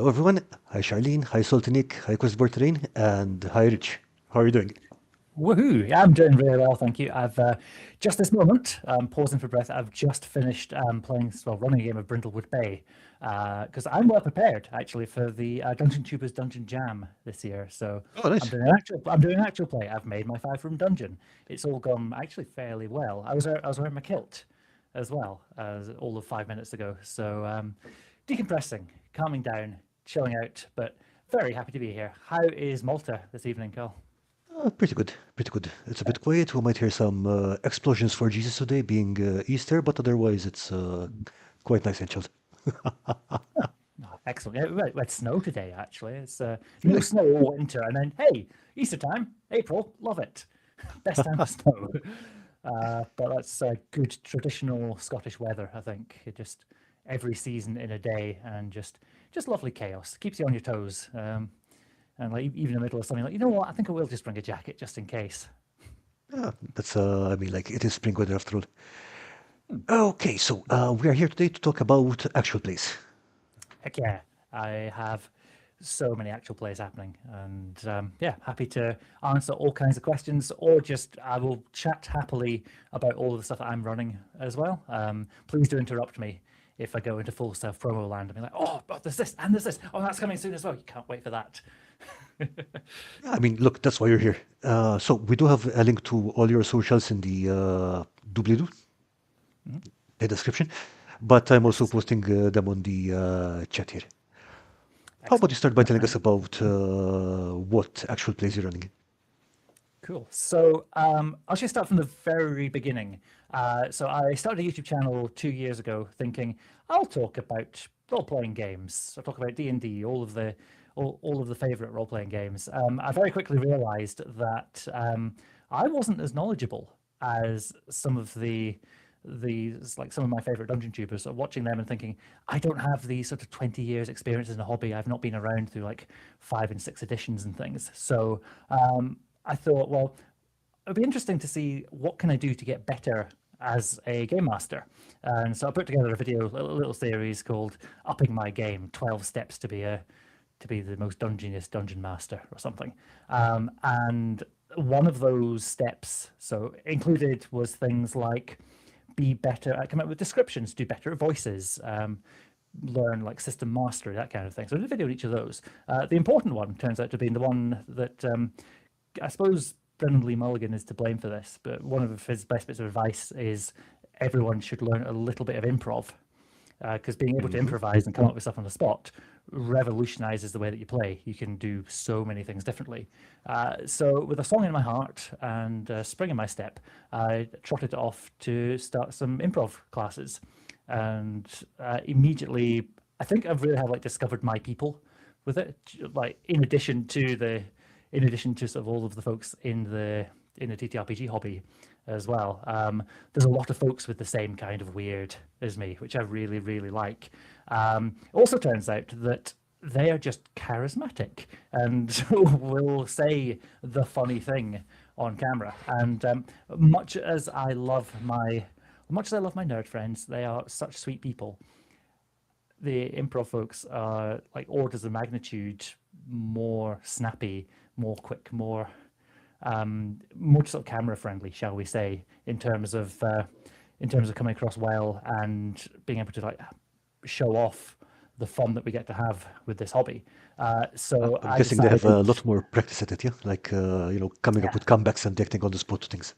Hello, everyone. Hi, Charlene. Hi, Soltanik. Hi, Questbortrain. And hi, Rich. How are you doing? Woohoo! Yeah, I'm doing really well, thank you. I've just this moment, pausing for breath. I've just finished running a game of Brindlewood Bay because I'm well prepared actually for the Dungeon Tubers Dungeon Jam this year. So Oh, nice. I'm doing actual play. I've made my 5 room dungeon. It's all gone actually fairly well. I was wearing my kilt as well all of 5 minutes ago. So decompressing, calming down, chilling out, but very happy to be here. How is Malta this evening, Carl? Pretty good. Pretty good. It's a bit quiet. We might hear some explosions for Jesus today, being Easter, but otherwise it's quite nice and chilled. Oh, excellent. Yeah, we had snow today, actually. It's no Really? snow all winter, and then hey, Easter time, April, love it. Best time for snow. But that's good traditional Scottish weather, I think. It just every season in a day, and just lovely chaos. Keeps you on your toes. And like even in the middle of something, like you know what, I think I will just bring a jacket just in case. That's, I mean, like, it is spring weather after all. Okay, so we are here today to talk about actual plays. Heck yeah, I have so many actual plays happening, and yeah, happy to answer all kinds of questions, or just I will chat happily about all of the stuff that I'm running as well. Please do interrupt me if I go into full self promo land and be like, oh, but there's this and there's this. Oh, that's coming soon as well. You can't wait for that. Yeah, I mean, look, that's why you're here. So we do have a link to all your socials in the doobly-doo, Mhm. the description, but I'm also Yes, posting them on the chat here. How about you excellent. start by telling us about what actual plays you're running? Cool. So I'll just start from the very beginning. So I started a YouTube channel 2 years ago, thinking I'll talk about role-playing games. I'll talk about D&D, all of the favorite role-playing games. I very quickly realized that I wasn't as knowledgeable as some of some of my favorite dungeon tubers. So watching them and thinking, I don't have the sort of 20 years experience in a hobby. I've not been around through like 5 and 6 editions and things. So I thought, well, it'd be interesting to see what can I do to get better as a game master. And so I put together a little series called "Upping My Game: 12 Steps to be the most dungeoniest dungeon master" or something. And one of those steps, so included, was things like be better at come up with descriptions, do better at voices, learn like system mastery, that kind of thing. So I did a video on each of those. The important one turns out to be the one that I suppose Brendan Lee Mulligan is to blame for this, but one of his best bits of advice is everyone should learn a little bit of improv because being able to Hmm. improvise and come up with stuff on the spot revolutionizes the way that you play. You can do so many things differently. So, with a song in my heart and a spring in my step, I trotted off to start some improv classes, and immediately, I think I've really have like discovered my people with it. Like in addition to sort of all of the folks in the TTRPG hobby as well. There's a lot of folks with the same kind of weird as me, which I really, really like. Also turns out that they are just charismatic and will say the funny thing on camera. And much as I love my much as I love my nerd friends, they are such sweet people. The improv folks are like orders of magnitude more snappy, more quick, more sort of camera friendly, shall we say, in terms of coming across well and being able to like show off the fun that we get to have with this hobby. So I'm I guessing they have a decided, lot more practice at it, yeah? Like, coming up yeah, with comebacks and acting on the spot things.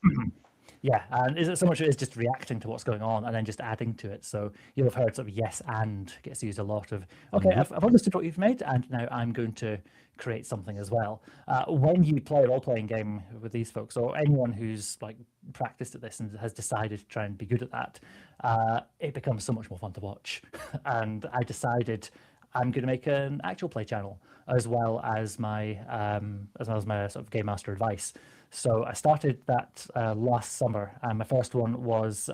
yeah, and is it so much of it is just reacting to what's going on and then just adding to it. So you'll have heard sort of yes and gets used a lot of, okay, Hmm. I've understood what you've made and now I'm going to create something as well. When you play a role playing game with these folks or anyone who's like practiced at this and has decided to try and be good at that, it becomes so much more fun to watch. And I decided I'm going to make an actual play channel as well as my sort of game master advice. So I started that last summer, and my first one was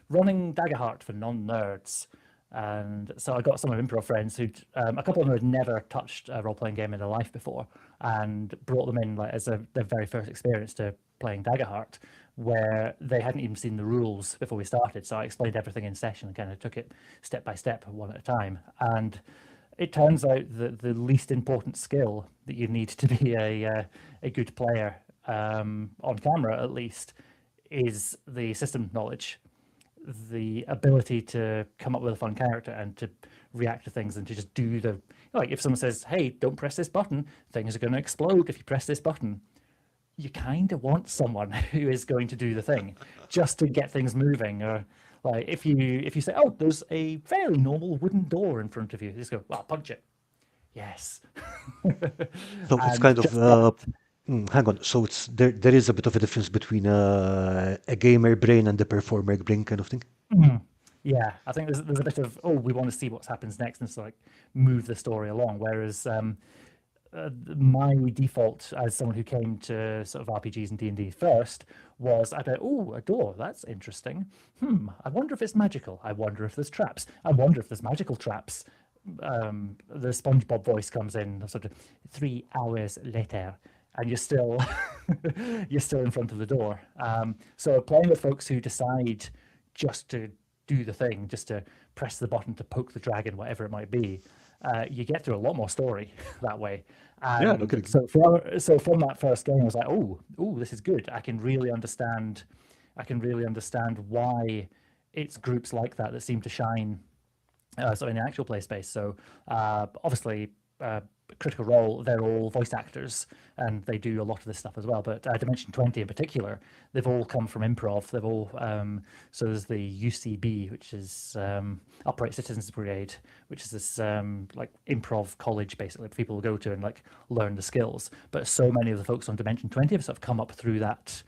running Daggerheart for non-nerds. And so I got some of my improv friends who, a couple of them had never touched a role-playing game in their life before, and brought them in like as their very first experience to playing Daggerheart, where they hadn't even seen the rules before we started. So I explained everything in session and kind of took it step by step, one at a time. And it turns out that the least important skill that you need to be a good player, on camera at least, is the system knowledge, the ability to come up with a fun character and to react to things and to just do the, like, if someone says, "Hey, don't press this button, things are going to explode if you press this button," you kind of want someone who is going to do the thing just to get things moving. Or like if you say, "Oh, there's a fairly normal wooden door in front of you," you just go, "Well, punch it." Yes. So it's And kind of just that. hang on. So it's there is a bit of a difference between a gamer brain and a performer brain kind of thing. Yeah, I think there's a bit of, oh, we want to see what happens next, and so like move the story along. Whereas my default as someone who came to sort of RPGs and D&D first was, I go, oh, a door, that's interesting. I wonder if it's magical. I wonder if there's traps. I wonder if there's magical traps. The SpongeBob voice comes in sort of 3 hours later, and you're still you're still in front of the door. So playing with folks who decide just to do the thing, just to press the button to poke the dragon, whatever it might be, you get through a lot more story that way. Yeah, no And kidding. so from that first game, I was like, oh, this is good. I can really understand. I can really understand why it's groups like that that seem to shine, so in the actual play space. So obviously, Critical Role, they're all voice actors and they do a lot of this stuff as well. But Dimension 20 in particular, they've all come from improv. They've all, so there's the UCB, which is Upright Citizens Brigade, which is this like improv college basically for people to go to and like learn the skills. But so many of the folks on Dimension 20 have sort of come up through that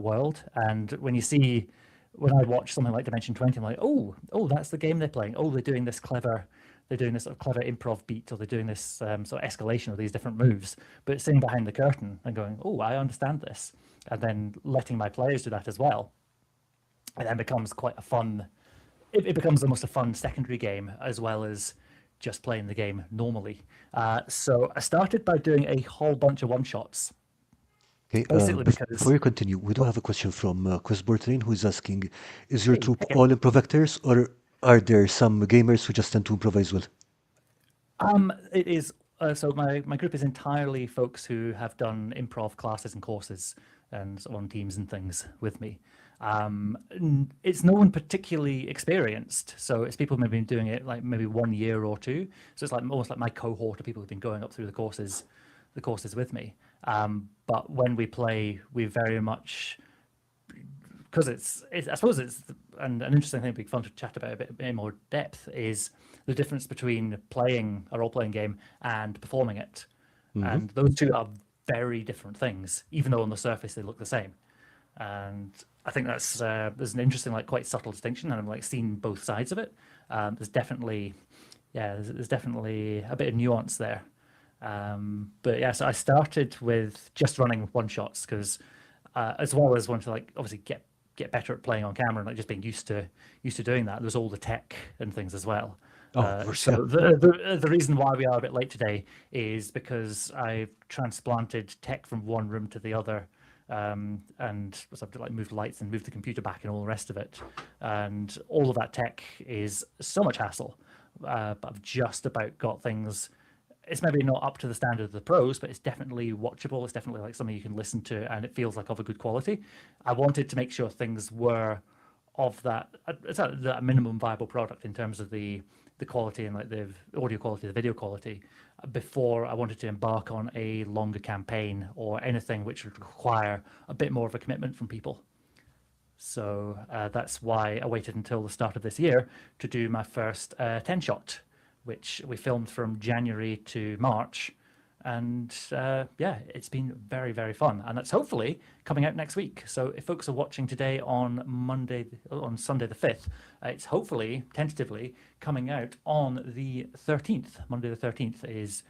world. And when I watch something like Dimension 20, I'm like, oh, that's the game they're playing. Oh, they're doing this sort of clever improv beat, or they're doing this sort of escalation of these different moves. But sitting behind the curtain and going, oh, I understand this, and then letting my players do that as well, it then becomes quite a fun. It becomes almost a fun secondary game as well as just playing the game normally. So I started by doing a whole bunch of one shots, Okay, basically because. before you continue, we do have a question from Chris Bortolin who is asking, is your Hey, troop okay. all improv actors or are there some gamers who just tend to improvise well? It is. So my group is entirely folks who have done improv classes and courses and so on teams and things with me. It's no one particularly experienced, so it's people maybe doing it like maybe 1 year or two. So it's like almost like my cohort of people who've been going up through the courses with me. But when we play, we very much, because I suppose it's and an interesting thing, be fun to chat about a bit in more depth, is the difference between playing a role-playing game and performing it, and those two are very different things, even though on the surface they look the same. And I think that's there's an interesting, like, quite subtle distinction, and I've like seen both sides of it. There's definitely, yeah, there's definitely a bit of nuance there. But yeah, so I started with just running one shots because, as well as wanting to like obviously get better at playing on camera and like just being used to doing that. There's all the tech and things as well. Oh, of course, So yeah. the reason why we are a bit late today is because I've transplanted tech from one room to the other, and so I've like moved lights and moved the computer back and all the rest of it, and all of that tech is so much hassle. But I've just about got things. It's maybe not up to the standard of the pros, but it's definitely watchable. It's definitely like something you can listen to, and it feels like of a good quality. I wanted to make sure things were of that. It's that minimum viable product in terms of the quality and like the audio quality, the video quality, before I wanted to embark on a longer campaign or anything which would require a bit more of a commitment from people. So that's why I waited until the start of this year to do my first 10 shot, which we filmed from January to March. And yeah, it's been very, very fun. And that's hopefully coming out next week. So if folks are watching today on Sunday the 5th, it's hopefully, tentatively, coming out on the 13th. Monday the 13th is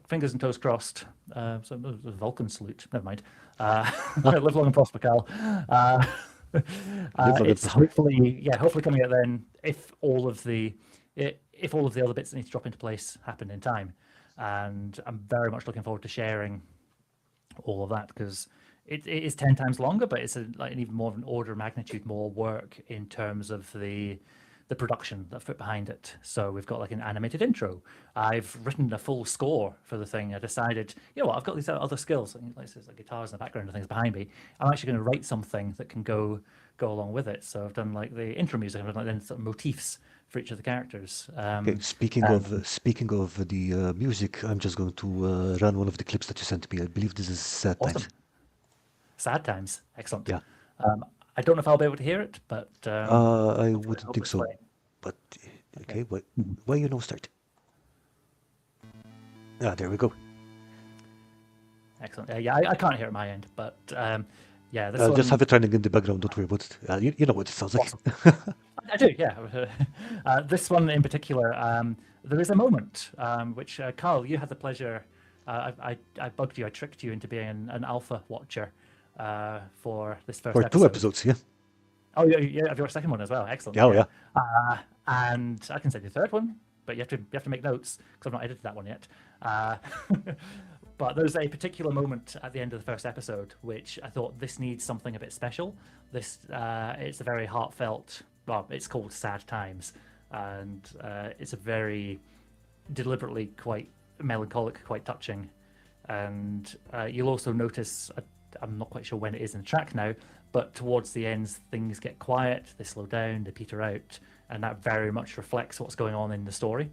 fingers and toes crossed. So a Vulcan salute, never mind. Live long and prosper, Karl. Live long and It's prosper. hopefully coming out then if all of the other bits that need to drop into place happen in time. And I'm very much looking forward to sharing all of that because it is 10 times longer, but it's like an even more of an order of magnitude more work in terms of the the production that put behind it. So we've got like an animated intro. I've written a full score for the thing. I decided, you know what, I've got these other skills, like there's like guitars in the background and things behind me. I'm actually going to write something that can go along with it. So I've done like the intro music, I've done like then sort of motifs for each of the characters. Okay, speaking of the music, I'm just going to run one of the clips that you sent me. I believe this is Sad Times. Awesome. Sad times, excellent. Yeah, I don't know if I'll be able to hear it, but I I wouldn't hope think it's so. playing. But Okay. okay, why you no start? Ah, there we go. Excellent. Yeah, I can't hear it at my end, but yeah, this Just have one, it running in the background. Don't worry about it. You know what it sounds like. awesome. I do, yeah. This one in particular, there is a moment which, Carl, you had the pleasure. I bugged you. I tricked you into being an alpha watcher for this first For two episode. episodes, yeah. Oh, yeah, have your second one as well. Excellent. Yeah, oh, Yeah, yeah. and I can send you the third one, but you have to make notes because I've not edited that one yet. Uh, but there's a particular moment at the end of the first episode which I thought this needs something a bit special. This it's a very heartfelt. Well, it's called Sad Times, and it's a very deliberately quite melancholic, quite touching. And you'll also notice, I'm not quite sure when it is in the track now, but towards the ends, things get quiet, they slow down, they peter out, and that very much reflects what's going on in the story.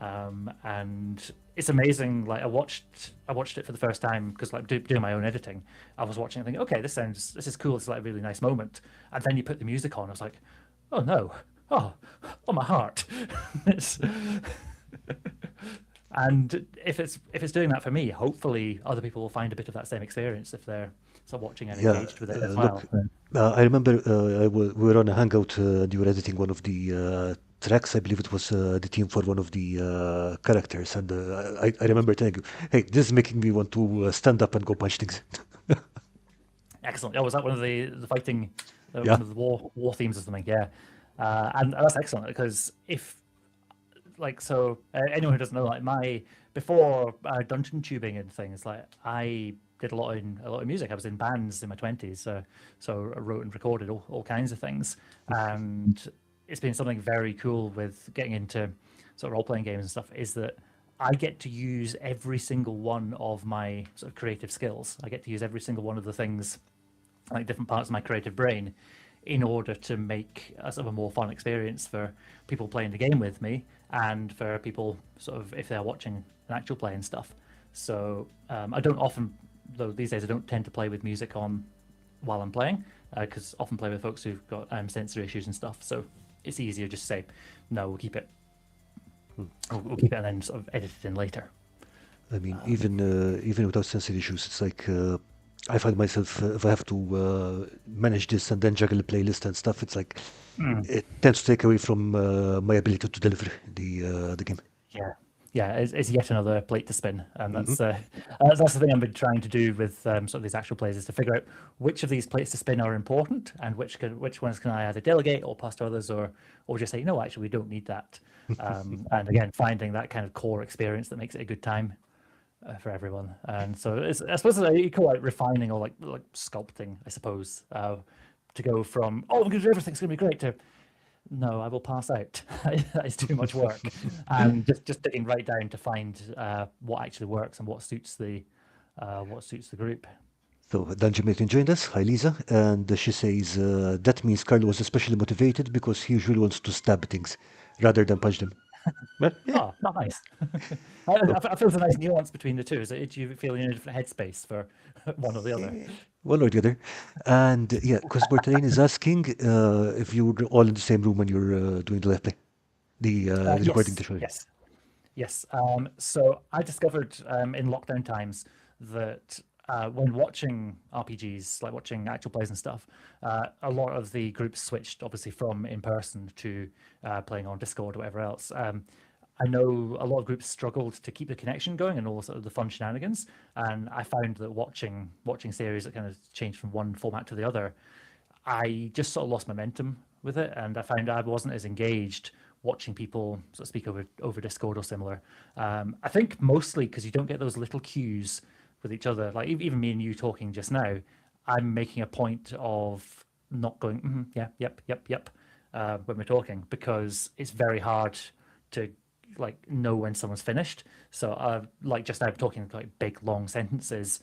And it's amazing. Like I watched it for the first time because like doing my own editing. I was watching and thinking, okay, this is cool. It's like a really nice moment. And then you put the music on. I was like, oh no, oh my heart. It's, and if it's doing that for me, hopefully other people will find a bit of that same experience if they're sort of watching and Yeah, engaged with it as look, well. I remember we were on a hangout and you were editing one of the tracks. I believe it was the theme for one of the characters, and I remember telling you, "Hey, this is making me want to stand up and go punch things." Excellent. Oh, was that one of the fighting, Yeah, one of the war themes or something? Yeah, and that's excellent because if like so anyone who doesn't know, like my before dungeon tubing and things, like I did a lot of music. I was in bands in my 20s, so I wrote and recorded all kinds of things, and it's been something very cool with getting into sort of role playing games and stuff. Is that I get to use every single one of my sort of creative skills. I get to use every single one of the things, like different parts of my creative brain, in order to make a sort of a more fun experience for people playing the game with me and for people sort of if they're watching an actual play and stuff. So I don't often, though these days I don't tend to play with music on while I'm playing because often play with folks who've got sensory issues and stuff. So it's easier just to say, no, we'll keep it. We'll keep it and then sort of edit it in later. I mean, even without sensory issues, it's like I find myself if I have to manage this and then juggle a playlist and stuff, it's like it tends to take away from my ability to deliver the game. Yeah, yeah, it's yet another plate to spin, and Hmm. that's the thing I've been trying to do with sort of these actual plays is to figure out which of these plates to spin are important and which ones can I either delegate or pass to others or just say no, actually we don't need that. And again, finding that kind of core experience that makes it a good time for everyone. And so I suppose you call it refining or like sculpting, I suppose, to go from we're going to do everything's going to be great to no, I will pass out. That is too much work, and just digging right down to find what actually works and what suits the group. So Dungeon Matron joined us. Hi, Lisa. And she says that means Carl was especially motivated because he usually wants to stab things rather than punch them. Well, yeah. Oh, not nice. I feel there's a nice nuance between the two. Do you feel in a different headspace for one or the other? One or the other. And yeah, because Bertolini is asking if you're all in the same room when you're doing the live play, the recording the show. Yes. So I discovered in lockdown times that when watching RPGs, like watching actual plays and stuff, a lot of the groups switched obviously from in person to playing on Discord or whatever else. I know a lot of groups struggled to keep the connection going and all sort of the fun shenanigans. And I found that watching series that kind of changed from one format to the other, I just sort of lost momentum with it, and I found I wasn't as engaged watching people sort of speak over Discord or similar. I think mostly because you don't get those little cues with each other. Like even me and you talking just now, I'm making a point of not going, yeah, yep, when we're talking, because it's very hard to like know when someone's finished. So like just now talking like big long sentences,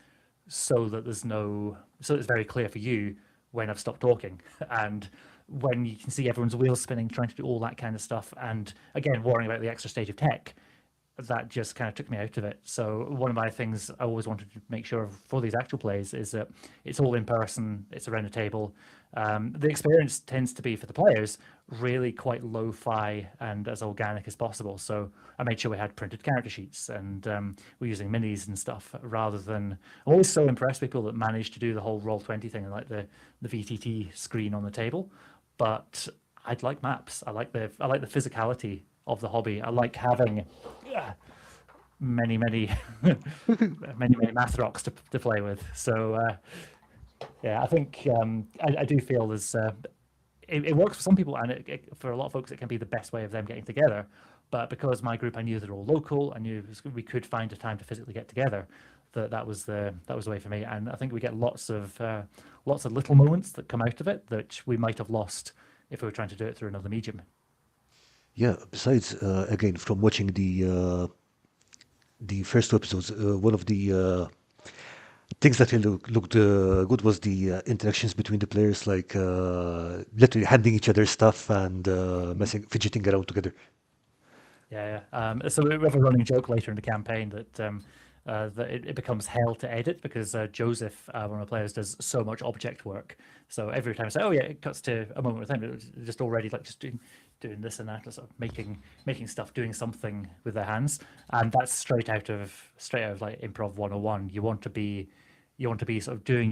so that it's very clear for you when I've stopped talking, and when you can see everyone's wheels spinning, trying to do all that kind of stuff, and again worrying about the extra stage of tech, that just kind of took me out of it. So one of my things I always wanted to make sure of for these actual plays is that it's all in person, it's around a table. The experience tends to be for the players really quite lo-fi and as organic as possible. So I made sure we had printed character sheets, and we're using minis and stuff rather than. I'm always so impressed with people that manage to do the whole Roll20 thing, like the VTT screen on the table. But I'd like maps. I like the physicality of the hobby. I like having many many math rocks to play with. So yeah, I think I do feel there's it works for some people, and for a lot of folks it can be the best way of them getting together. But because my group, I knew they're all local, I knew we could find a time to physically get together. That was the way for me, and I think we get lots of little moments that come out of it that we might have lost if we were trying to do it through another medium. Yeah. Besides, again, from watching the first two episodes, one of the things that really looked good was the interactions between the players, like literally handing each other stuff and fidgeting around together. Yeah, yeah. So we have a running joke later in the campaign that it becomes hell to edit because Joseph, one of the players, does so much object work. So every time I say, "Oh yeah," it cuts to a moment with him. It was just already like just doing this and that, sort of making stuff, doing something with their hands, and that's straight out of like Improv 101. You want to be sort of doing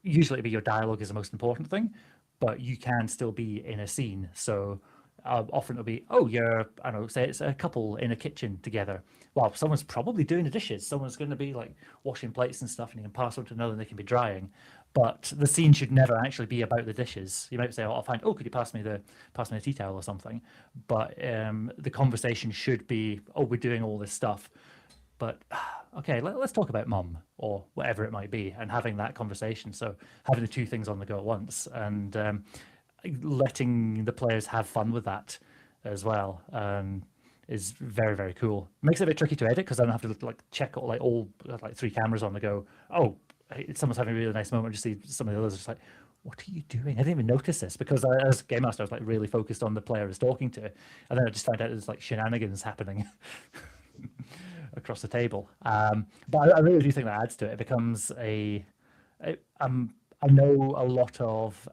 usually your dialogue is the most important thing, but you can still be in a scene. So often it'll be, oh, I don't know, say it's a couple in a kitchen together. Well, someone's probably doing the dishes. Someone's going to be like washing plates and stuff, and you can pass one to another, and they can be drying. But the scene should never actually be about the dishes. You might say, "Oh, could you pass me the tea towel or something?" But the conversation should be, "Oh, we're doing all this stuff." But okay, let's talk about mum or whatever it might be, and having that conversation. So having the two things on the go at once, and letting the players have fun with that as well is very, very cool. It makes it a bit tricky to edit because I don't have to like check all three cameras on the go. Oh, someone's having a really nice moment. Just see some of the others just like, what are you doing? I didn't even notice this because as game master, I was like really focused on the player I was talking to, and then I just found out there's like shenanigans happening across the table. But I really do think that adds to it. It becomes I know a lot of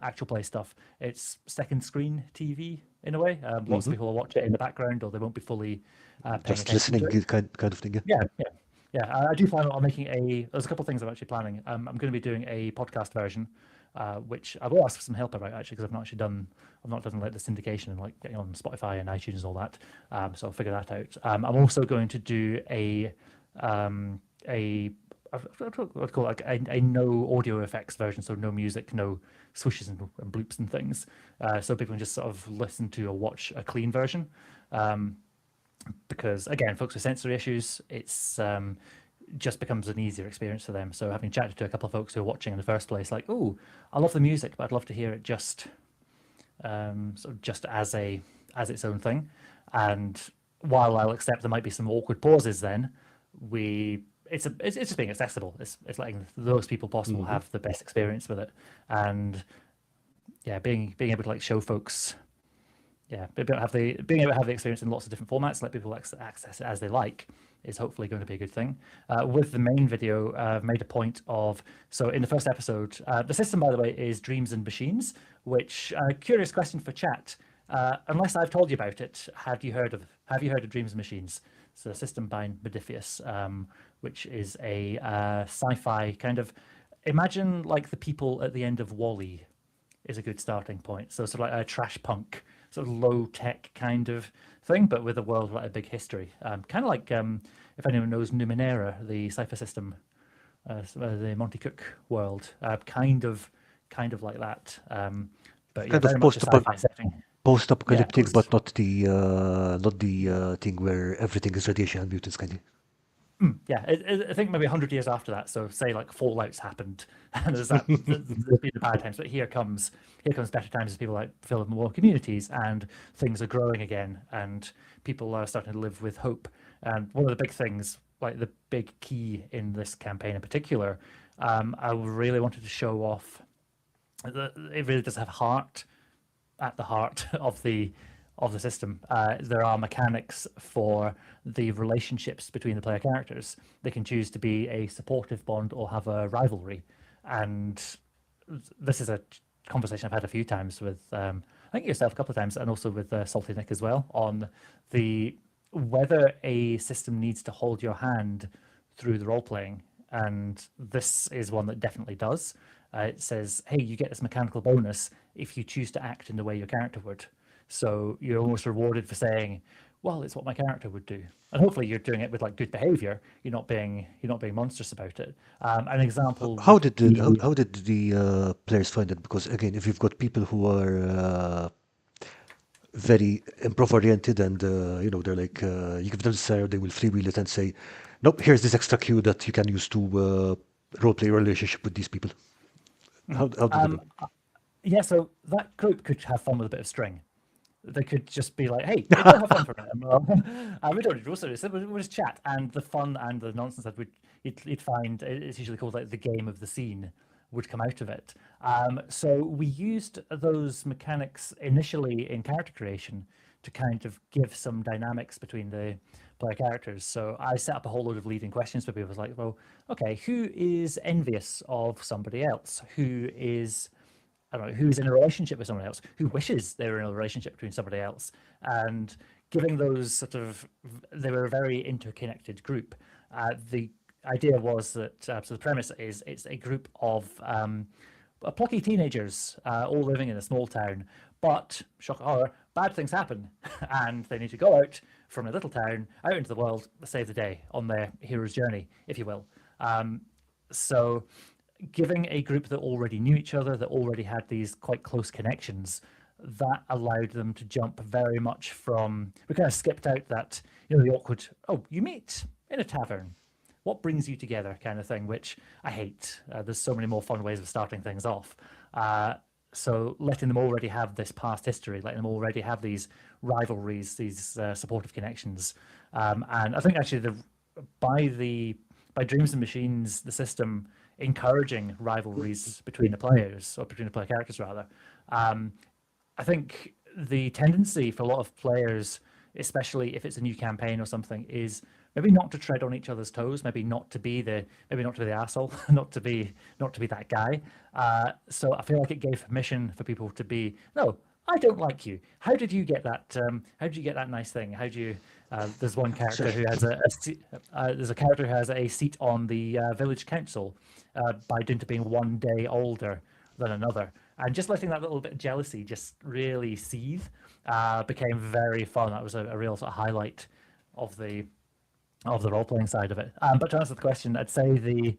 actual play stuff. It's second screen TV in a way. Lots of people will watch it in the background, or they won't be fully paying Just attention listening, to it. kind of thing. Yeah, yeah, yeah. I do plan on making there's a couple of things I'm actually planning. I'm going to be doing a podcast version, which I will ask for some help about actually because I've not done like the syndication and like getting on Spotify and iTunes and all that. So I'll figure that out. I'm also going to do a what call it, like a no audio effects version, so no music, no swooshes and bloops and things, so people can just sort of listen to or watch a clean version. Because again, folks with sensory issues, it's just becomes an easier experience for them. So having chatted to a couple of folks who are watching in the first place, like, oh, I love the music, but I'd love to hear it just sort of just as its own thing. And while I'll accept there might be some awkward pauses, then it's just being accessible. It's letting those people possible have the best experience with it, and yeah, being able to like show folks, being able to have the experience in lots of different formats, let people access it as they like, is hopefully going to be a good thing. With the main video, I've made a point of, so in the first episode, the system, by the way, is Dreams and Machines, which curious question for chat. Unless I've told you about it, have you heard of Dreams and Machines? It's a system by Modiphius, which is a sci-fi kind of, imagine like the people at the end of Wall-E is a good starting point. So sort of like a trash punk, sort of low tech kind of thing, but with a world with like a big history. Kind of like if anyone knows Numenera, the cipher system, the Monty Cook world, kind of like that. But yeah, Kind very of much a sci-fi setting. post-apocalyptic, but not the thing where everything is radiation and mutants, kind of. Yeah, I think maybe 100 years after that. So say like Fallout's happened, and there's been the bad times, but here comes better times as people like fill up more communities and things are growing again, and people are starting to live with hope. And one of the big things, like the big key in this campaign in particular, I really wanted to show off that it really does have heart at the heart of the system. There are mechanics for the relationships between the player characters. They can choose to be a supportive bond or have a rivalry, and this is a conversation I've had a few times with I think yourself a couple of times, and also with Salty Nick as well, on the whether a system needs to hold your hand through the role playing, and this is one that definitely does. It says, hey, you get this mechanical bonus if you choose to act in the way your character would. So you're almost rewarded for saying, well, it's what my character would do. And hopefully you're doing it with like good behavior. You're not being monstrous about it. An example How would did the be how did the players find it? Because again, if you've got people who are very improv oriented and they're like you give them the scenario, they will freewheel it and say, nope, here's this extra cue that you can use to role play a relationship with these people. How did they go? yeah, so that group could have fun with a bit of string. They could just be like, "Hey, go have fun for a minute." We don't need rules, so we'll just chat, and the fun and the nonsense that you'd find it's usually called like the game of the scene would come out of it. So we used those mechanics initially in character creation to kind of give some dynamics between the player characters. So I set up a whole load of leading questions for people. I was like, well, okay, who is envious of somebody else? Who is I don't know, who's in a relationship with someone else, who wishes they were in a relationship between somebody else, and giving those sort of, they were a very interconnected group. The idea was that, so the premise is it's a group of plucky teenagers all living in a small town, but shock horror, bad things happen, and they need to go out from a little town out into the world, save the day on their hero's journey, if you will. So giving a group that already knew each other, that already had these quite close connections, that allowed them to jump very much from, we kind of skipped out that, the awkward, oh, you meet in a tavern. What brings you together kind of thing, which I hate. There's so many more fun ways of starting things off. So letting them already have this past history, letting them already have these rivalries, these supportive connections. And I think actually by Dreams and Machines, the system encouraging rivalries between the players, or between the player characters rather. I think the tendency for a lot of players, especially if it's a new campaign or something, is maybe not to tread on each other's toes, maybe not to be the asshole, not to be that guy. So I feel like it gave permission for people to be, no, I don't like you. How did you get that? How did you get that nice thing? How do you? There's one character who has there's a character who has a seat on the village council by dint of being one day older than another, and just letting that little bit of jealousy just really seethe became very fun. That was a real sort of highlight of the role playing side of it. But to answer the question, I'd say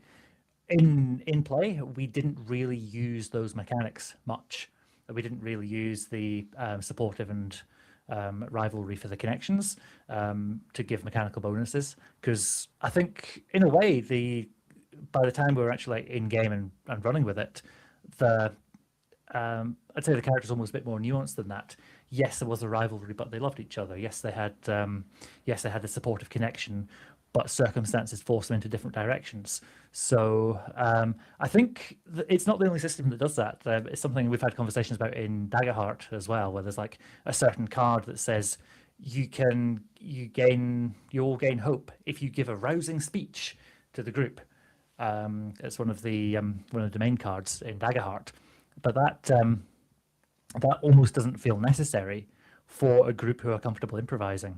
in play we didn't really use those mechanics much. We didn't really use the supportive and rivalry for the connections to give mechanical bonuses, because I think in a way by the time we were actually like, in game and running with it, I'd say the character's almost a bit more nuanced than that. Yes, there was a rivalry, but they loved each other. Yes, they had the supportive connection, but circumstances forced them into different directions. So I think it's not the only system that does that. It's something we've had conversations about in Daggerheart as well, where there's like a certain card that says you all gain hope if you give a rousing speech to the group. It's one of the main cards in Daggerheart, but that almost doesn't feel necessary for a group who are comfortable improvising.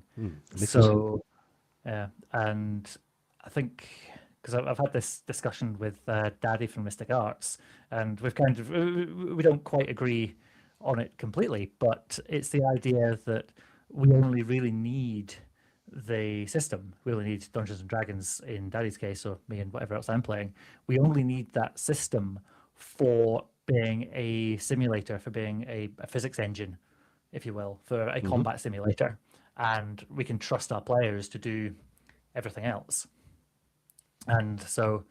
So, and I think because I've had this discussion with Daddy from Mystic Arts, and we don't quite agree on it completely, but it's the idea that we only really need the system. We only need Dungeons and Dragons in Daddy's case, or me and whatever else I'm playing. We only need that system for being a simulator, for being a physics engine, if you will, for a combat simulator. And we can trust our players to do everything else. And so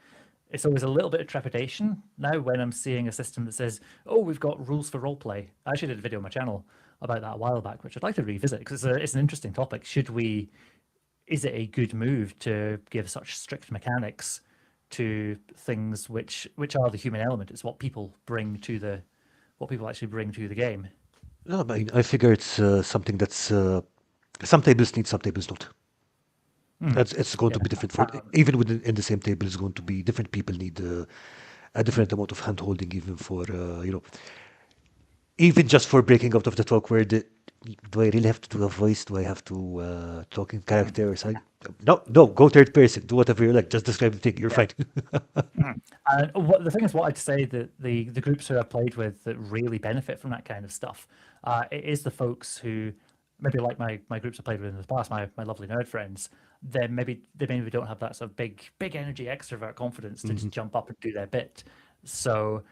it's always a little bit of trepidation now when I'm seeing a system that says, "Oh, we've got rules for roleplay." I actually did a video on my channel about that a while back, which I'd like to revisit because it's an interesting topic. Is it a good move to give such strict mechanics to things which are the human element? It's what people actually bring to the game. No, I figure it's something that's some tables need, some tables don't. It's going to Yeah. be different for even within in the same table. It's going to be different people need a different amount of hand holding, even for even just for breaking out of the talk where do I really have to do a voice? Do I have to talk in characters? No, go third person. Do whatever you like. Just describe the thing. You're fine. And the thing is, what I'd say that the groups who I've played with that really benefit from that kind of stuff, it is the folks who maybe like my groups I played with in the past, my lovely nerd friends. They maybe don't have that sort of big energy extrovert confidence to just jump up and do their bit. So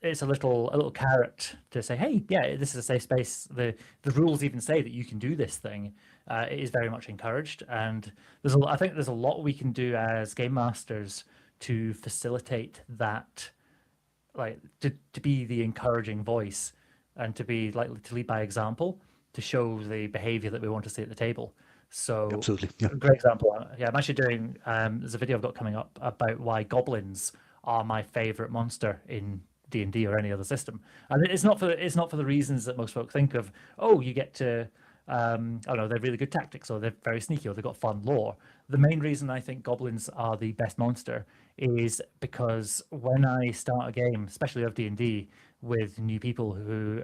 it's a little carrot to say, hey, yeah, this is a safe space. The rules even say that you can do this thing. It is very much encouraged, and I think there's a lot we can do as game masters to facilitate that, like to be the encouraging voice and to be like to lead by example, to show the behavior that we want to see at the table. So Absolutely. Yeah. a great example. Yeah, I'm actually doing there's a video I've got coming up about why goblins are my favorite monster in D&D or any other system. And it's not for the reasons that most folk think of. Oh, you get to I don't know, they're really good tactics, or they're very sneaky, or they've got fun lore. The main reason I think goblins are the best monster is because when I start a game, especially of D&D, with new people who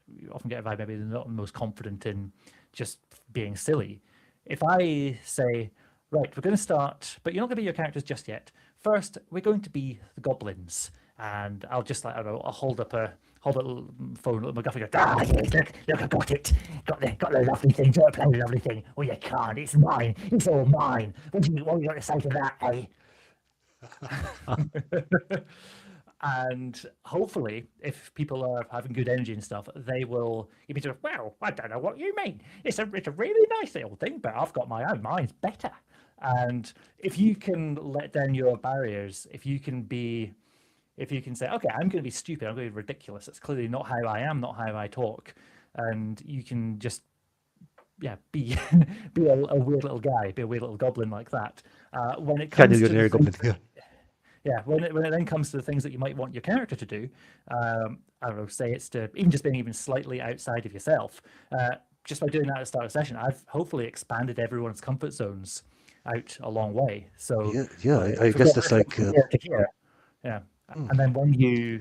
you often get a vibe maybe they're not the most confident in just being silly. If I say, right, we're going to start, but you're not going to be your characters just yet. First, we're going to be the goblins, and I'll just like I don't know, I'll hold a little phone, little MacGuffin, go, look, I got it, got the lovely thing, do play the lovely thing. Oh, you can't, it's mine, it's all mine. What you got to say to that, eh? And hopefully, if people are having good energy and stuff, you'll be sort of, well, I don't know what you mean. It's a really nice little thing, but I've got my own. Mine's better. And if you can let down your barriers, if you can say, okay, I'm going to be stupid, I'm going to be ridiculous. It's clearly not how I am, not how I talk, and you can just, be be a weird little guy, be a weird little goblin like that. When it comes to the Goblin. yeah, when it then comes to the things that you might want your character to do, I don't know, say it's to even just being even slightly outside of yourself. Just by doing that at the start of the session, I've hopefully expanded everyone's comfort zones out a long way. So I guess that's like yeah. And then when you're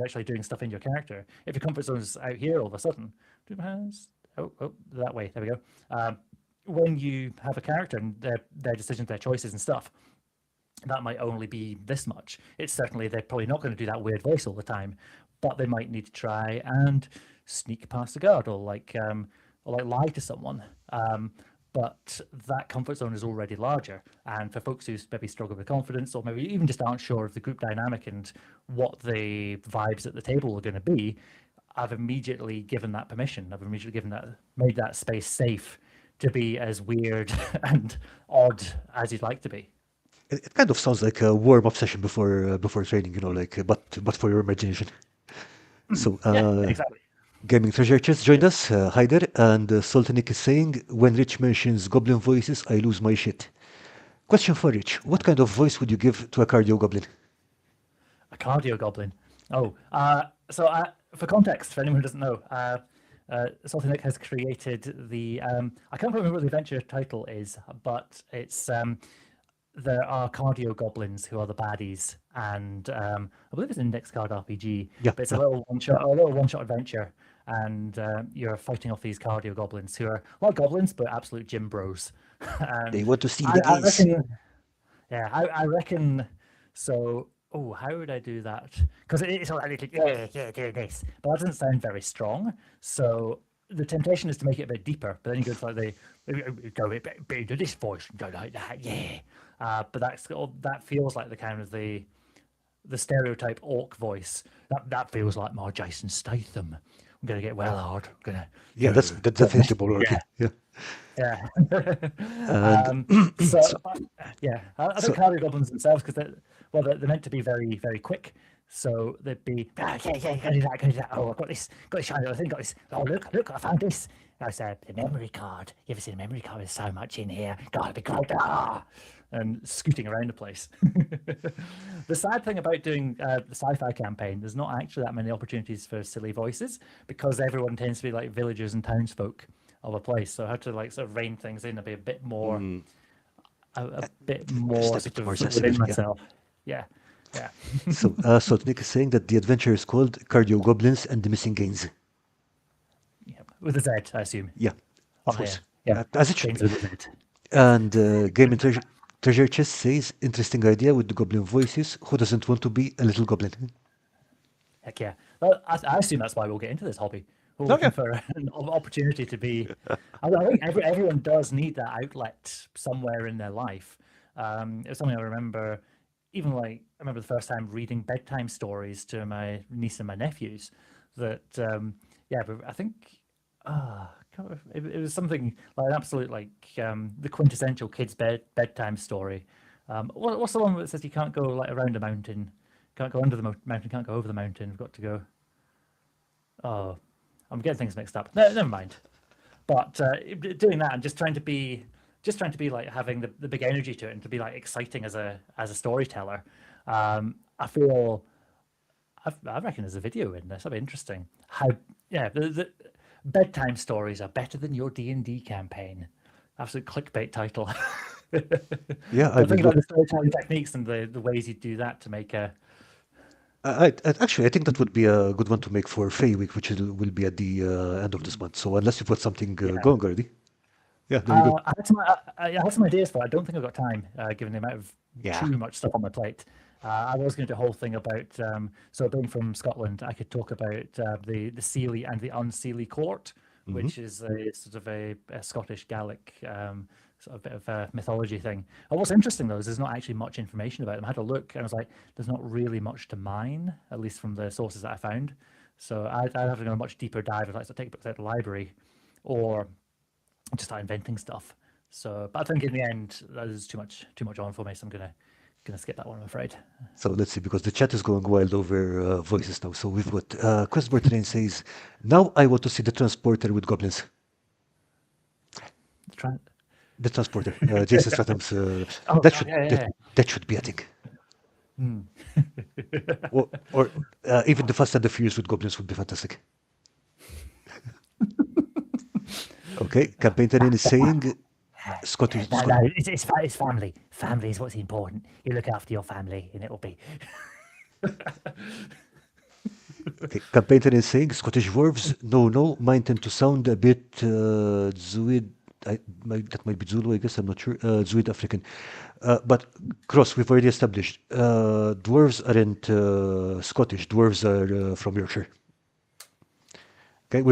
actually doing stuff in your character, if your comfort zone's out here all of a sudden, that way, there we go. When you have a character and their decisions, their choices and stuff, that might only be this much. They're probably not going to do that weird voice all the time, but they might need to try and sneak past the guard or lie to someone. But that comfort zone is already larger. And for folks who maybe struggle with confidence or maybe even just aren't sure of the group dynamic and what the vibes at the table are going to be, I've immediately given that permission. I've immediately made that space safe to be as weird and odd as you'd like to be. It kind of sounds like a warm-up session before training, but for your imagination. So, Exactly. Gaming Treasure Chest joined us, hi there, and Sultanik is saying, when Rich mentions goblin voices, I lose my shit. Question for Rich, what kind of voice would you give to a cardio goblin? A cardio goblin? Oh, for context, for anyone who doesn't know, Sultanik has created the, I can't remember what the adventure title is, but it's, there are cardio goblins who are the baddies, and I believe it's an index card RPG. Yeah, but it's a little one-shot adventure, and you're fighting off these cardio goblins who are like goblins but absolute gym bros. They want to see the gaze. I reckon. So, how would I do that? Because it's all like, do this, but that doesn't sound very strong. So the temptation is to make it a bit deeper, but then you go to like go a bit into this voice and go like that, yeah. But that feels like the kind of the stereotype orc voice. That feels like my Jason Statham. I'm gonna get well hard. I'm gonna Yeah, that's definitely more work. yeah. Yeah. Yeah. And So so, yeah, I think so hardy goblins themselves, because they're meant to be very very quick. So they'd be yeah, can do that, can do that. Oh, I've got this shiny little thing, got this. Oh, look, I found this. I said the memory card. You ever seen a memory card? There's so much in here. Gotta be great. And scooting around the place. The sad thing about doing the sci-fi campaign, there's not actually that many opportunities for silly voices, because everyone tends to be like villagers and townsfolk of a place. So I had to like sort of rein things in and be a bit more, a bit more step sort into more of within sensibility. Yeah. myself. Yeah, yeah, So Nick is saying that the adventure is called Cardio Goblins and the Missing Gains. yeah. With a Z, I assume. Yeah, of Oh yeah, course. yeah. As it should Games be. with a Z. And Game and Treasure Chest says, interesting idea with the goblin voices. Who doesn't want to be a little goblin? Heck yeah. Well, I assume that's why we'll get into this hobby. We're Oh, looking yeah. for an opportunity to be. I think everyone does need that outlet somewhere in their life. It was something I remember. Even like I remember the first time reading bedtime stories to my niece and my nephews. That yeah, but I think it was something like an absolute like the quintessential kids bedtime story. What's the one that says you can't go like around a mountain, can't go under the mountain, can't go over the mountain. We've got to go. Oh, I'm getting things mixed up. No, never mind. But doing that and just trying to be like having the big energy to it and to be like exciting as a storyteller. I feel I reckon there's a video in this. That'd be interesting. How yeah, the bedtime stories are better than your D&D campaign. Absolute clickbait title. Yeah, I But will think about look. the storytelling techniques and the ways you do that to make a Actually, I think that would be a good one to make for Fey Week, which will be at the end of this month. So unless you've got something yeah. going already. Yeah, there you go. I had some ideas for it. I don't think I've got time, given the amount of Yeah. too much stuff on my plate. I was going to do a whole thing about, so being from Scotland, I could talk about the Seelie and the Unseelie Court, which is a sort of a Scottish Gaelic sort of bit of a mythology thing. And what's interesting though is there's not actually much information about them. I had a look and I was like, there's not really much to mine, at least from the sources that I found. So I'd have to go a much deeper dive. I'd like to take books out of the library, or just start inventing stuff. So, but I think in the end, that is too much on for me. So I'm gonna skip that one, I'm afraid. So let's see, because the chat is going wild over voices now. So we've got Chris Bertrand says, now I want to see the transporter with goblins. Try. The transporter. Jason Statham's. Oh, That God, should yeah. that should be a thing. Or even the Fast and the Furious with goblins would be fantastic. Okay, Campaign Terrain is saying Scottish. No, it's family. Family is what's important. You look after your family, and it'll be. Okay, Campaign Terrain is saying Scottish dwarves. No, mine tend to sound a bit Druid. That might be Zulu, I guess. I'm not sure. Druid African. But Cross, we've already established. Dwarves aren't Scottish. Dwarves are from Yorkshire. Okay, we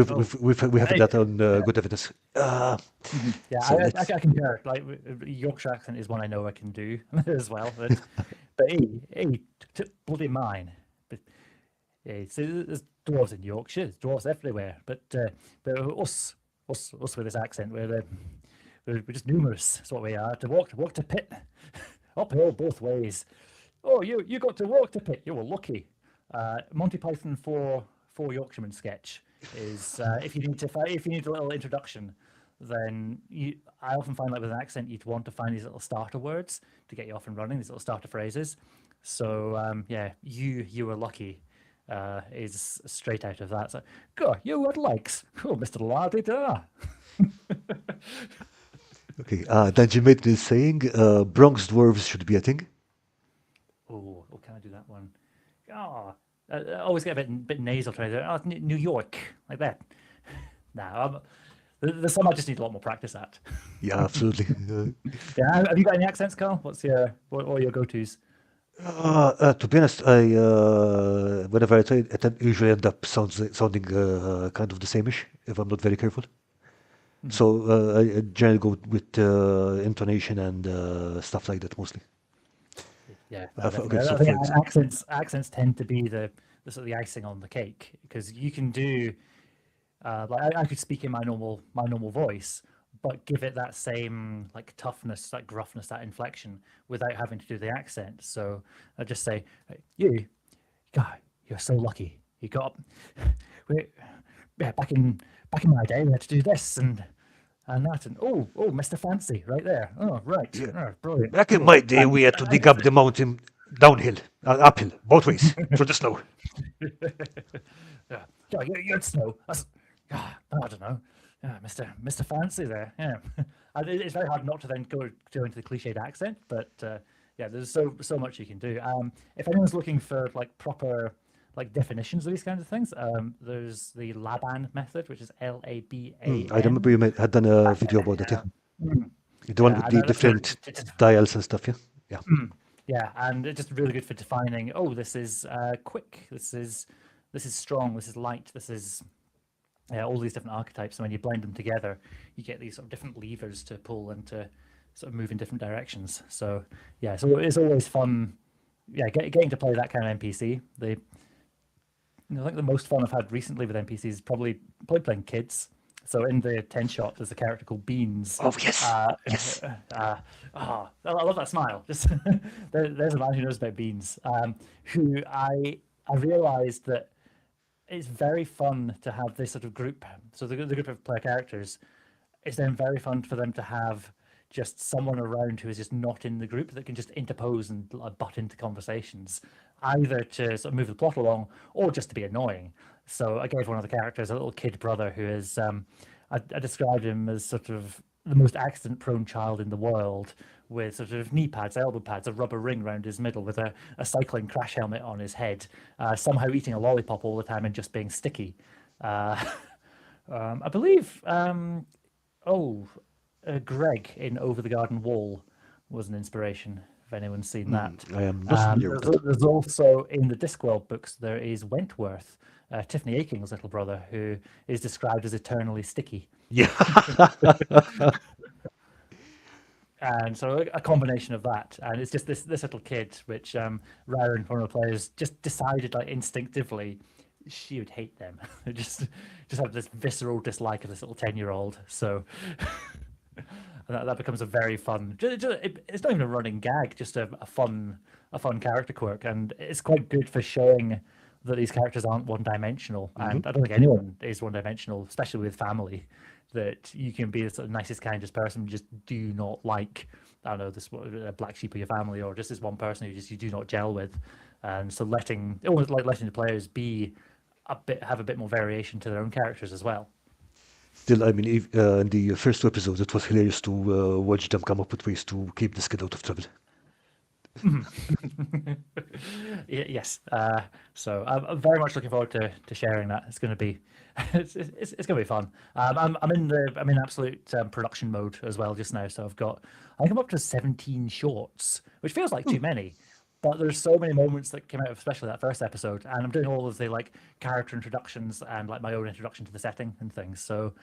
have that on good evidence. Yeah, So I can hear it. Like Yorkshire accent is one I know I can do as well. But hey, bloody mine. But yeah, so there's dwarves in Yorkshire, there's dwarves everywhere. But us with this accent, we're just numerous. That's what we are. To walk to pit, uphill both ways. Oh, you got to walk to pit. You were lucky. Monty Python for Yorkshiremen sketch is if you need a little introduction, then I often find that with an accent you'd want to find these little starter words to get you off and running, these little starter phrases. So yeah, you were lucky is straight out of that. So, God, you would likes. Oh, Mr. Lardy da. Okay, Dungeon Maiden is saying Bronx dwarves should be a thing. Oh, can I do that one? Oh, I always get a bit nasal trying to do it. Oh, New York, like that. Nah, there's some I just need a lot more practice at. Yeah, absolutely. Yeah, have you got any accents, Carl? What are your go-tos? To be honest, whenever I try it, I usually end up sounding kind of the same-ish if I'm not very careful. So I generally go with intonation and stuff like that mostly. Yeah, Okay, I so think for accents tend to be the sort of the icing on the cake, because you can do Like I could speak in my normal voice, but give it that same like toughness, that gruffness, that inflection without having to do the accent. So I just say, "You, God, you're so lucky. You got, we, yeah, back in my day, we had to do this and that, and Mr. Fancy, right there. Oh, right, Yeah. oh, brilliant, Back in cool." my day, we had to dig up the mountain downhill, uphill, both ways, through the snow. Yeah, yeah, you're snow. I don't know. Yeah, Mr. Fancy there. Yeah, and it's very hard not to then go into the cliched accent, but yeah, there's so much you can do. If anyone's looking for like proper like definitions of these kinds of things, there's the Laban method, which is I remember Laban. you had done a video about that, yeah. Mm, The one yeah, with and the that's really different good. dials and stuff, yeah. Yeah. Yeah, and it's just really good for defining. Oh, this is quick. This is strong. This is light. This is all these different archetypes. And when you blend them together, you get these sort of different levers to pull and to sort of move in different directions. So yeah, so it's always fun. Yeah, getting to play that kind of NPC. I think the most fun I've had recently with NPCs is probably playing kids. So in the 10 shot, there's a character called Beans. Oh, yes. Uh, Yes. I love that smile. Just there's a man who knows about beans. Who I realised that it's very fun to have this sort of group. So the group of player characters, it's then very fun for them to have just someone around who is just not in the group that can just interpose and butt into conversations, either to sort of move the plot along or just to be annoying. So I gave one of the characters a little kid brother who is, I described him as sort of the most accident-prone child in the world, with sort of knee pads, elbow pads, a rubber ring around his middle, with a cycling crash helmet on his head, somehow eating a lollipop all the time and just being sticky. Uh, I believe Greg in Over the Garden Wall was an inspiration, if anyone's seen that. I am not familiar with that. There's also, in the Discworld books, there is Wentworth, Tiffany Aching's little brother, who is described as eternally sticky. Yeah. And so a combination of that, and it's just this little kid, which Ryan, one of the players, just decided like instinctively she would hate them. just have this visceral dislike of this little 10-year-old. So that becomes a very fun. It's not even a running gag, just a fun character quirk, and it's quite good for showing that these characters aren't one-dimensional. And I don't think anyone is one-dimensional, especially with family. That you can be the sort of nicest, kindest person, just do not like, I don't know, this black sheep of your family, or just this one person who just you do not gel with. And so letting the players have a bit more variation to their own characters as well. Still, I mean, in the first two episodes, it was hilarious to watch them come up with ways to keep this kid out of trouble. Yes. So I'm very much looking forward to sharing that. It's going to be it's going to be fun. I'm in absolute production mode as well just now. So I think I'm up to 17 shorts, which feels like too many. But there's so many moments that came out of especially that first episode, and I'm doing all of the like character introductions and like my own introduction to the setting and things. So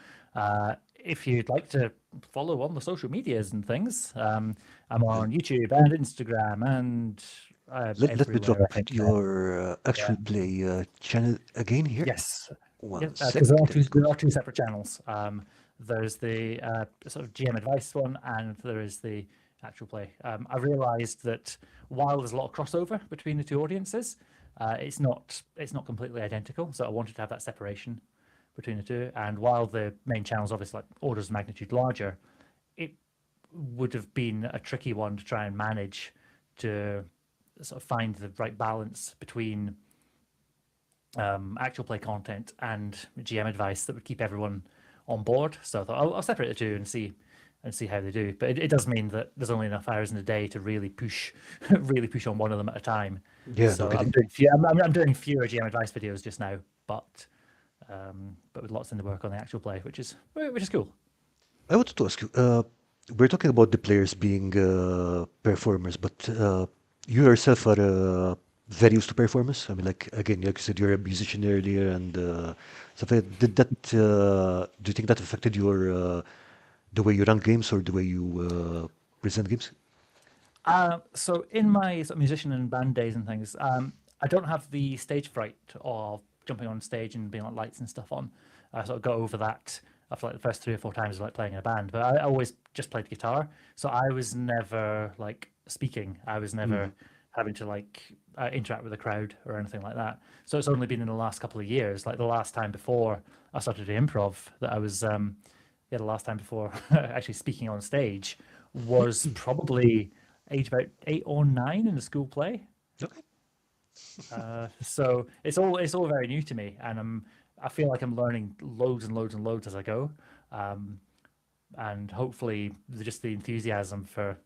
if you'd like to follow on the social medias and things, I'm on YouTube and Instagram and Let me everywhere, drop I think. your actual play channel again here. Yes, One because there second. are two separate channels. There's the sort of GM advice one, and there is the actual play. I realised that while there's a lot of crossover between the two audiences, it's not completely identical. So I wanted to have that separation between the two. And while the main channel is obviously like orders of magnitude larger, it would have been a tricky one to try and manage to sort of find the right balance between actual play content and GM advice that would keep everyone on board. So I thought I'll separate the two and see how they do. But it does mean that there's only enough hours in a day to really push on one of them at a time. Yeah, So no I'm kidding. doing fewer GM advice videos just now, but with lots in the work on the actual play, which is cool. I wanted to ask you, we're talking about the players being performers, but you yourself are very used to performers. I mean, like again, like you said, you're a musician earlier, and stuff like that. Did that? Do you think that affected your the way you run games or the way you present games? So in my sort of musician and band days and things, I don't have the stage fright of jumping on stage and being like lights and stuff on. I sort of got over that after like the first 3 or 4 times of like playing in a band. But I always just played guitar, so I was never like speaking. I was never having to like interact with the crowd or anything like that. So it's only been in the last couple of years, like the last time before I started doing improv, that I was yeah, the last time before actually speaking on stage was probably age about 8 or 9 in the school play. Okay. So it's all very new to me, and I feel like I'm learning loads and loads and loads as I go, um, and hopefully just the enthusiasm for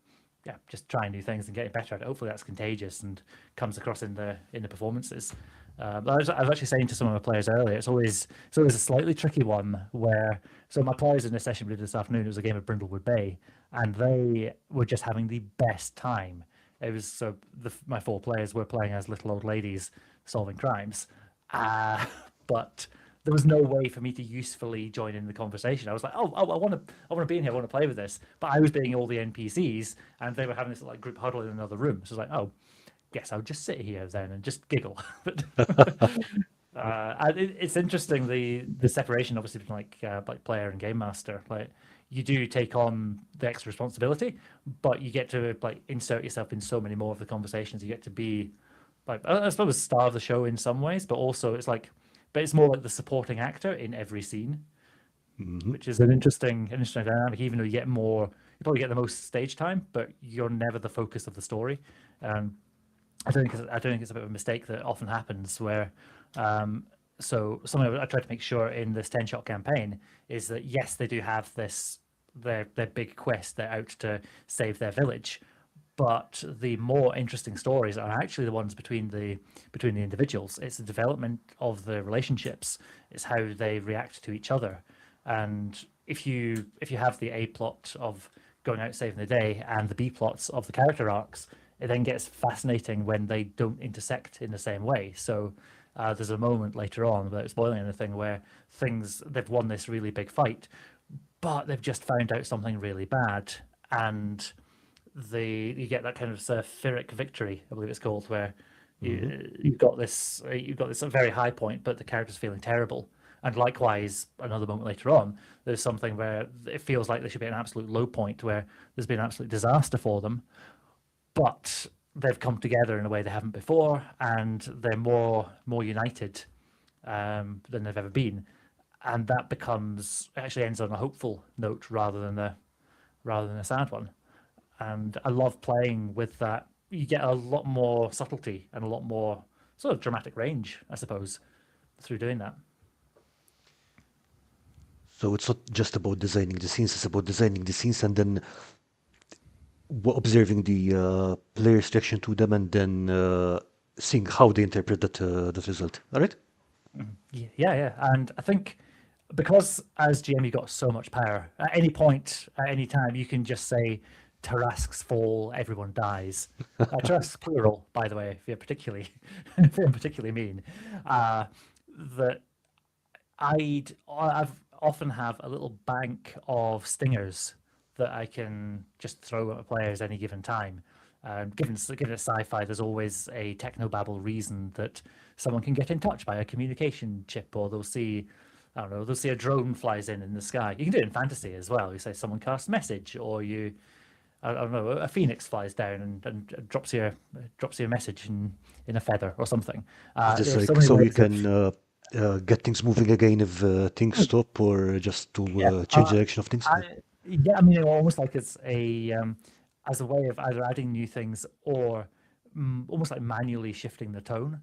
yeah just trying new things and getting better at it. Hopefully that's contagious and comes across in the performances. I was actually saying to some of my players earlier, it's always a slightly tricky one where so my players in the session we did this afternoon, it was a game of Brindlewood Bay, and they were just having the best time. It was so my 4 players were playing as little old ladies solving crimes, but there was no way for me to usefully join in the conversation. I was like, oh, I want to be in here, I want to play with this, but I was being all the NPCs, and they were having this like group huddle in another room. So I was like, oh, guess I'll just sit here then and just giggle. But it's interesting the separation obviously between like player and game master. Like you do take on the extra responsibility, but you get to like insert yourself in so many more of the conversations. You get to be like I suppose star of the show in some ways, but also it's like but it's more like the supporting actor in every scene, which is an interesting dynamic. Even though you probably get the most stage time, but you're never the focus of the story. I don't think it's a bit of a mistake that often happens where so something I tried to make sure in this 10-shot campaign is that yes, they do have their big quest, they're out to save their village, but the more interesting stories are actually the ones between the individuals. It's the development of the relationships, it's how they react to each other. And if you have the A plot of going out saving the day and the B plots of the character arcs, it then gets fascinating when they don't intersect in the same way. So there's a moment later on, without spoiling anything, where they've won this really big fight, but they've just found out something really bad, and you get that kind of Pyrrhic victory, I believe it's called, where you've got this very high point, but the character's feeling terrible. And likewise, another moment later on, there's something where it feels like there should be an absolute low point where there's been an absolute disaster for them, but they've come together in a way they haven't before, and they're more united than they've ever been, and that actually ends on a hopeful note rather than a sad one. And I love playing with that. You get a lot more subtlety and a lot more sort of dramatic range, I suppose, through doing that. So it's not just about designing the scenes, it's about designing the scenes and then observing the player's reaction to them and then seeing how they interpret that result. All right? Yeah. And I think because as GM you got so much power, at any point, at any time, you can just say, Tarasques fall, everyone dies. Tarasques plural, by the way, if you're particularly mean. That I've often have a little bank of stingers that I can just throw at players any given time. Given it's sci-fi, there's always a technobabble reason that someone can get in touch by a communication chip, or they'll see a drone flies in the sky. You can do it in fantasy as well. You say someone casts message, or I don't know, a phoenix flies down and drops you a message in a feather or something. Just like so you can get things moving again if things stop, or just to change the direction of things. I mean, almost like it's as a way of either adding new things or almost like manually shifting the tone.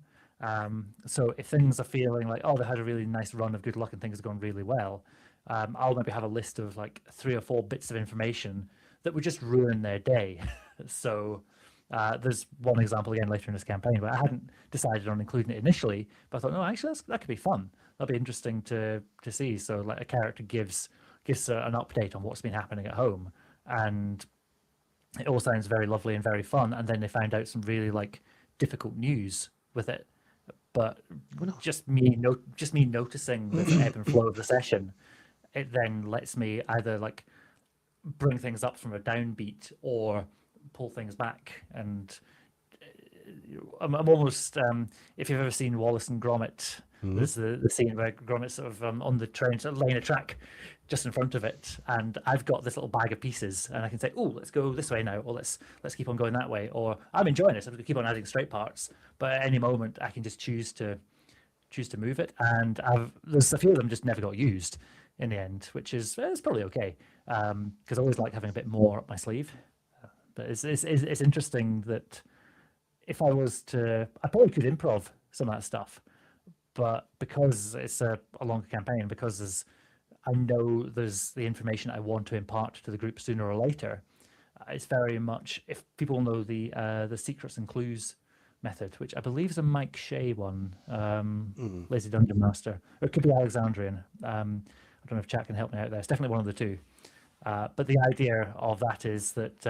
So if things are feeling like, oh, they had a really nice run of good luck and things are going really well, I'll maybe have a list of like 3 or 4 bits of information that would just ruin their day. So there's one example again later in this campaign where I hadn't decided on including it initially, but I thought, no, actually that could be fun. That'd be interesting to see. So like a character gives an update on what's been happening at home, and it all sounds very lovely and very fun. And then they found out some really like difficult news with it. But just me noticing the ebb and flow of the session, it then lets me either like bring things up from a downbeat or pull things back. And I'm almost if you've ever seen Wallace and Gromit, There's the scene where Gromit's sort of on the train, sort of laying a track just in front of it, and I've got this little bag of pieces, and I can say, "Oh, let's go this way now," or "Let's keep on going that way," or "I'm enjoying this. I'm going to keep on adding straight parts." But at any moment, I can just choose to move it, and there's a few of them just never got used in the end, which is it's probably okay because I always like having a bit more up my sleeve. But it's interesting that if I was to, I probably could improv some of that stuff, but because it's a longer campaign, because I know there's the information I want to impart to the group sooner or later. It's very much, if people know the secrets and clues method, which I believe is a Mike Shea one, Lazy Dungeon Master, or it could be Alexandrian. I don't know if chat can help me out there. It's definitely one of the two. But the idea of that is that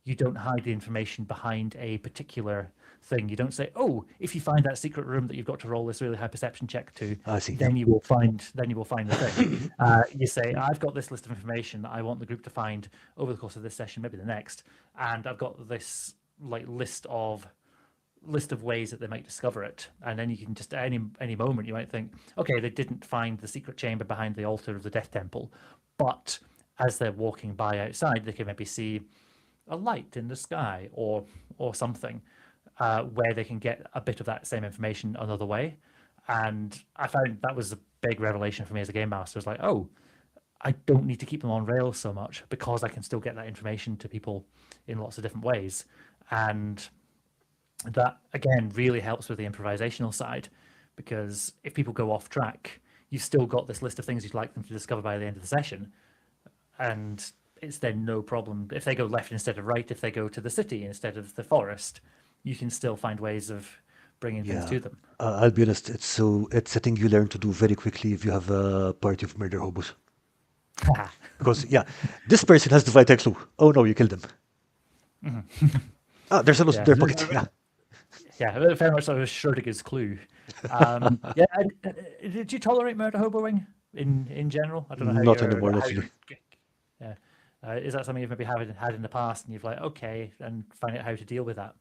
you don't hide the information behind a particular thing. You don't say, "Oh, if you find that secret room that you've got to roll this really high perception check to, I see. then you will find the thing." You say, "I've got this list of information that I want the group to find over the course of this session, maybe the next, and I've got this like list of ways that they might discover it." And then you can just at any moment you might think, okay, they didn't find the secret chamber behind the altar of the Death Temple, but as they're walking by outside, they can maybe see a light in the sky or something where they can get a bit of that same information another way. And I found that was a big revelation for me as a game master. It's like, oh, I don't need to keep them on rails so much because I can still get that information to people in lots of different ways. And that, again, really helps with the improvisational side, because if people go off track, you've still got this list of things you'd like them to discover by the end of the session. And it's then no problem. If they go left instead of right, if they go to the city instead of the forest, you can still find ways of bringing things to them. I'll be honest, it's a thing you learn to do very quickly if you have a party of murder hobos. Because, this person has the vital clue. Oh no, you killed him. There's a lot in their pocket. Yeah, very much like a Schrodinger's clue. Did you tolerate murder hoboing in general? I don't know how Not anymore, actually. Yeah. Is that something you've maybe had in the past and you've like, okay, and find out how to deal with that?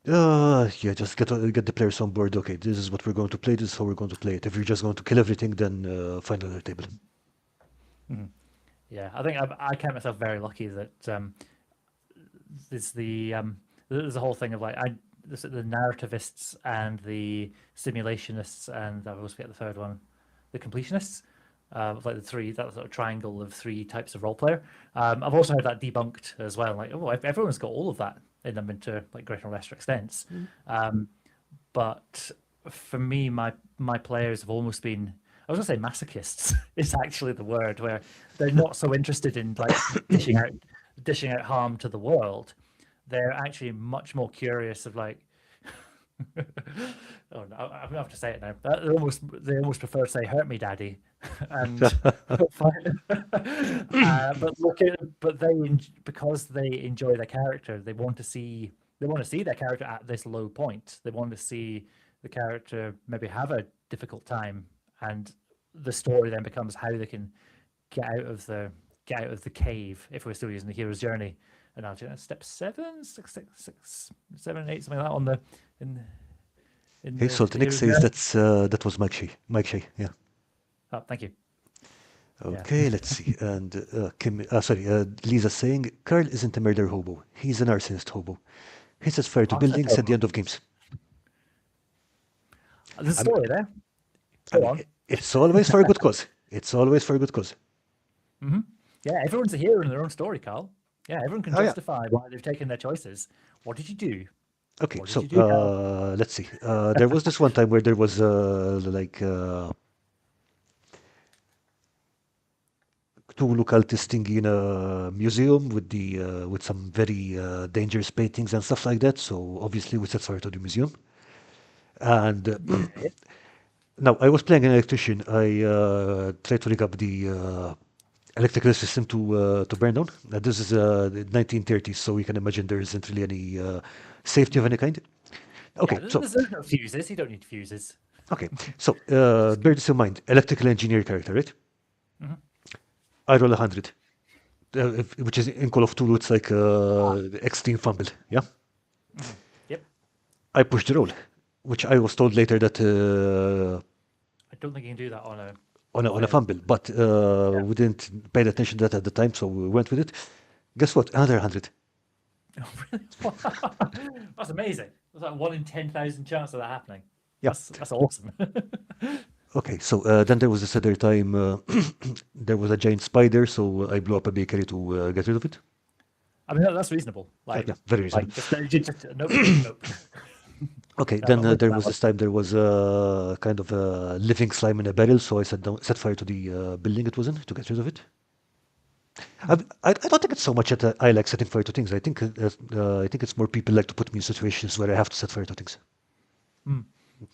Just get the players on board. Okay, this is what we're going to play. This is how we're going to play it. If you're just going to kill everything, then find another table. Yeah, I think I count myself very lucky that there's a whole thing of like the narrativists and the simulationists, and I always forget the third one, the completionists. Like that sort of triangle of three types of role player. I've also had that debunked as well. Like, oh, everyone's got all of that in them into like greater or lesser extents. But for me, my players have almost been, I was going to say masochists is actually the word, where they're not so interested in like dishing out harm to the world. They're actually much more curious of like, oh no, I'm gonna have to say it now. They almost prefer to say "hurt me, daddy," and because they enjoy their character, they want to see their character at this low point. They want to see the character maybe have a difficult time, and the story then becomes how they can get out of the cave. If we're still using the hero's journey analogy, step 7, 6, 7, 8, something like that on the Hey, Soltanic says that was Mike Shea. Mike Shea, yeah. Oh, thank you. Okay, let's see. And Lisa's saying Karl isn't a murder hobo. He's an arsonist hobo. He sets fire to buildings at the end of games. There's a story there. Go on. It's always for a good cause. It's always for a good cause. Yeah, everyone's a hero in their own story, Karl. Yeah, everyone can justify why they've taken their choices. What did you do? Okay, so let's see. There was this one time where there was two occultists in a museum with some very dangerous paintings and stuff like that. So obviously we set fire to the museum. And now I was playing an electrician. I tried to rig up the electrical system to burn down. This is the 1930s, so you can imagine there isn't really any safety of any kind. Okay, so there's no fuses. You don't need fuses. Okay, so bear this in mind. Electrical engineer character, right? I roll 100, which is in Call of Cthulhu. It's like extreme fumble. Yeah. Yep. I push the roll, which I was told later that don't think you can do that on a on a quiet. fumble, but Yeah. we didn't pay attention to that at the time, so we went with it. Guess what? Another 100. Oh, really? That's amazing. That's like 1 in 10,000 chance of that happening. Yeah. That's awesome. Okay, so then there was this other time there was a giant spider, so I blew up a bakery to get rid of it. I mean, that's reasonable. Yeah, very reasonable. Just nope, nope, nope. Okay, No, then I'm with there that was one. this time there was kind of a living slime in a barrel, so I set fire to the building it was in to get rid of it. I don't think it's so much that I like setting fire to things. I think it's more people like to put me in situations where I have to set fire to things. Hmm.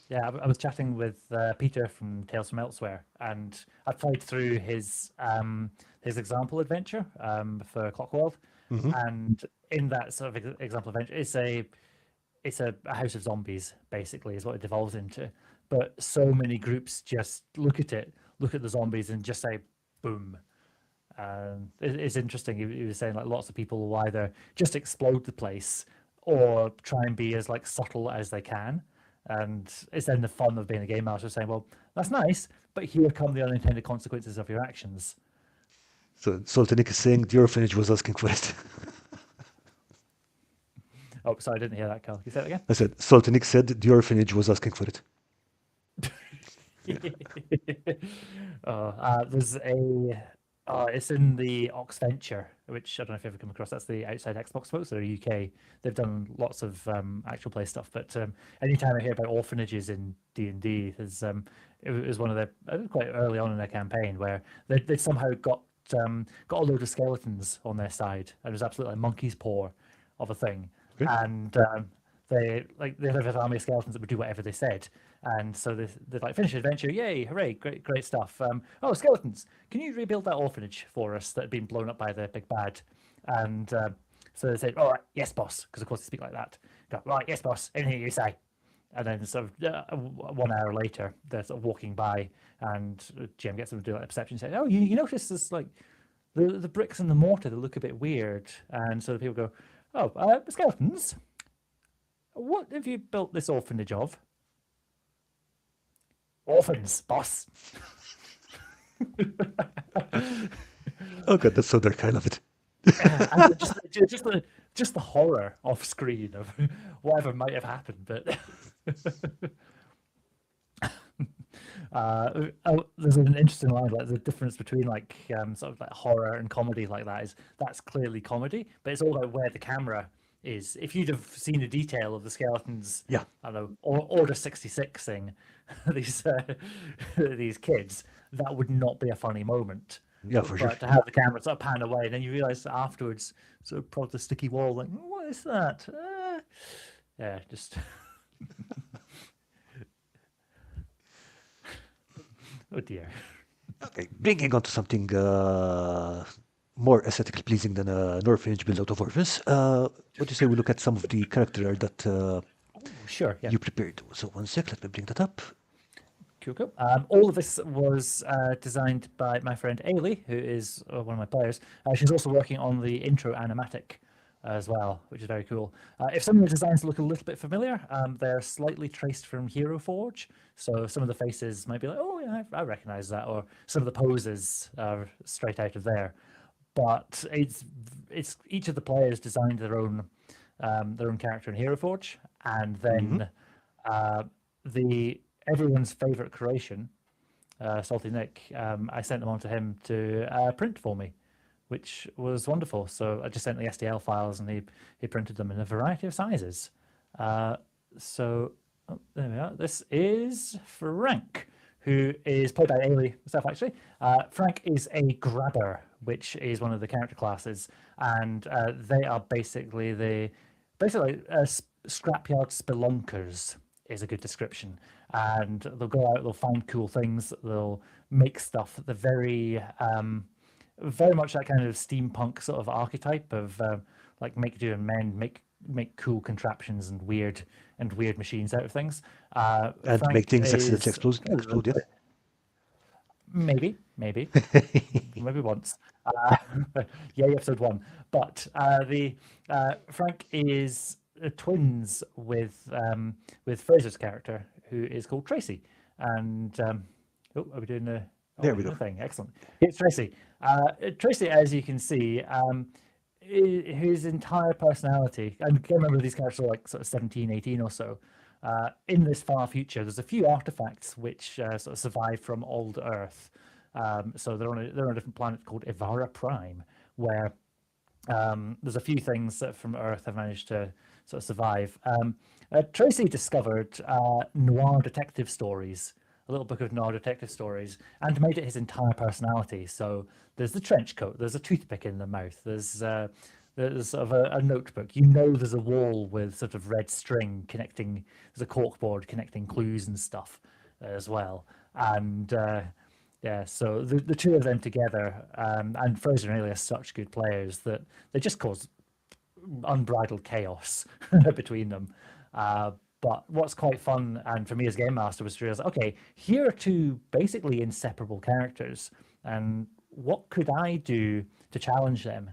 Yeah, I was chatting with Peter from Tales from Elsewhere, and I played through his example adventure for Clockworld, Hmm. and in that sort of example adventure, it's a house of zombies basically is what it devolves into. But so many groups just look at the zombies, and just say, "Boom." It's interesting. He was saying like lots of people will either just explode the place or try and be as like subtle as they can. And it's then the fun of being a game master saying, well, that's nice, but here come the unintended consequences of your actions. So Soltanik is saying the orphanage was asking for it. Oh, sorry, I didn't hear that, Carl. Can you say that again? I said Soltanik said the orphanage was asking for it. There's a it's in the Oxventure, which I don't know if you've ever come across. That's the outside Xbox folks that are UK. They've done lots of actual play stuff. But anytime I hear about orphanages in D&D, it was one of their quite early on in their campaign where they somehow got a load of skeletons on their side. And it was absolutely a monkey's paw of a thing. Okay. And they have an army of skeletons that would do whatever they said. And so they like finish adventure, yay, hooray, great stuff. Oh, skeletons! Can you rebuild that orphanage for us that had been blown up by the big bad? And so they said, all right, yes, boss, because of course they speak like that. Go, right, yes, boss, anything you say. And then sort of 1 hour later, they're sort of walking by, and GM gets them to do like a perception, saying, "Oh, you notice this like the bricks and the mortar that look a bit weird." And so the people go, "Oh, skeletons. What have you built this orphanage of?" "Orphans, boss." Oh god, that's so dark. I love it. And just the horror off screen of whatever might have happened, but there's an interesting line like the difference between like sort of like horror and comedy like that is that's clearly comedy, but it's all about where the camera is. If you'd have seen the detail of the skeletons, Yeah, I don't know, Order 66ing these kids, that would not be a funny moment. yeah, for sure. But to have the camera sort of pan away, and then you realise that afterwards, sort of prod the sticky wall, like, what is that? Yeah, just oh dear. Okay, bringing on to something more aesthetically pleasing than an orphanage built out of orphans. What do you say we look at some of the character art that Sure, yeah. you prepared? So one sec, let me bring that up. Cool. All of this was designed by my friend Ailey, who is one of my players. She's also working on the intro animatic as well, which is very cool. If some of the designs look a little bit familiar, they're slightly traced from Hero Forge. So some of the faces might be like, oh yeah, I recognize that, or some of the poses are straight out of there. But it's each of the players designed their own character in Hero Forge, and Hmm. then the everyone's favorite creation, Salty Nick, I sent them on to him to print for me, which was wonderful. So I just sent the STL files, and he printed them in a variety of sizes. So there we are. This is Frank, who is played by Ailey herself, actually. Frank is a grabber, which is one of the character classes, and they are basically scrapyard spelunkers is a good description. And they'll go out, they'll find cool things, they'll make stuff. They're very much that kind of steampunk sort of archetype of like make do and mend, make cool contraptions and weird machines out of things. And make Frank things accidentally is explode, yeah. maybe once. Yeah, episode 1. But the Frank is twins with Fraser's character, who is called Tracy, and Oh, are we doing the? Oh, There we're we doing go. the thing. Excellent. Here's Tracy. Tracy, as you can see, his entire personality, and I can't remember these characters are like sort of 17, 18 or so. In this far future, there's a few artifacts which sort of survive from old Earth. So they're on a different planet called Ivara Prime, where there's a few things that from Earth have managed to sort of survive. Tracy discovered noir detective stories, a little book of noir detective stories, and made it his entire personality. So there's the trench coat, there's a toothpick in the mouth, there's sort of a notebook. You know, there's a wall with sort of red string connecting. There's a corkboard connecting clues and stuff as well. And yeah, so the two of them together, and Fraser and Ailey are such good players that they just cause unbridled chaos between them. But what's quite fun, and for me as game master, was to realize, okay, here are two basically inseparable characters, and what could I do to challenge them?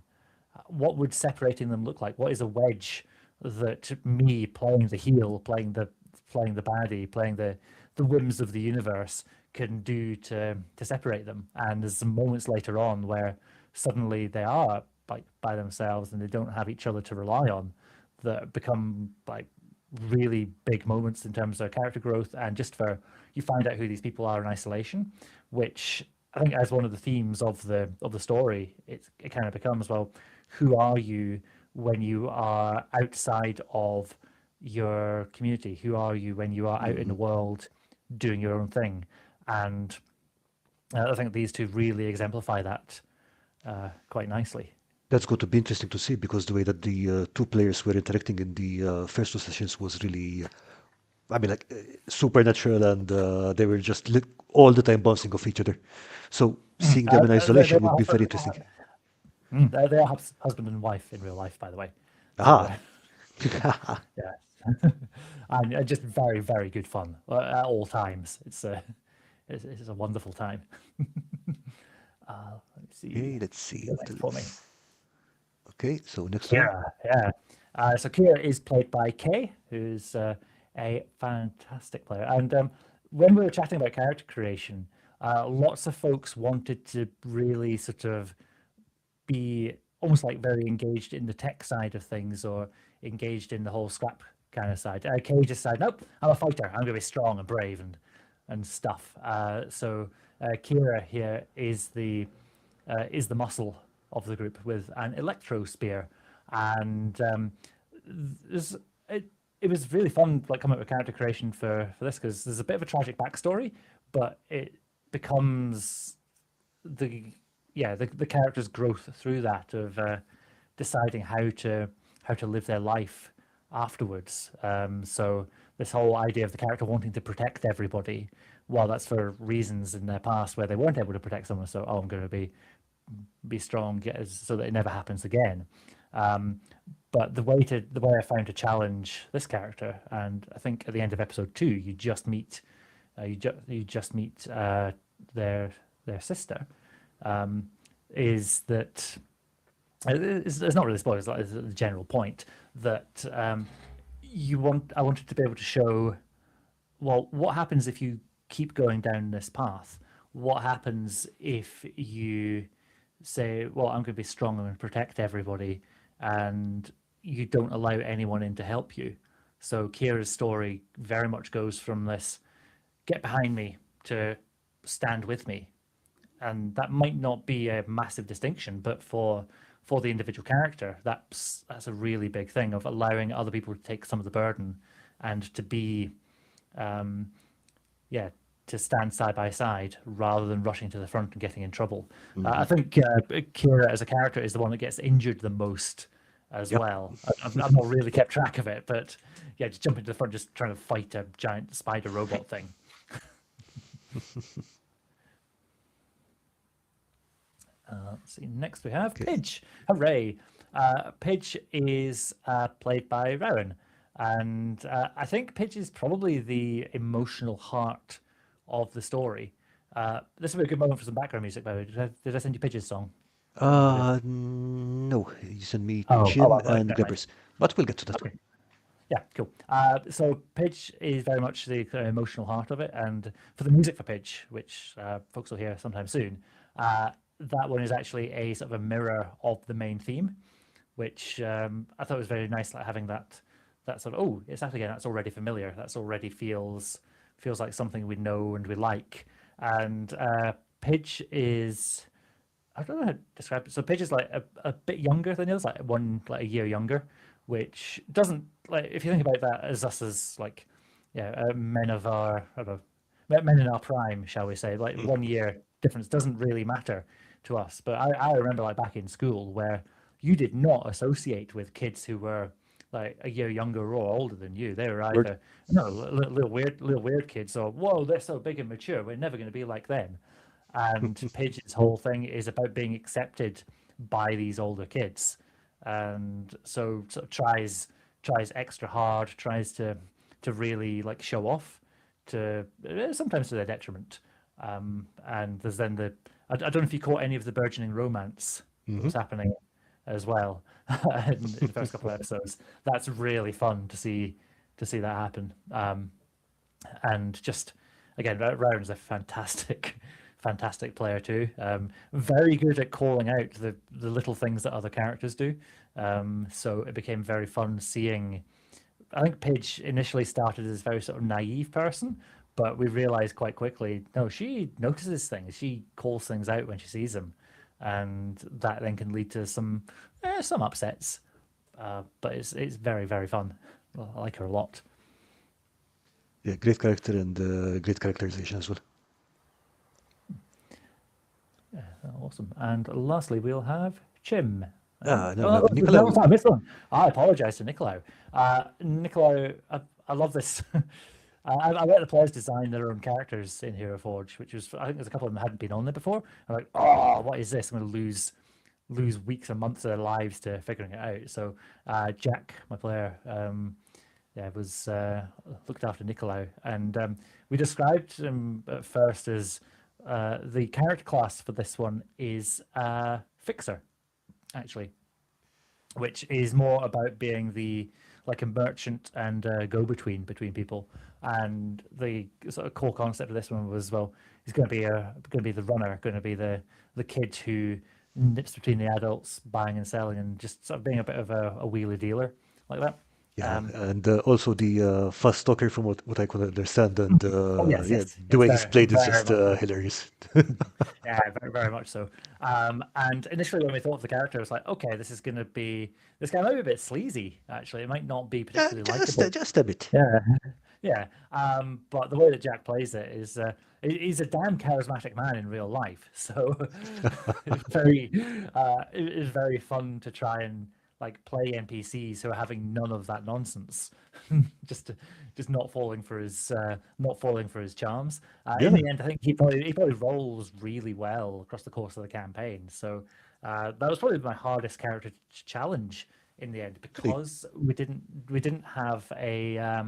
What would separating them look like? What is a wedge that me playing the heel, playing the baddie, playing the whims of the universe can do to separate them? And there's some moments later on where suddenly they are like by themselves and they don't have each other to rely on, that become like really big moments in terms of character growth, and just for you find out who these people are in isolation, which I think as one of the themes of the story, it kind of becomes, well, who are you when you are outside of your community? Who are you when you are out in the world doing your own thing? And I think these two really exemplify that quite nicely. That's going to be interesting to see because the way that the two players were interacting in the first two sessions was really, I mean, like supernatural, and they were just all the time bouncing off each other. So seeing them in They isolation would are be very interesting. they are husband and wife in real life, by the way. So Ah, yeah, and just very very good fun at all times. It's a wonderful time. Let me see. okay, let's see. Go next for me. Okay, so next one. Kira, yeah. So Kira is played by Kay, who's a fantastic player. And when we were chatting about character creation, lots of folks wanted to really sort of be almost like very engaged in the tech side of things, or engaged in the whole scrap kind of side. Kay just said, nope, I'm a fighter. I'm going to be strong and brave and stuff. So Kira here is the muscle of the group with an electro spear, and it was really fun, like coming up with character creation for this, because there's a bit of a tragic backstory, but it becomes the character's growth through that, of deciding how to live their life afterwards. So this whole idea of the character wanting to protect everybody, well, that's for reasons in their past where they weren't able to protect someone. So, I'm going to be strong so that it never happens again. But the way I found to challenge this character, and I think at the end of episode 2, you just meet their sister, is that it's not really spoilers. It's the general point that I wanted to be able to show, well, what happens if you keep going down this path? What happens if you say, well, I'm going to be strong, I'm going to protect everybody, and you don't allow anyone in to help you? So Kira's story very much goes from this get behind me to stand with me. And that might not be a massive distinction, but for the individual character, that's a really big thing, of allowing other people to take some of the burden and to be to stand side by side rather than rushing to the front and getting in trouble. I think Kira as a character is the one that gets injured the most as well. I've not really kept track of it, but yeah, just jumping to the front, just trying to fight a giant spider robot thing. Let's see. Next we have Pidge. Hooray! Pidge is played by Rowan, and I think Pidge is probably the emotional heart of the story. This would be a good moment for some background music, by the way. Did I send you Pidge's song? No, you sent me Oh, Jim right, and never mind. Grippers, but we'll get to that. Okay. Yeah, cool. So Pidge is very much the kind of emotional heart of it, and for the music for Pidge, which folks will hear sometime soon, that one is actually a sort of a mirror of the main theme, which I thought was very nice, like having that sort of, oh, it's that again. That's already familiar. That's already feels like something we know and we like. And Pidge is, I don't know how to describe it. So Pidge is like a bit younger than the others, like a year younger, which doesn't, like, if you think about that as us as like, yeah, men of our, I don't know, men in our prime, shall we say, like Mhm. 1 year difference doesn't really matter to us. But I remember like back in school where you did not associate with kids who were like a year younger or older than you. They were Word. either little weird kids, or whoa, they're so big and mature. We're never going to be like them. And Pidge's whole thing is about being accepted by these older kids, and so sort of tries extra hard, tries to really like show off, to sometimes to their detriment. And there's then I don't know if you caught any of the burgeoning romance that Hmm. was happening as well in the first couple of episodes. That's really fun to see that happen. And just again, Rowan's a fantastic, fantastic player too. Very good at calling out the little things that other characters do. So it became very fun seeing. I think Paige initially started as a very sort of naive person, but we realized quite quickly, no, she notices things. She calls things out when she sees them, and that then can lead to some upsets. But it's very very fun. Well, I like her a lot. Yeah, great character and great characterization as well. Awesome. And lastly, we'll have Chim. Now we Oh, have no, Nicolau. I missed one. I apologize to Nicolau. Nicolau, I love this. I let the players design their own characters in Hero Forge, which was, I think there's a couple of them that hadn't been on there before. I'm like, oh, what is this? I'm going to lose weeks and months of their lives to figuring it out. So Jack, my player, yeah, was looked after Nicolau, and we described him at first as the character class for this one is Fixer, actually, which is more about being the like a merchant and go between people. And the sort of core concept of this one was, well, he's going to be the runner, going to be the kid who nips between the adults buying and selling, and just sort of being a bit of a wheeler dealer like that. Yeah, Um, and also the fast talker from what I could understand, and oh yes, yeah, yes, the yes, way he's very, played is very just much so. hilarious. Yeah, very, very much so. And initially, when we thought of the character, it was like, okay, this guy might be a bit sleazy. Actually, it might not be Yeah, particularly likable. just a bit. Yeah, yeah. But the way that Jack plays it is, he's a damn charismatic man in real life. So it's very fun to try and like play NPCs who are having none of that nonsense, just just not falling for his charms. In Yeah, the end, I think he probably rolls really well across the course of the campaign. So that was probably my hardest character challenge in the end, really. because we didn't have a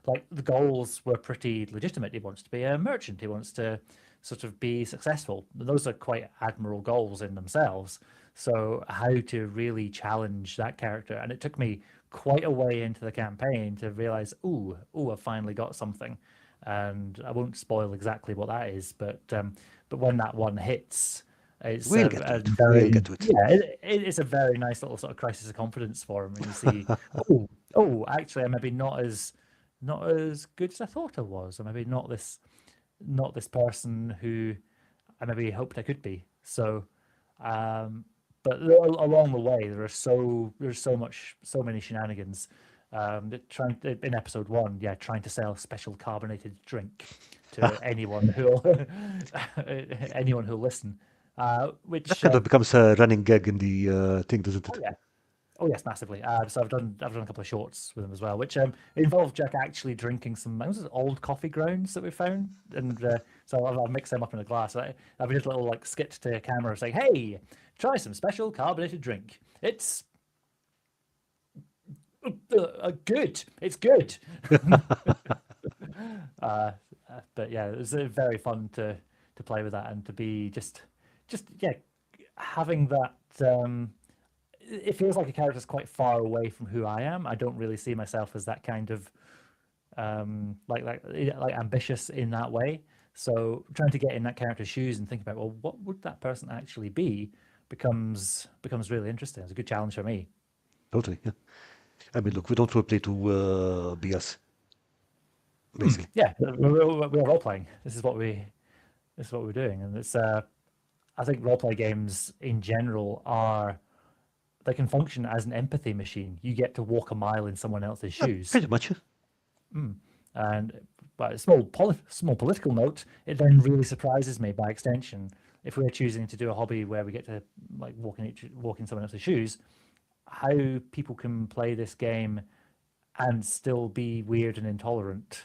like the goals were pretty legitimate. He wants to be a merchant. He wants to sort of be successful. Those are quite admirable goals in themselves. So how to really challenge that character? And it took me quite a way into the campaign to realize, I finally got something. And I won't spoil exactly what that is, but when that one hits, it's We'll get to a it. We'll get very, to it. yeah, it's a very nice little sort of crisis of confidence for him when you see, actually, I'm maybe not as good as I thought I was. I'm maybe not this person who I maybe hoped I could be. So, um, but along the way, there's so many shenanigans. In episode one, yeah, trying to sell special carbonated drink to anyone who'll listen. That Which kind of becomes a running gag in the thing, doesn't Oh it? yeah, oh yes, massively. So I've done a couple of shorts with him as well, which involve Jack actually drinking some, was it old coffee grounds that we found, and so I'll mix them up in a glass. I've just a little like skit to camera saying, "Hey, try some special carbonated drink. It's good. It's good." uh, but yeah, it was very fun to play with that, and to be just yeah, having that. it feels like a character's quite far away from who I am. I don't really see myself as that kind of like ambitious in that way. So trying to get in that character's shoes and think about, well, what would that person actually be becomes really interesting. It's a good challenge for me. Totally, yeah. I mean, look, we don't roleplay to be us, basically. Yeah, we're role playing. This is what we're doing, and it's I think role play games in general are they can function as an empathy machine. You get to walk a mile in someone else's shoes. Pretty much, And by a small political note, it then really surprises me by extension if we're choosing to do a hobby where we get to like walk in someone else's shoes, how people can play this game and still be weird and intolerant.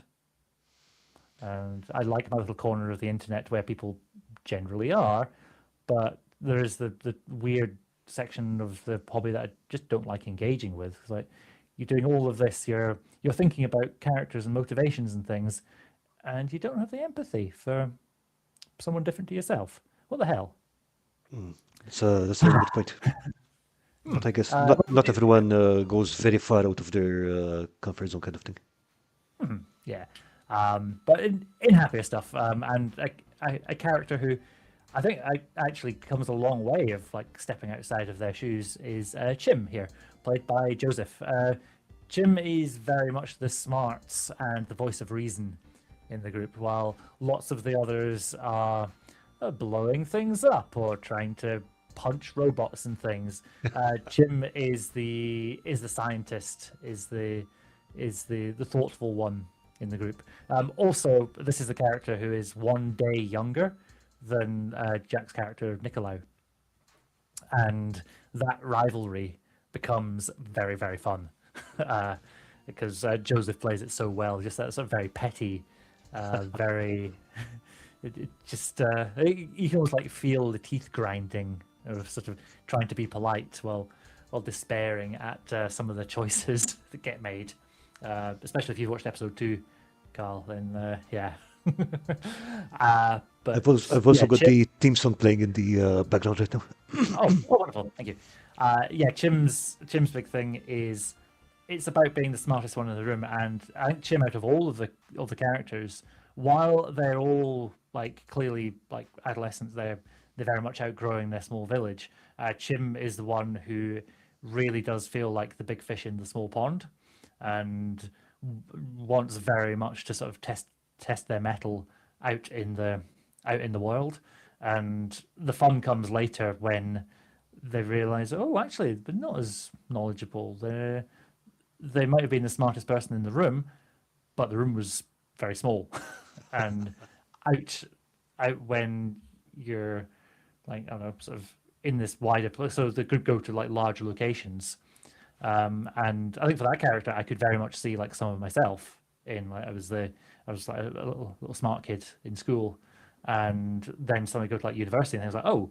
And I like my little corner of the internet where people generally are, but there is the weird section of the hobby that I just don't like engaging with. It's like you're doing all of this, you're thinking about characters and motivations and things, and you don't have the empathy for someone different to yourself. What the hell? that's a very good point. But I guess not everyone goes very far out of their comfort zone, kind of thing. Yeah. But in happier stuff, and a character who I think actually comes a long way of like stepping outside of their shoes is Chim here, played by Joseph. Chim is very much the smarts and the voice of reason in the group, while lots of the others are blowing things up or trying to punch robots and things. Chim is the scientist, is the thoughtful one in the group. Also, this is a character who is one day younger than Jack's character Nicolau, and that rivalry becomes very, very fun because Joseph plays it so well. Just that sort of very petty, very. It just you can almost like feel the teeth grinding of sort of trying to be polite while despairing at some of the choices that get made. Especially if you've watched episode 2, Karl, then yeah. But I've also got the theme song playing in the background right now. oh, wonderful! Thank you. Yeah, Chim's big thing is it's about being the smartest one in the room, and I think Chim, out of all of the characters, while they're all like clearly like adolescents, they're very much outgrowing their small village. Chim is the one who really does feel like the big fish in the small pond, and wants very much to sort of test their mettle out in the world. And the fun comes later when they realize, oh, actually, they're not as knowledgeable. They might have been the smartest person in the room, but the room was very small. And out when you're like, I don't know, sort of in this wider place, so the group go to like larger locations. And I think for that character, I could very much see like some of myself in like I was like a little smart kid in school, and then suddenly go to like university, and I was like, oh,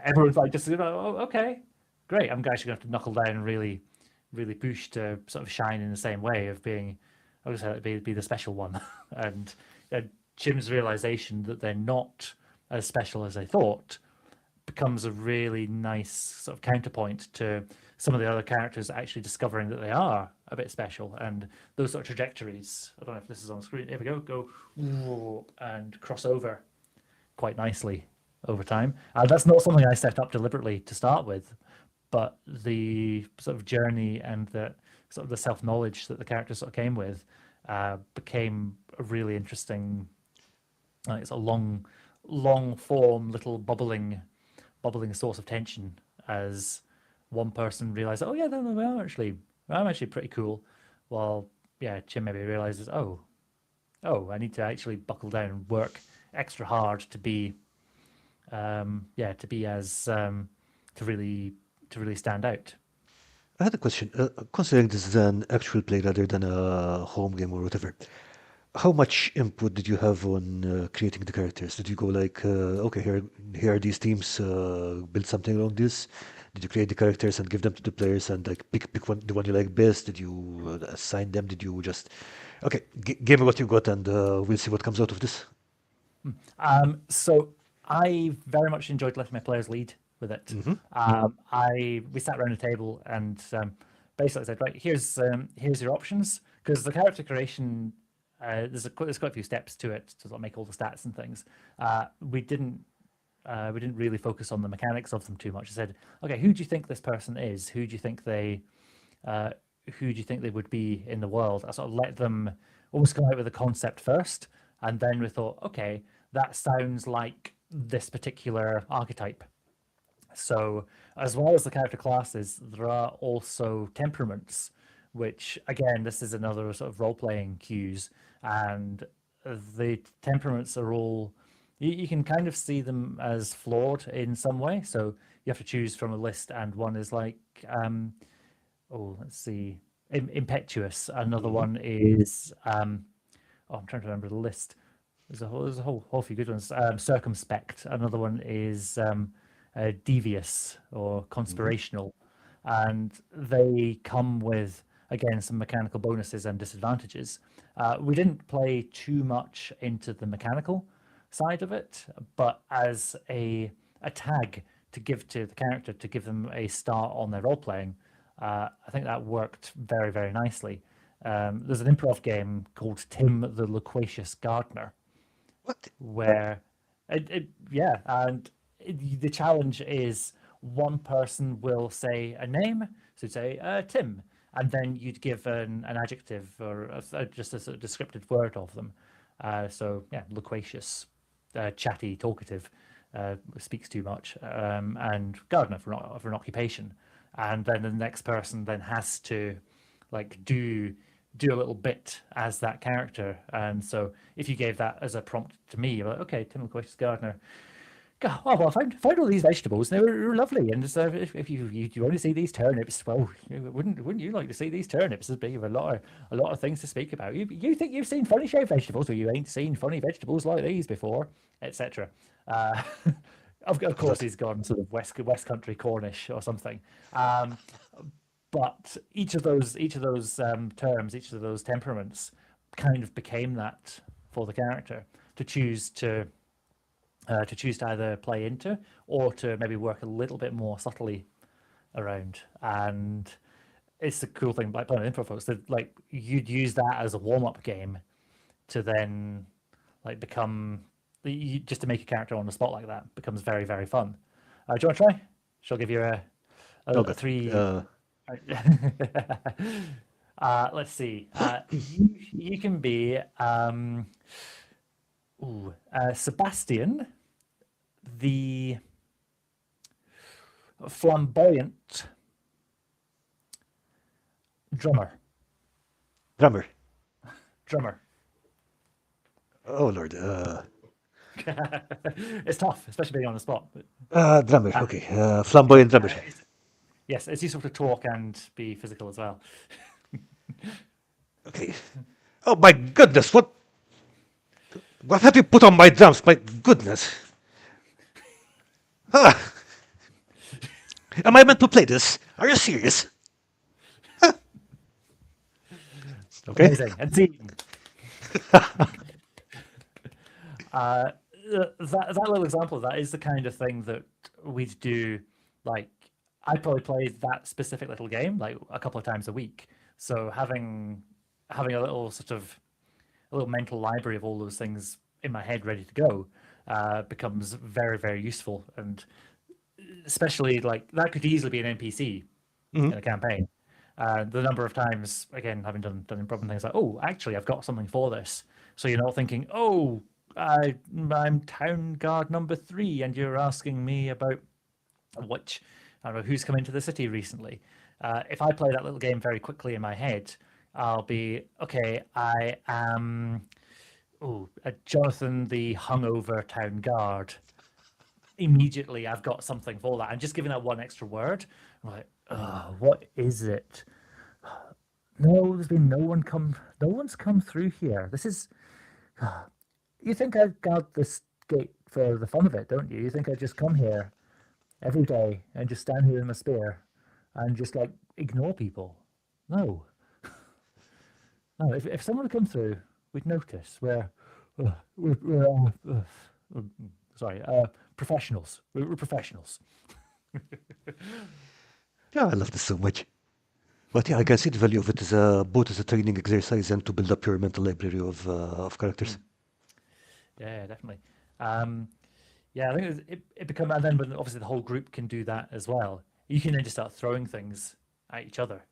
everyone's like just oh, okay, great. I'm actually going to have to knuckle down and really push to sort of shine in the same way of being, I would say, be the special one. And Jim's realization that they're not as special as they thought becomes a really nice sort of counterpoint to some of the other characters actually discovering that they are a bit special, and those sort of trajectories. I don't know if this is on screen. Here we go and cross over quite nicely over time. That's not something I set up deliberately to start with, but the sort of journey and the sort of the self-knowledge that the characters sort of came with became a really interesting, it's a long form little bubbling source of tension as one person realizes, oh yeah, no, I'm actually pretty cool, while Chim maybe realizes, oh, I need to actually buckle down and work extra hard to be to really stand out. I had a question. Considering this is an actual play rather than a home game or whatever, how much input did you have on creating the characters? Did you go like, okay, here are these themes, build something around this? Did you create the characters and give them to the players and like pick the one you like best? Did you assign them? Did you just, okay, give me what you got and we'll see what comes out of this? So I very much enjoyed letting my players lead with it. Mm-hmm. We sat around a table and basically said, right, here's your options, because the character creation, there's quite a few steps to it to sort of make all the stats and things. We didn't really focus on the mechanics of them too much. I said, okay, who do you think this person is? Uh, who do you think they would be in the world? I sort of let them almost come out with a concept first, and then we thought, okay, that sounds like this particular archetype. So, as well as the character classes, there are also temperaments, which again, this is another sort of role playing cues, and the temperaments are all you can kind of see them as flawed in some way. So you have to choose from a list, and one is like, let's see, impetuous. Another Mm-hmm. one is, I'm trying to remember the list. There's a whole few good ones. Circumspect. Another one is devious or Mm-hmm. conspirational, and they come with again some mechanical bonuses and disadvantages. We didn't play too much into the mechanical side of it, but as a tag to give to the character to give them a start on their role playing, I think that worked very very nicely. There's an improv game called Tim the Loquacious Gardener, What? where yeah, and the challenge is one person will say a name, so say Tim, and then you'd give an adjective or just a sort of descriptive word of them. So yeah, loquacious, chatty, talkative, speaks too much, and gardener for an occupation, and then the next person then has to like do a little bit as that character. And so if you gave that as a prompt to me, you're like, okay, Tim Loquacious Gardener. God, oh, well, I found all these vegetables. And they were lovely. And so if you only see these turnips, well, wouldn't you like to see these turnips as being a lot of things to speak about? You think you've seen funny shaped vegetables, or you ain't seen funny vegetables like these before, etc. Uh, of course, That. he's gone sort of West Country Cornish or something. Um, but each of those terms, each of those temperaments, kind of became that for the character to choose to either play into or to maybe work a little bit more subtly around. And it's the cool thing about playing improv folks that like you'd use that as a warm-up game to then like become just to make a character on the spot like that becomes very very fun. Do you want to try? Shall I give you Oh, a God. three? Let's see. You can be Sebastian, the flamboyant drummer. Drummer. Drummer. Oh, Lord. It's tough, especially being on the spot. But Drummer. uh, Okay. Flamboyant drummer. yes, it's useful to talk and be physical as well. Okay. Oh, my goodness. What have you put on my drums? My goodness. Ah, am I meant to play this? Are you serious? Okay. Amazing. And see, uh, that little example of that is the kind of thing that we'd do. Like, I'd probably play that specific little game like a couple of times a week. So having a little sort of a little mental library of all those things in my head ready to go becomes very very useful. And especially like that could easily be an NPC Hmm. in a campaign. The number of times, again, having done improv and things like, oh, actually, I've got something for this. So you're not thinking, oh, I'm town guard number 3, and you're asking me about which, I don't know, who's come into the city recently. If I play that little game very quickly in my head, I'll be, okay, I am, Jonathan the hungover town guard. Immediately I've got something for that. And just giving that one extra word, I'm like, oh, what is it? No, there's been no one's come through here. This is, you think I've got this gate for the fun of it, don't you? You think I just come here every day and just stand here in my spear and just like ignore people? No, no. If someone had come through, we'd notice. We're sorry, professionals. We're professionals. Yeah, I love this so much. But yeah, I can see the value of it as both as a training exercise and to build up your mental library of characters. Mm. Yeah, definitely. Um, yeah, I think it become, and then when obviously the whole group can do that as well. You can then just start throwing things at each other,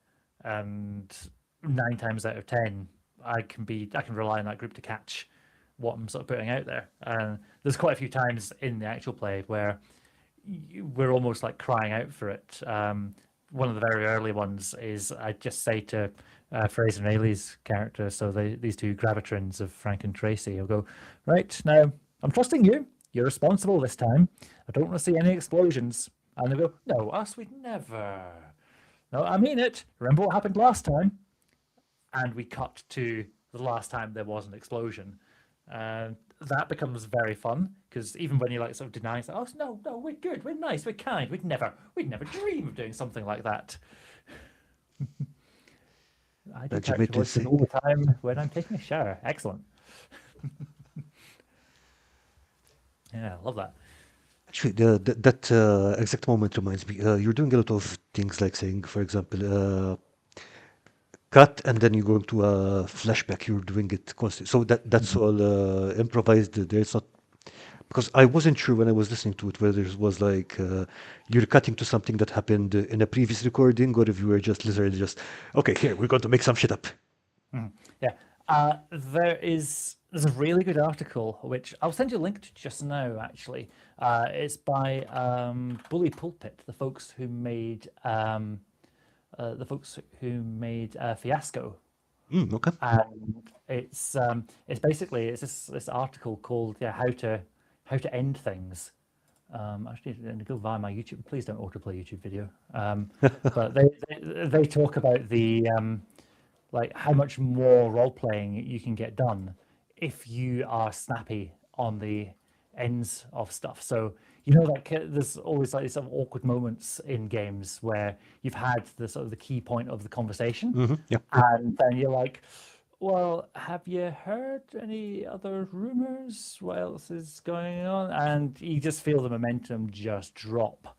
and 9 times out of 10, I can rely on that group to catch what I'm sort of putting out there. And there's quite a few times in the actual play where we're almost like crying out for it. One of the very early ones is I just say to Fraser and Ailey's character, so these two gravitrons of Frank and Tracy, I'll go, right, now I'm trusting you. You're responsible this time. I don't want to see any explosions. And they go, no, us, we'd never. No, I mean it. Remember what happened last time? And we cut to the last time there was an explosion. And that becomes very fun because even when you like sort of deny, it's like, oh no, no, we're good, we're nice, we're kind, we'd never dream of doing something like that. I do That you made character to voices say. all the time when I'm taking a shower. Excellent. Yeah, I love that. Actually, that exact moment reminds me. You're doing a lot of things like saying, for example, cut, and then you're going to a flashback. You're doing it constantly. So that's Mhm. all improvised. There's not because I wasn't sure when I was listening to it whether it was like you're cutting to something that happened in a previous recording, or if you were just literally just okay, here we're going to make some shit up. Mhm. Yeah. There's a really good article which I'll send you a link to just now. Actually, it's by Bully Pulpit, the folks who made Fiasco, Okay. and it's basically it's this article called how to end things. Actually, go via my YouTube. Please don't autoplay YouTube video. But they talk about the like how much more role playing you can get done if you are snappy on the ends of stuff. So you know like there's always like some awkward moments in games where you've had the sort of the key point of the conversation, Yeah. and then you're like, well, have you heard any other rumors? What else is going on? And you just feel the momentum just drop.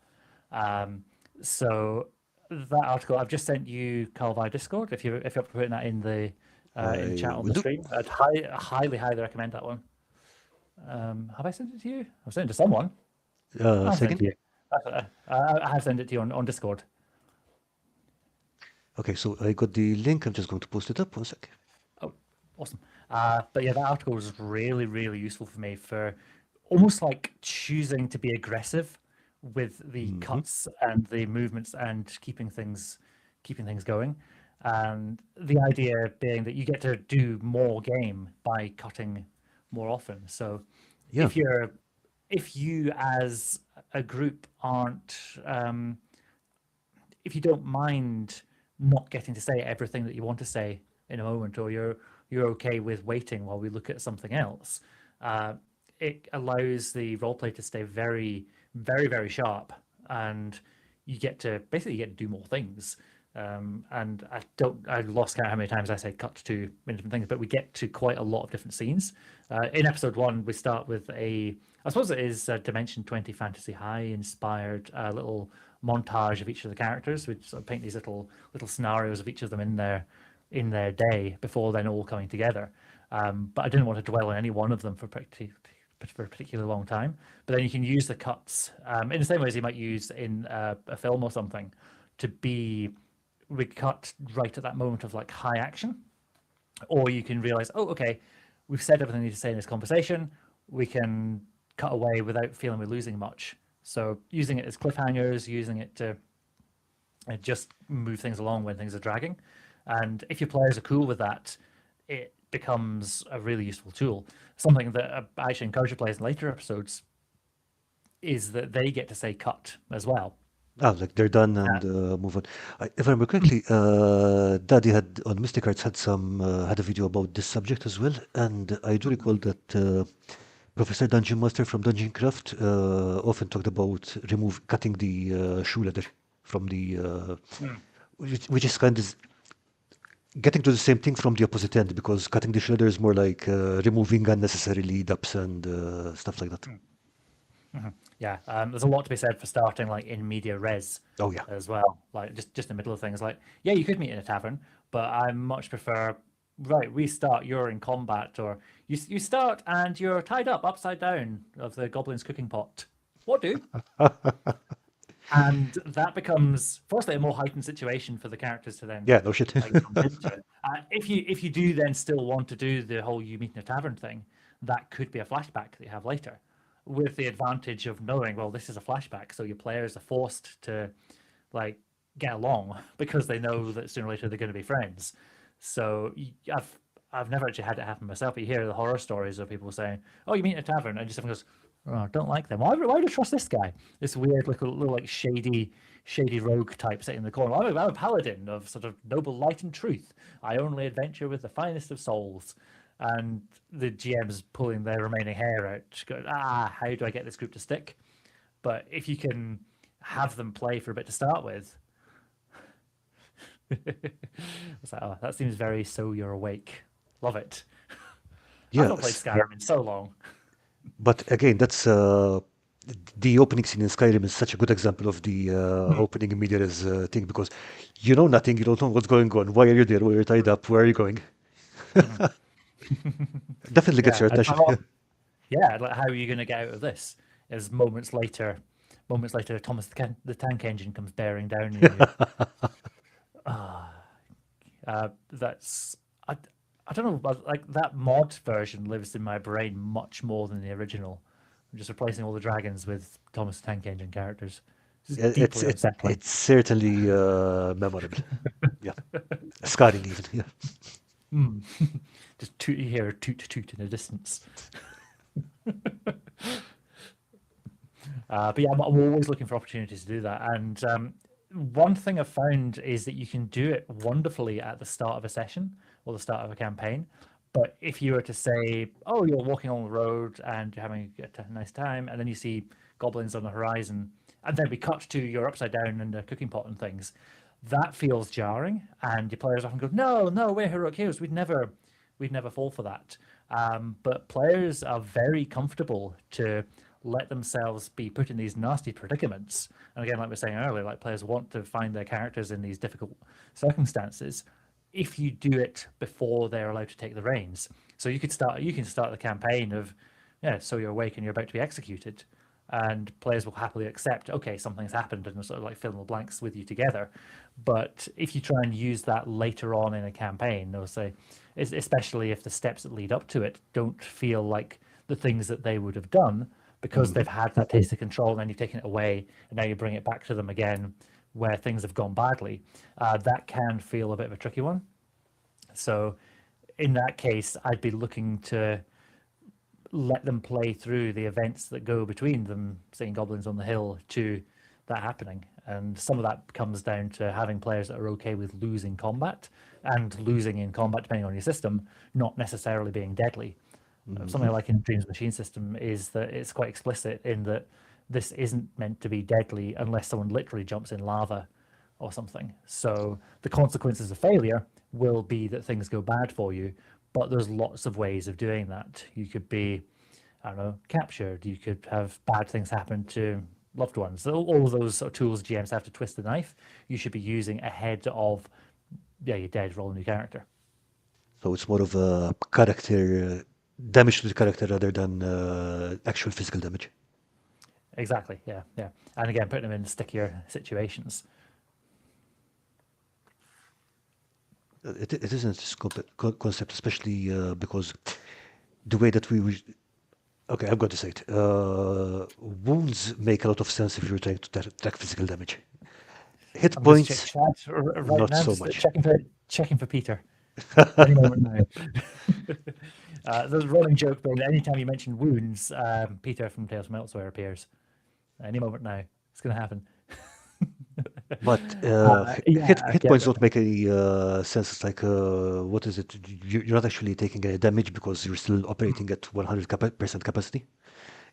Um, so that article I've just sent you, Carl, via Discord. If you're putting that in the I chat on will the do. stream, I'd highly recommend that one. Have I sent it to you? I've sent it to someone. I'll send it Second. to you. I have sent it to you on Discord. Okay, so I got the link. I'm just going to post it up. One sec. Oh, awesome. But yeah, that article was really useful for me for almost like choosing to be aggressive with the cuts and the movements and keeping things going. And the idea being that you get to do more game by cutting more often. So Yeah. if you're if you as a group aren't if you don't mind not getting to say everything that you want to say in a moment, or you're okay with waiting while we look at something else, uh, it allows the roleplay to stay very sharp, and you get to do more things. And I lost count how many times I said cut to many different things, but we get to quite a lot of different scenes. In episode one, we start with I suppose it is a Dimension 20 Fantasy High inspired little montage of each of the characters, which sort of paint these little scenarios of each of them in their day before then all coming together. But I didn't want to dwell on any one of them for a particularly long time. But then you can use the cuts in the same way as you might use in a film or something to be we cut right at that moment of like high action, or you can realize, oh, okay, we've said everything we need to say in this conversation. We can cut away without feeling we're losing much. So using it as cliffhangers, using it to just move things along when things are dragging. And if your players are cool with that, it becomes a really useful tool. Something that I actually encourage your players in later episodes is that they get to say cut as well. Like they're done and move on. If I remember correctly, Daddy had on Mystic Arts had a video about this subject as well, and I do recall that Professor Dungeon Master from Dungeon Craft often talked about cutting the shoe leather from the which is kind of getting to the same thing from the opposite end, because cutting the shoe leather is more like removing unnecessary lead ups and stuff like that. Yeah, there's a lot to be said for starting like in media res Oh yeah. as well, like just in the middle of things. Like, yeah, you could meet in a tavern, but I much prefer, right, we start, you're in combat, or you start and you're tied up upside down of the goblin's cooking pot. What do? And that becomes firstly a more heightened situation for the characters to then Yeah, no shit. like jump into. If you do then still want to do the whole you meet in a tavern thing, that could be a flashback that you have later, with the advantage of knowing, well, this is a flashback, so your players are forced to like get along because they know that sooner or later they're going to be friends. So I've never actually had it happen myself, but you hear the horror stories of people saying, "Oh, you meet in a tavern," and just everyone goes, "Oh, I don't like them. Why do I trust this guy? This weird little like shady rogue type sitting in the corner. I'm a paladin of sort of noble light and truth. I only adventure with the finest of souls." And the GM's pulling their remaining hair out, going, how do I get this group to stick? But if you can have them play for a bit to start with, it's like, oh, that seems very so you're awake. Love it. I've not played Yes. Skyrim in so long. But again, that's the opening scene in Skyrim is such a good example of the opening immediate thing because you know nothing, you don't know what's going on. Why are you there? Why are you tied up? Where are you going? Definitely gets Yeah, your attention. Yeah. yeah. Like, how are you going to get out of this? Is moments later, Thomas the Tank Engine comes bearing down on you. That's I don't know, but like that mod version lives in my brain much more than the original. I'm just replacing all the dragons with Thomas the Tank Engine characters. This is It's deeply it, unsettling. it's certainly memorable. Yeah, scarring even. Yeah. Just toot, you hear a toot toot in the distance. But yeah, I'm always looking for opportunities to do that. And one thing I've found is that you can do it wonderfully at the start of a session or the start of a campaign. But if you were to say, oh, you're walking on the road and you're having a nice time, and then you see goblins on the horizon, and then we cut to you're upside down in the cooking pot and things, that feels jarring. And your players often go, no, we're heroic heroes. We'd never fall for that. But players are very comfortable to let themselves be put in these nasty predicaments. And again, like we were saying earlier, like players want to find their characters in these difficult circumstances if you do it before they're allowed to take the reins. So you can start the campaign of, yeah, so you're awake and you're about to be executed. And players will happily accept, okay, something's happened, and sort of like fill in the blanks with you together. But if you try and use that later on in a campaign, they'll say, especially if the steps that lead up to it don't feel like the things that they would have done because they've had that taste of control, and then you've taken it away, and now you bring it back to them again where things have gone badly. That can feel a bit of a tricky one. So in that case, I'd be looking to let them play through the events that go between them seeing goblins on the hill to that happening. And some of that comes down to having players that are okay with losing combat, and losing in combat, depending on your system, not necessarily being deadly. Something like in Dreams Machine system is that it's quite explicit in that this isn't meant to be deadly unless someone literally jumps in lava or something. So the consequences of failure will be that things go bad for you, but there's lots of ways of doing that. You could be, I don't know, captured. You could have bad things happen to loved ones. So all of those sort of tools GMs have to twist the knife, you should be using ahead of, yeah, you're dead, roll a new character. So it's more of a character damage to the character rather than actual physical damage. Exactly, yeah, yeah. And again, putting them in stickier situations. It is an interesting concept, especially because the way that okay, I'm going to say it. Wounds make a lot of sense if you're trying to track physical damage. Hit I'm just checking points, chat right not now. I'm so just much. checking for Peter. Any moment now. There's a running joke being that anytime you mention wounds, Peter from Tales from Elsewhere appears. Any moment now, it's going to happen. But Yeah, hit yeah, points don't make any sense. It's like, what is it? You're not actually taking any damage because you're still operating at 100% capacity.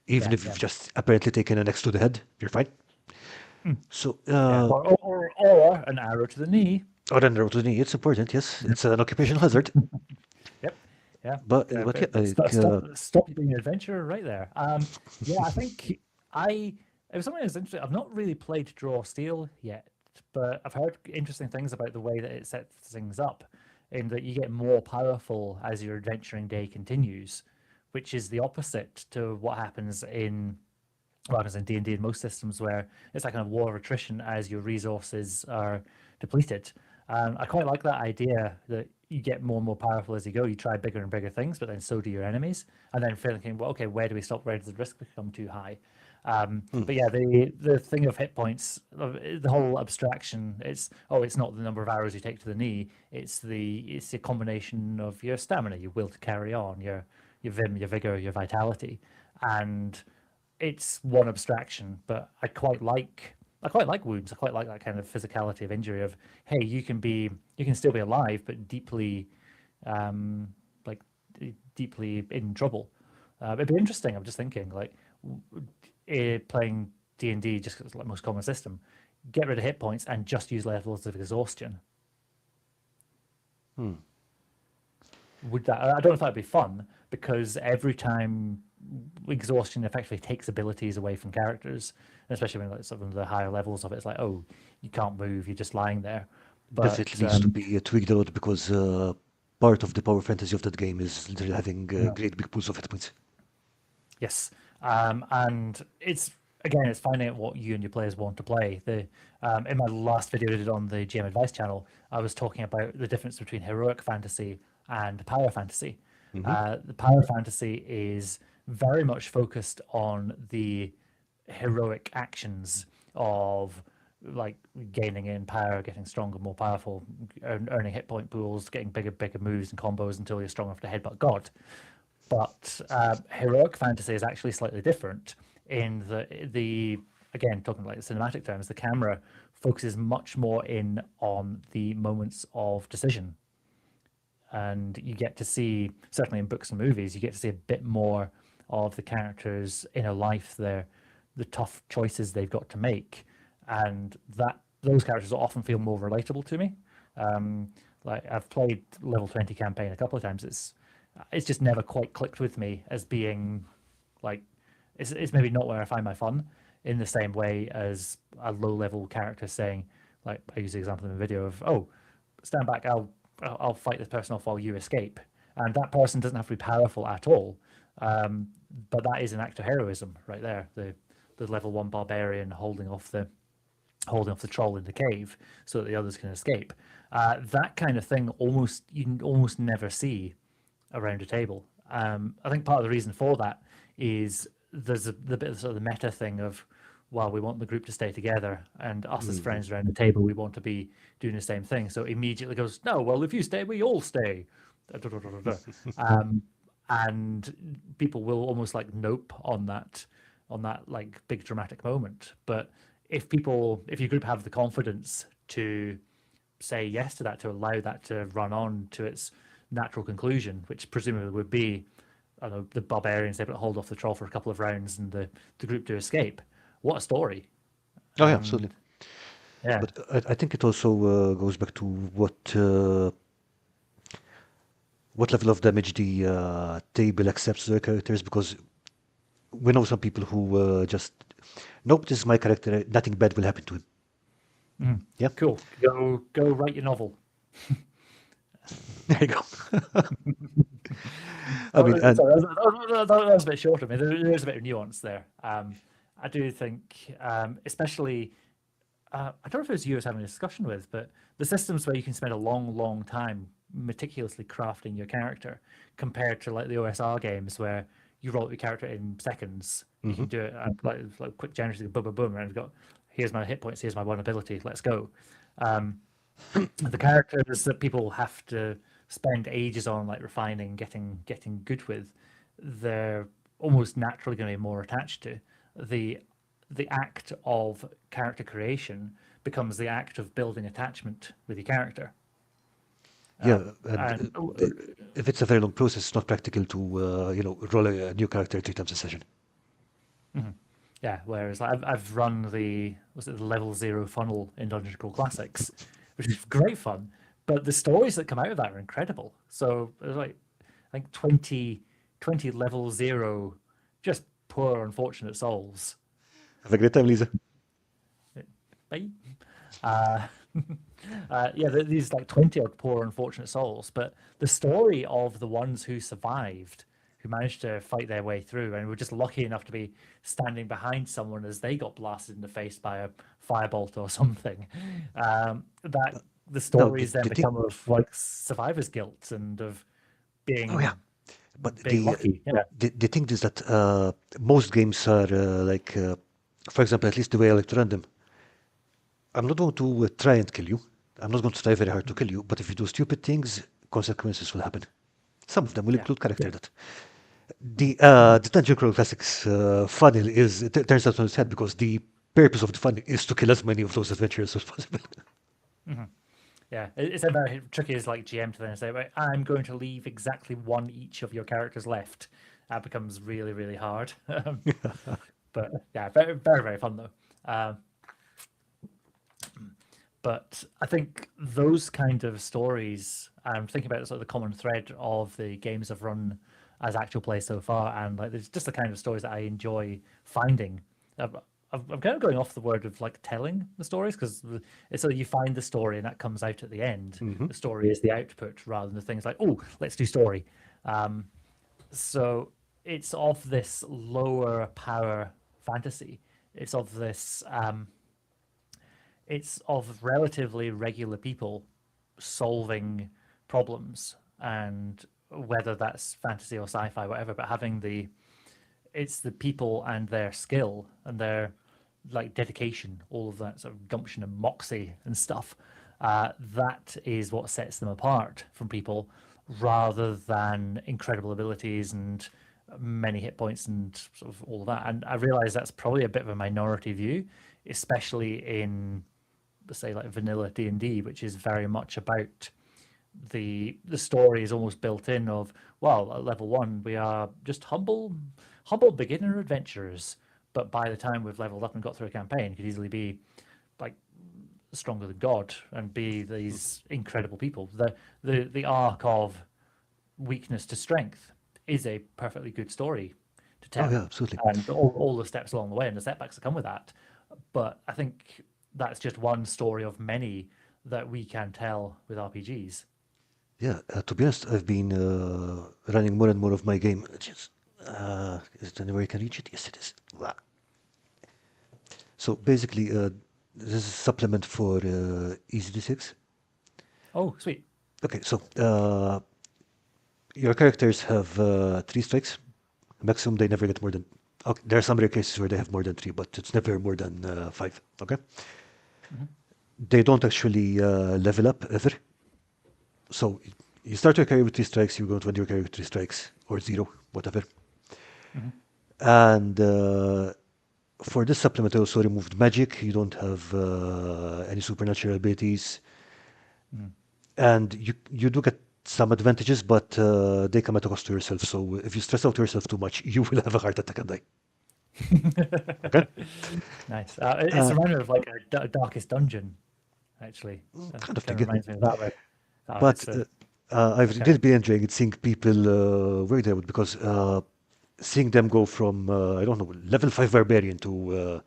Even yeah, if yeah, you've just apparently taken an X to the head, you're fine. So, yeah. Or an arrow to the knee. or an arrow to the knee, it's important, yes. It's an occupational hazard. Yep. Yeah. But yeah, Stop you being an adventurer right there. Yeah, I think I it was something that's interesting. I've not really played Draw Steel yet, but I've heard interesting things about the way that it sets things up, in that you get more powerful as your adventuring day continues, which is the opposite to what happens in D&D and most systems, where it's like kind of war of attrition as your resources are depleted. I quite like that idea that you get more and more powerful as you go. You try bigger and bigger things, but then so do your enemies. And then thinking, well, okay, where do we stop? Where does the risk become too high? But yeah, the thing of hit points, the whole abstraction, it's not the number of arrows you take to the knee. It's a combination of your stamina, your will to carry on, your vim, your vigor, your vitality, and it's one abstraction. But I quite like wounds. I quite like that kind of physicality of injury. Of hey, you can still be alive, but deeply, like deeply in trouble. It'd be interesting. I'm just thinking like playing D&D just 'cause it's like most common system. Get rid of hit points and just use levels of exhaustion. Would that? I don't know if that'd be fun, because every time exhaustion effectively takes abilities away from characters, especially when like some of the higher levels of it, it's like, oh, you can't move, you're just lying there. But Definitely needs to be tweaked a lot because part of the power fantasy of that game is literally having great big pools of hit points. yes, and it's finding out what you and your players want to play. In my last video I did on the GM Advice channel, I was talking about the difference between heroic fantasy and power fantasy. The power fantasy is very much focused on the heroic actions of like gaining in power, getting stronger, more powerful, earning hit point pools, getting bigger moves and combos until you're strong enough to headbutt God. But heroic fantasy is actually slightly different in the again, talking like cinematic terms, the camera focuses much more in on the moments of decision. And you get to see, certainly in books and movies, you get to see a bit more of the characters' inner life, the tough choices they've got to make, and that those characters often feel more relatable to me. Like I've played level 20 campaign a couple of times. It's just never quite clicked with me as being like it's maybe not where I find my fun in the same way as a low level character saying, like I use the example in the video of, oh, stand back, I'll fight this person off while you escape, and that person doesn't have to be powerful at all, but that is an act of heroism right there. The level 1 barbarian holding off the troll in the cave so that the others can escape. That kind of thing you can almost never see around a table. I think part of the reason for that is there's the bit of sort of the meta thing of, well, we want the group to stay together, and us as friends around the table, we want to be doing the same thing. So immediately goes, no, well, if you stay, we all stay. And people will almost like nope on that like big dramatic moment. But if your group have the confidence to say yes to that, to allow that to run on to its natural conclusion, which presumably would be, I don't know, the barbarians able to hold off the troll for a couple of rounds and the group to escape. What a story. Oh, yeah, absolutely. Yeah. But I think it also goes back to what level of damage the table accepts their characters, because we know some people who just, nope, this is my character, nothing bad will happen to him. Yeah. Cool. Go write your novel. There you go. I mean, that was a bit shorter. I mean, there is a bit of nuance there. I do think, especially, I don't know if it was you I was having a discussion with, but the systems where you can spend a long time meticulously crafting your character compared to like the OSR games where you roll out your character in seconds. You can do it like quick, generously, boom, boom, boom, and you've got, here's my hit points, here's my one ability, let's go. The characters that people have to spend ages on, like refining, getting good with, they're almost naturally going to be more attached to. The act of character creation becomes the act of building attachment with your character. Yeah, and if it's a very long process, it's not practical to roll a new character 3 times a session. Yeah, whereas I've run the level 0 funnel in Dungeon Crawl Classics, which is great fun, but the stories that come out of that are incredible. So there's like I think 20 level 0 just poor unfortunate souls Have a great time, Lisa. Bye. Uh, yeah, these like 20 odd poor unfortunate souls, but the story of the ones who survived, who managed to fight their way through and were just lucky enough to be standing behind someone as they got blasted in the face by a firebolt or something, that the No, stories then the thing. become of like survivor's guilt and of Oh yeah, being but lucky. Yeah. the thing is that most games are for example, at least the way I like to run them. I'm not going to try and kill you. I'm not going to try very hard to kill you. But if you do stupid things, consequences will happen. Some of them will Yeah. include character Yeah. that. The Dungeon Crawl Classics funnel turns out on its head because the purpose of the funnel is to kill as many of those adventurers as possible. Yeah, it's a very tricky as like GM to then say, right, I'm going to leave exactly one each of your characters left. That becomes really, really hard. But yeah, very, very, very fun though. But I think those kind of stories, I'm thinking about sort of the common thread of the games I've run as actual play so far, and like there's just the kind of stories that I enjoy finding. I'm kind of going off the word of like telling the stories because it's so you find the story and that comes out at the end. The story is the output rather than the things like, oh, let's do story. So it's of this lower power fantasy. It's of this. It's of relatively regular people solving problems, and whether that's fantasy or sci-fi, whatever. But having it's the people and their skill and their like dedication, all of that sort of gumption and moxie and stuff. That is what sets them apart from people, rather than incredible abilities and many hit points and sort of all of that. And I realize that's probably a bit of a minority view, especially in, say, like vanilla D&D, which is very much about the story is almost built in of, well, at level 1 we are just humble beginner adventurers, but by the time we've leveled up and got through a campaign, could easily be like stronger than God and be these incredible people. The arc of weakness to strength is a perfectly good story to Oh tell, yeah, absolutely. and all the steps along the way and the setbacks that come with that. But I think that's just one story of many that we can tell with RPGs. Yeah, to be honest, I've been running more and more of my game. Is it anywhere I can reach it? Yes, it is. Blah. So basically, this is a supplement for EasyD6. Oh, sweet. Okay, so your characters have 3 strikes. Maximum, they never get more than. Okay, there are some rare cases where they have more than 3, but it's never more than 5. Okay? They don't actually level up ever. So you start your career with 3 strikes, you go to end your career with 3 strikes, or 0, whatever. And for this supplement, I also removed magic. You don't have any supernatural abilities. And you do get some advantages, but they come at a cost to yourself. So if you stress out yourself too much, you will have a heart attack and die. Okay? Nice. It's a reminder of like a Darkest Dungeon, actually. Kind of Kind thing, of yeah. reminds me of that way. But I've Okay. did be enjoying it, seeing people work there because seeing them go from I don't know, level 5 barbarian to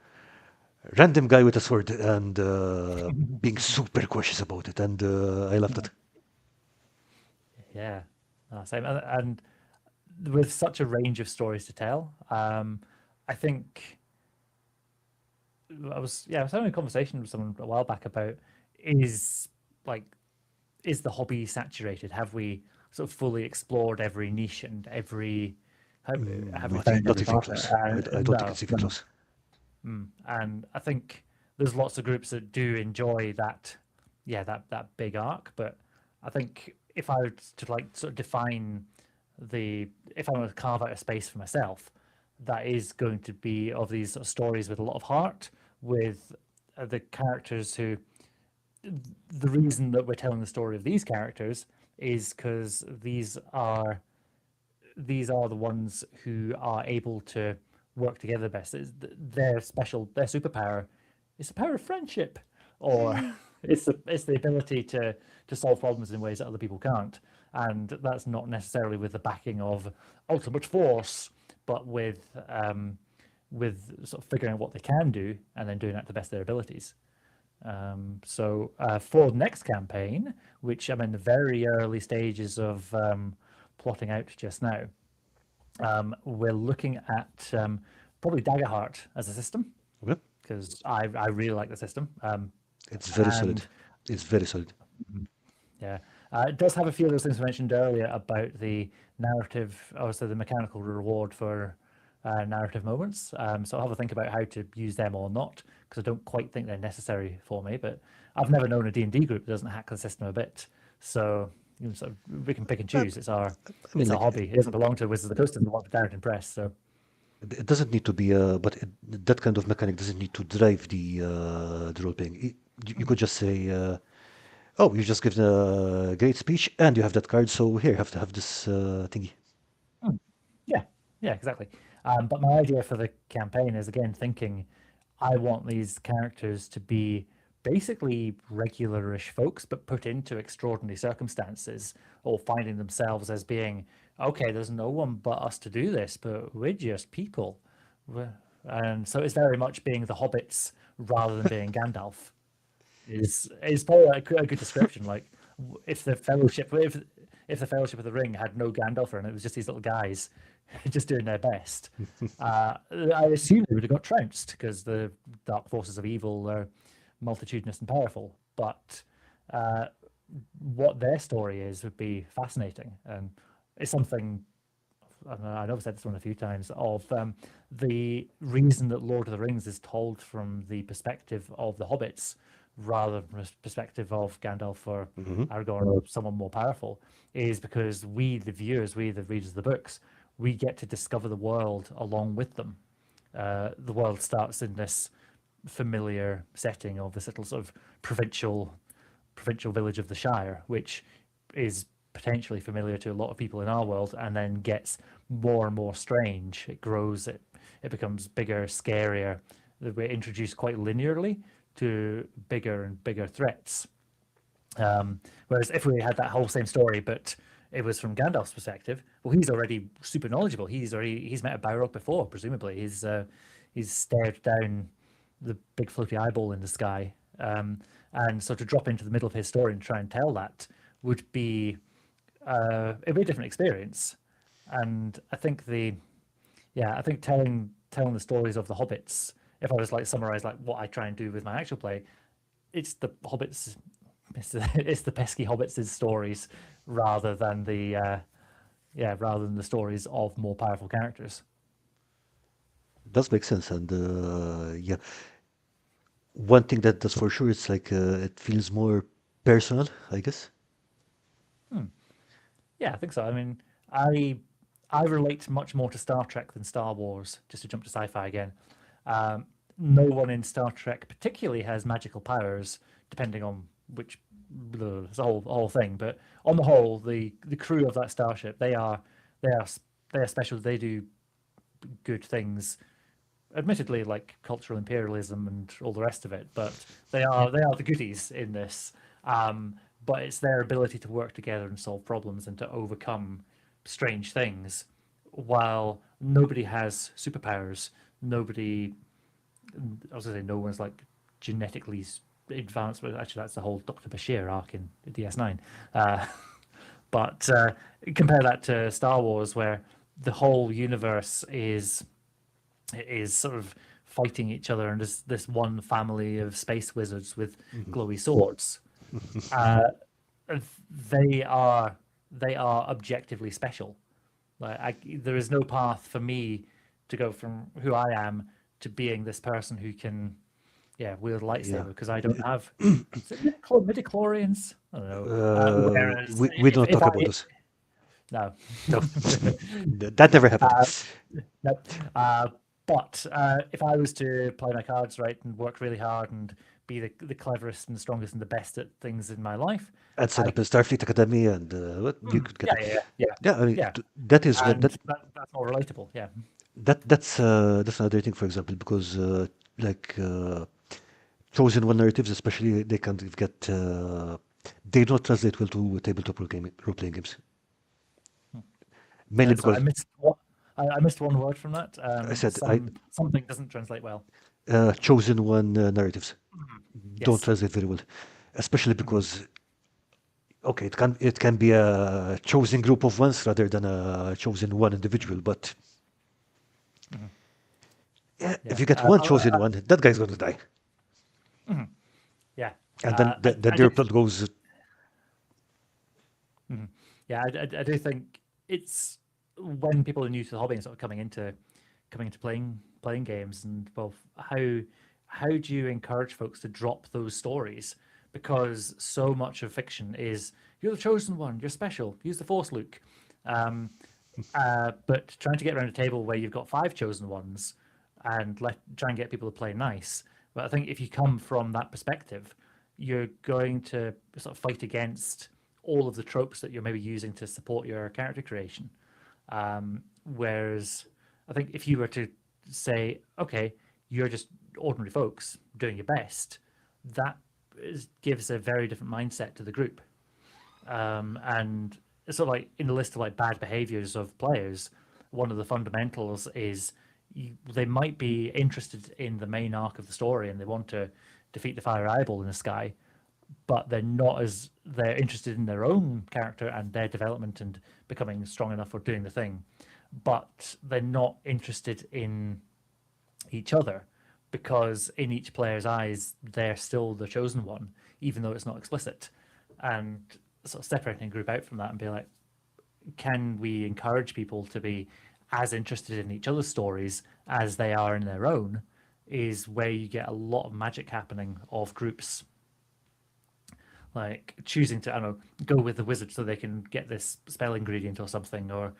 random guy with a sword and being super cautious about it, and I loved it. Yeah. Same. And with such a range of stories to tell, I think I was having a conversation with someone a while back about is like is the hobby saturated? Have we sort of fully explored every niche and every have we found Not every even part of it? close. I don't think No, it's even no. close. And I think there's lots of groups that do enjoy that, yeah, that big arc. But I think if I were to like sort of define if I were to carve out a space for myself, that is going to be of these sort of stories with a lot of heart, with the characters who. The reason that we're telling the story of these characters is because these are the ones who are able to work together best. Their superpower is the power of friendship, or it's the ability to solve problems in ways that other people can't. And that's not necessarily with the backing of ultimate force, but with with sort of figuring out what they can do and then doing that to the best of their abilities. For the next campaign, which I'm in the very early stages of plotting out just now, we're looking at probably Daggerheart as a system Okay. because I really like the system. It's very solid. And It's very solid. yeah, it does have a few of those things I mentioned earlier about the narrative, also the mechanical reward for narrative moments. So I'll have a think about how to use them or not, because I don't quite think they're necessary for me. But I've never known a D&D group that doesn't hack the system a bit. So, sort of, we can pick and Uh, choose. It's our I mean, it's our like, hobby. It doesn't belong to Wizards of the Coast. It doesn't belong to Darrington Press. So it doesn't need to be, that kind of mechanic doesn't need to drive the role playing. You could just say, "Oh, you just given a great speech, and you have that card, so here you have to have this thingy." mm, yeah, yeah, exactly. But my idea for the campaign is again thinking I want these characters to be basically regularish folks, but put into extraordinary circumstances, or finding themselves as being, okay, there's no one but us to do this, but we're just people. And so it's very much being the hobbits rather than being Gandalf. Is probably a good description. Like if the Fellowship of the Ring had no Gandalf and it was just these little guys just doing their best, I assume they would have got trounced because the dark forces of evil are multitudinous and powerful. But what their story is would be fascinating, and it's something I know I've said this one a few times of the reason that Lord of the Rings is told from the perspective of the hobbits rather than the perspective of Gandalf or Aragorn or someone more powerful is because we, the viewers, we, the readers of the books, we get to discover the world along with them. The world starts in this familiar setting of this little sort of provincial village of the Shire, which is potentially familiar to a lot of people in our world, and then gets more and more strange. It grows, it becomes bigger, scarier. We're introduced quite linearly to bigger and bigger threats. Whereas if we had that whole same story, but it was from Gandalf's perspective, well, he's already super knowledgeable. He's met a Balrog before, presumably. He's stared down the big floaty eyeball in the sky. And so to drop into the middle of his story and try and tell that would be it'd be a different experience. And I think telling the stories of the hobbits, if I was like summarize like what I try and do with my actual play, it's the hobbits, it's the pesky hobbits' stories rather than the stories of more powerful characters. Does make sense, and yeah, one thing that does for sure, it's like it feels more personal, I guess. Yeah, I think so. I mean, I relate much more to Star Trek than Star Wars. Just to jump to sci-fi again, no one in Star Trek particularly has magical powers, depending on which it's a whole thing. But on the whole, the crew of that starship, they are special. They do good things. Admittedly, like cultural imperialism and all the rest of it, but they are the goodies in this. But it's their ability to work together and solve problems and to overcome strange things, while nobody has superpowers. Nobody, I was going to say, no one's like genetically advanced, but actually that's the whole Dr. Bashir arc in DS9. But compare that to Star Wars, where the whole universe is sort of fighting each other, and there's this one family of space wizards with glowy swords. They are objectively special. Like there is no path for me to go from who I am to being this person who can, wield a Yeah. lightsaber, because I don't have midichlorians. I don't know. Whereas We don't if talk about this. no, No, that never happened. no. But if I was to play my cards right and work really hard and be the cleverest and the strongest and the best at things in my life, And set up a Starfleet Academy, and what you could get. Yeah, I mean, yeah. that is what And that's more relatable. Yeah. that's another thing, for example, because like chosen one narratives, especially, they kind of get they don't translate well to tabletop role playing games. Mainly Sorry, because I missed what I missed one word from that. I said I Something doesn't translate well. chosen one narratives don't Yes. translate very well, especially Mhm. because okay, it can be a chosen group of ones rather than a chosen one individual. But Mhm. yeah, if Yeah. you get one chosen one, that guy's gonna die, Yeah. and then then I do. their plot goes. Mhm. Yeah, I do think it's when people are new to the hobby and sort of coming into playing games, and well, how do you encourage folks to drop those stories? Because so much of fiction is you're the chosen one, you're special, use the Force, Luke. Um, but trying to get around a table where you've got five chosen ones and try and get people to play nice. But I think if you come from that perspective, you're going to sort of fight against all of the tropes that you're maybe using to support your character creation. Whereas I think if you were to say, okay, you're just ordinary folks doing your best, that gives a very different mindset to the group. And it's sort of like in the list of like bad behaviors of players, one of the fundamentals is they might be interested in the main arc of the story and they want to defeat the fire eyeball in the sky, but they're interested in their own character and their development and becoming strong enough for doing the thing, but they're not interested in each other because in each player's eyes they're still the chosen one, even though it's not explicit. And sort of separating a group out from that and be like, can we encourage people to be as interested in each other's stories as they are in their own, is where you get a lot of magic happening of groups like choosing to, I don't know, go with the wizard so they can get this spell ingredient or something, or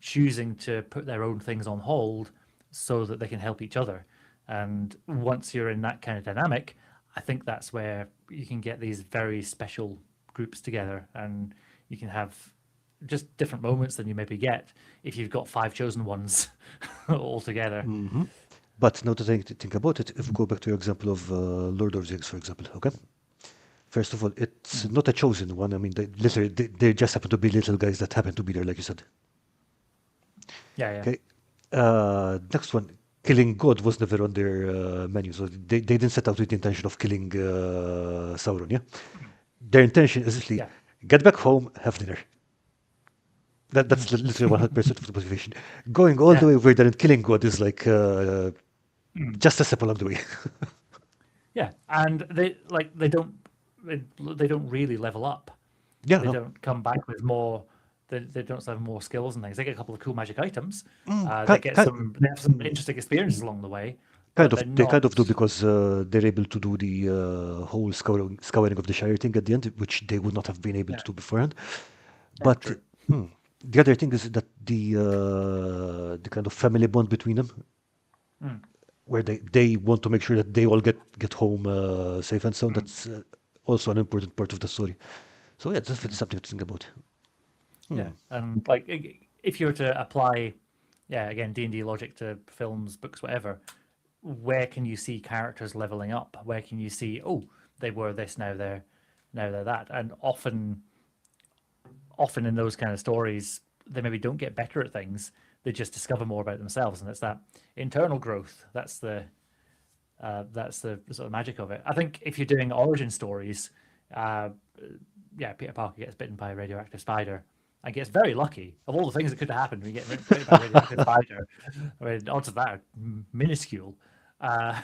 choosing to put their own things on hold so that they can help each other. And once you're in that kind of dynamic, I think that's where you can get these very special groups together and you can have just different moments than you maybe get if you've got five chosen ones all together. But now that I think about it, if we go back to your example of Lord of the Rings, for example, okay? First of all, it's Mm. not a chosen one. I mean, they just happen to be little guys that happen to be there, like you said. Yeah, yeah. Okay. Next one, killing God was never on their menu, so they didn't set out with the intention of killing Sauron. Yeah, Mm. their intention is literally Yeah. get back home, have dinner. That's literally 100% of the motivation. Going all the Yeah. way over there and killing God is like Mm. just a step along the way. Yeah. And they don't really level up. Yeah, They no. don't come back with more. They don't have more skills and things. They get a couple of cool magic items. Kind, kind, They have some interesting experiences along the way, kind but of, they're they not. kind of do because they're able to do the whole scouring of the Shire thing at the end, which they would not have been able Yeah, to do beforehand. yeah, But true. the other thing is that the kind of family bond between them, Mm, where they want to make sure that they all get home safe and sound. mm. That's also an important part of the story. So yeah, definitely something to think about. Yeah, and like if you were to apply, yeah, again D&D logic to films, books, whatever, where can you see characters leveling up? Where can you see, oh, they were this, now they're that? And often in those kind of stories, they maybe don't get better at things. They just discover more about themselves, and it's that internal growth. That's the sort of magic of it. I think if you're doing origin stories, uh, yeah, Peter Parker gets bitten by a radioactive spider and gets very lucky. Of all the things that could have happened, we get bitten by a radioactive spider. I mean, odds of that are minuscule. Uh,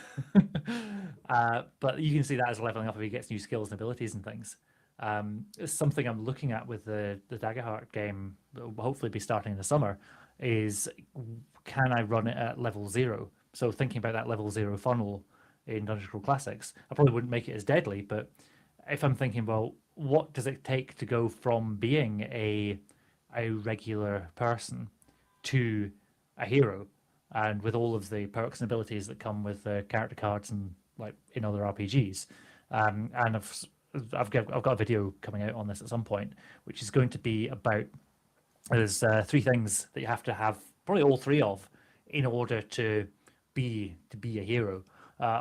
but you can see that as leveling up if he gets new skills and abilities and things. It's something I'm looking at with the Daggerheart game that will hopefully be starting in the summer. Is can I run it at level zero? So thinking about that level zero funnel in Dungeon Crawl Classics, I probably wouldn't make it as deadly. But if I'm thinking, well, what does it take to go from being a regular person to a hero, and with all of the perks and abilities that come with the character cards and like in other RPGs, and I've got a video coming out on this at some point, which is going to be about there's three things that you have to have, probably all three of, in order to be a hero.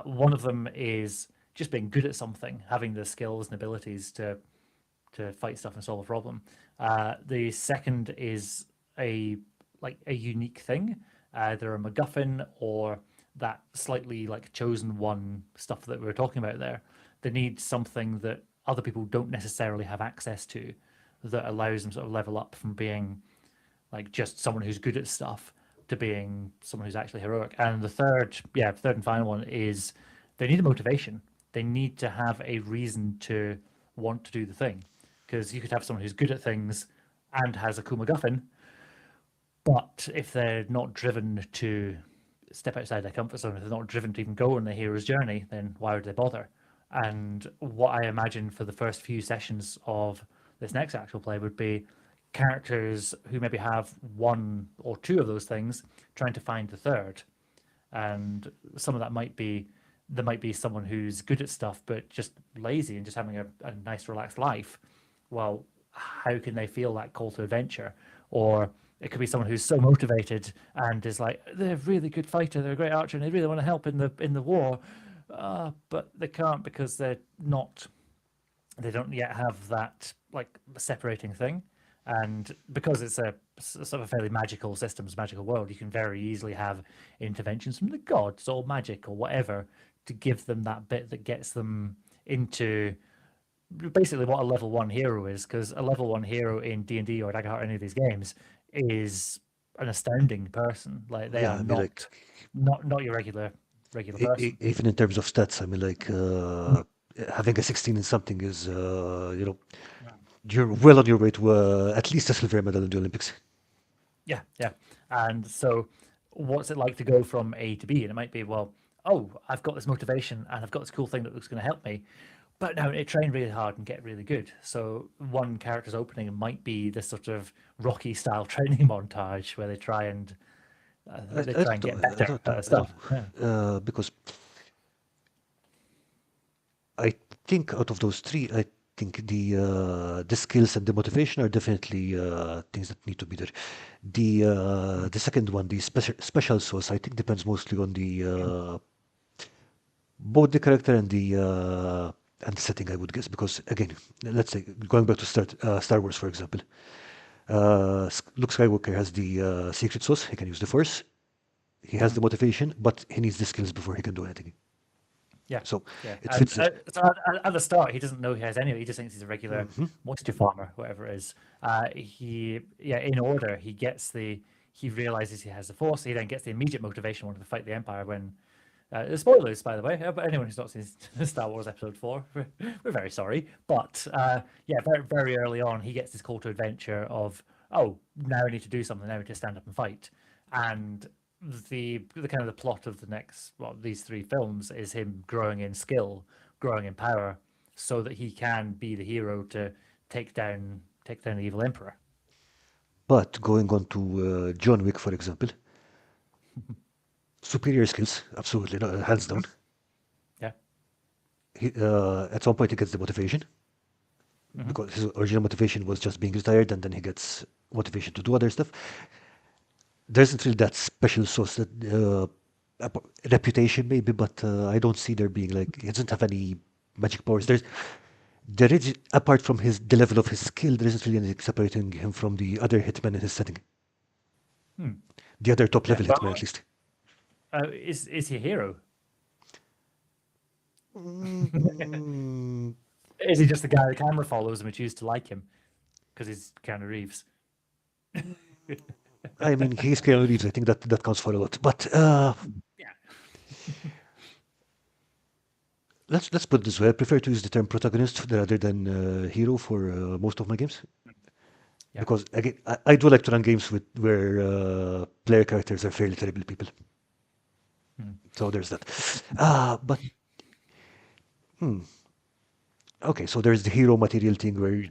One of them is just being good at something, having the skills and abilities to fight stuff and solve a problem. The second is a like a unique thing, either a MacGuffin or that slightly like chosen one stuff that we were talking about there. They need something that other people don't necessarily have access to that allows them sort of level up from being like just someone who's good at stuff to being someone who's actually heroic. And the third and final one is they need a motivation. They need to have a reason to want to do the thing. Because you could have someone who's good at things and has a cool MacGuffin, but if they're not driven to step outside their comfort zone, if they're not driven to even go on the hero's journey, then why would they bother? And what I imagine for the first few sessions of this next actual play would be characters who maybe have one or two of those things trying to find the third. And some of that might be there might be someone who's good at stuff but just lazy and just having a nice relaxed life. Well, how can they feel that call to adventure? Or it could be someone who's so motivated and is like they're a really good fighter, they're a great archer, and they really want to help in the war, but they can't because they don't yet have that like separating thing. And because it's a sort of fairly magical systems, magical world, you can very easily have interventions from the gods or magic or whatever to give them that bit that gets them into basically what a level one hero is. Because a level one hero in D&D or Daggerheart or any of these games is an astounding person. Like they Yeah, are I mean, like, not your regular person. even in terms of stats, I mean, like, having a 16 in something is, you're well on your way to at least a silver medal in the Olympics. Yeah, yeah. And so, what's it like to go from A to B? And it might be, well, oh, I've got this motivation and I've got this cool thing that looks going to help me. But now I train really hard and get really good. So one character's opening might be this sort of Rocky style training montage where they try and I don't get know. I better don't know. at I don't stuff. Yeah. know. Because I think out of those three, I think the skills and the motivation are definitely things that need to be there. The second one, the special sauce, I think depends mostly on the both the character and the setting, I would guess. Because again, let's say going back to Star Wars, for example, Luke Skywalker has the secret sauce. He can use the Force. He has the motivation, but he needs the skills before he can do anything. Yeah, So yeah. it And fits there. so at the start, he doesn't know he has any. He just thinks he's a regular moisture farmer, whatever it is. In order, he realizes he has the force. He then gets the immediate motivation wanting to fight the Empire when. Spoilers, by the way, but anyone who's not seen Star Wars Episode 4, we're very sorry. But very, very early on, he gets this call to adventure of, oh, now I need to do something, now I need to stand up and fight. And the kind of the plot of these three films is him growing in skill, growing in power, so that he can be the hero to take down the evil emperor. But going on to John Wick, for example, superior skills, absolutely, no, hands down. Yeah. At some point, he gets the motivation because his original motivation was just being retired, and then he gets motivation to do other stuff. There isn't really that special sauce that reputation maybe, but I don't see there being like he doesn't have any magic powers. There is apart from the level of his skill, there isn't really anything separating him from the other hitmen in his setting. The other top level hitmen, at least. Is he a hero? Mm, Is he just the guy the camera follows and we choose to like him because he's Keanu Reeves? I mean, he's Keanu Reeves. I think that counts for a lot. But Yeah. let's put it this way. I prefer to use the term protagonist rather than hero for most of my games. Yeah. Because again, I do like to run games where player characters are fairly terrible people. So there's that. But okay, so there's the hero material thing where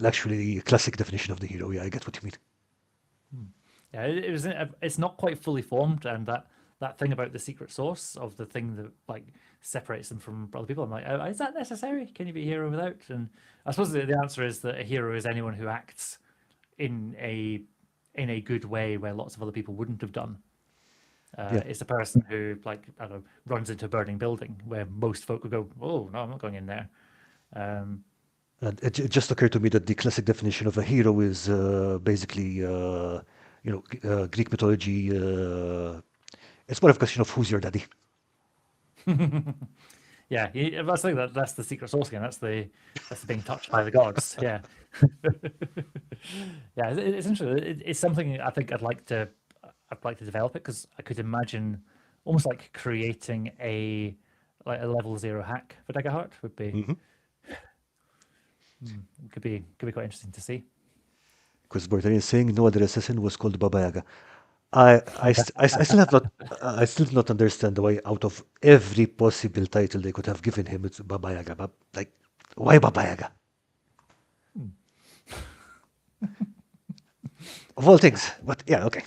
actually the classic definition of the hero. Yeah, I get what you mean. Yeah, it's not quite fully formed, and that thing about the secret source of the thing that like separates them from other people. I'm like, oh, is that necessary? Can you be a hero without? And I suppose the answer is that a hero is anyone who acts in a good way where lots of other people wouldn't have done. It's a person who, like, I don't know, runs into a burning building where most folk would go, "Oh no, I'm not going in there." And it just occurred to me that the classic definition of a hero is basically Greek mythology. It's more of a question of who's your daddy. Yeah, that's the thing, that's the secret sauce again. That's the being touched by the gods. Yeah, yeah, it's interesting. It's something I think I'd like to develop it because I could imagine almost like creating a level zero hack for Daggerheart would be Hmm. could be quite interesting to see. Because Bartarian is saying no other assassin was called Baba Yaga. I still have not I still do not understand the way out of every possible title they could have given him it's Baba Yaga. But like, why Baba Yaga? Of all things. But yeah, okay.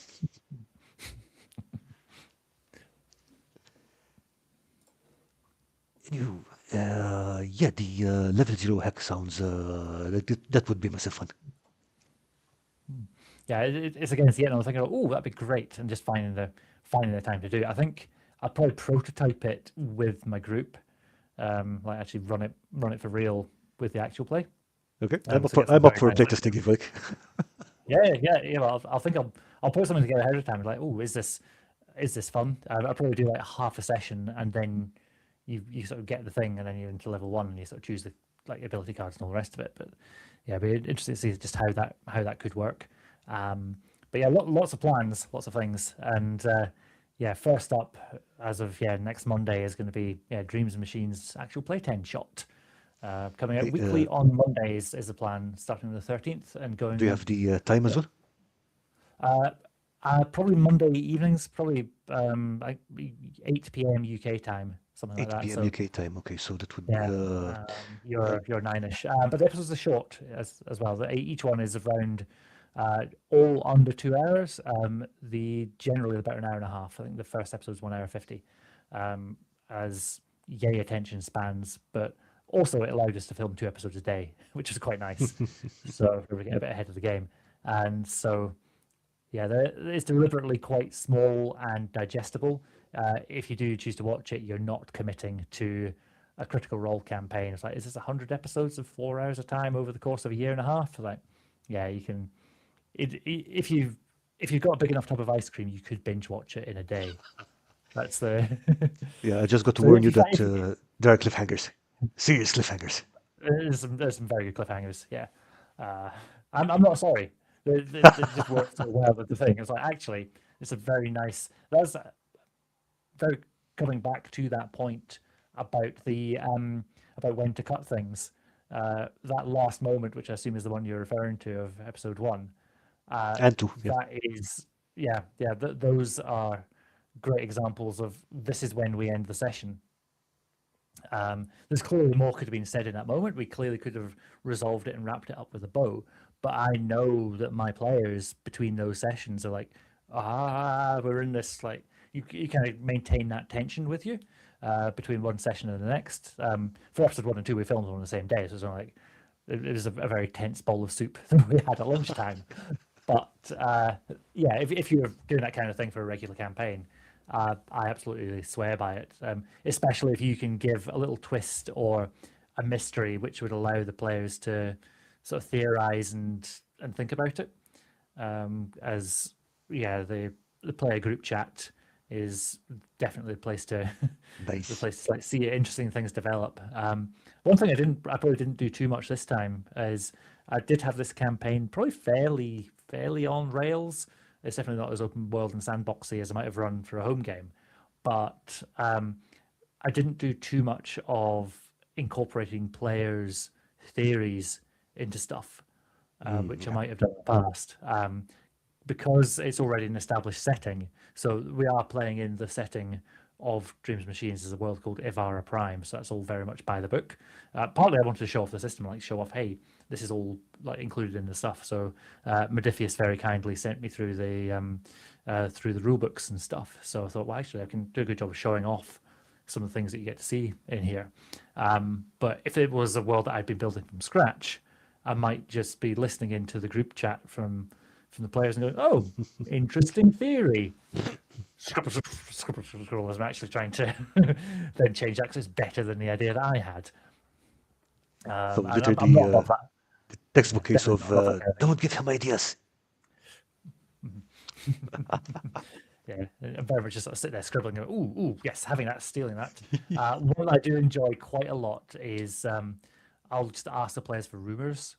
You, yeah, the level zero hack sounds like that would be massive fun. Yeah, it's against the end. I was thinking, oh, that'd be great, and just finding the time to do it. I think I'd probably prototype it with my group, like actually run it for real with the actual play. Okay, So get some I'm up very for a nice. playtesting if like. Yeah. Well, I'll think I'll put something together ahead of time. Like, oh, is this fun? I'll probably do like half a session, and then you sort of get the thing, and then you're into level one, and you sort of choose the like ability cards and all the rest of it. But yeah, it'd be interesting to see just how that could work. But yeah, lots of plans, lots of things, and yeah, first up as of next Monday is going to be Dreams and Machines actual play 10 shot. Coming out Okay, weekly on Mondays is the plan, starting on the 13th and do going you on. have the time as well? Uh, probably Monday evenings, probably like 8 p.m. UK time, something like 8 that. p.m. So UK time. Okay, so that would be yeah, uh, you're nine-ish. But the episodes are short as well. Each one is around all under 2 hours. The generally about an hour and a half. I think the first episode is 1 hour 50. As yay attention spans, but also it allowed us to film 2 episodes a day, which is quite nice. So we're getting a bit ahead of the game, and so yeah, it's deliberately quite small and digestible. If you do choose to watch it, you're not committing to a Critical Role campaign. It's like, is this 100 episodes of 4 hours a time over the course of a year and a half? Like, yeah, you can. If you've got a big enough tub of ice cream, you could binge watch it in a day. That's the. yeah. I just got to So warn if you you find that there are cliffhangers, serious cliffhangers. there's some very good cliffhangers. Yeah, uh, I'm not sorry. They just work so well with the thing. It's like actually, it's a very nice. That's very coming back to that point about when to cut things. That last moment, which I assume is the one you're referring to of episode one, uh, And two, yeah. that is those are great examples of this is when we end the session. There's clearly more could have been said in that moment. We clearly could have resolved it and wrapped it up with a bow. But I know that my players between those sessions are like, we're in this. Like you kind of maintain that tension with you between one session and the next. For episode one and two, we filmed on the same day, so it was like it was a very tense bowl of soup that we had at lunchtime. But yeah, if you're doing that kind of thing for a regular campaign, I absolutely swear by it. Especially if you can give a little twist or a mystery, which would allow the players to sort of theorize and think about it. As yeah, the player group chat is definitely the place to the Nice. place to like see interesting things develop. One thing I probably didn't do too much this time is I did have this campaign probably fairly on rails. It's definitely not as open world and sandboxy as I might have run for a home game, but I didn't do too much of incorporating players' theories into stuff, which I Yeah. might have done in the past, because it's already an established setting. So we are playing in the setting of Dreams Machines. There's a world called Ivara Prime, so that's all very much by the book. Partly I wanted to show off the system, like show off, hey, this is all like included in the stuff. So Modiphius very kindly sent me through the rule books and stuff. So I thought, well, actually, I can do a good job of showing off some of the things that you get to see in here. But if it was a world that I'd been building from scratch, I might just be listening into the group chat from the players and going, "Oh, interesting theory." Scroll as I'm actually trying to then change that because it's better than the idea that I had. So I'm literally, not above that. Yeah, textbook case definitely of not above that kind of thing. don't give him ideas. Yeah, I'm very much just sort of sitting there scribbling. Going, ooh, ooh, yes, having that, stealing that. One I do enjoy quite a lot is I'll just ask the players for rumors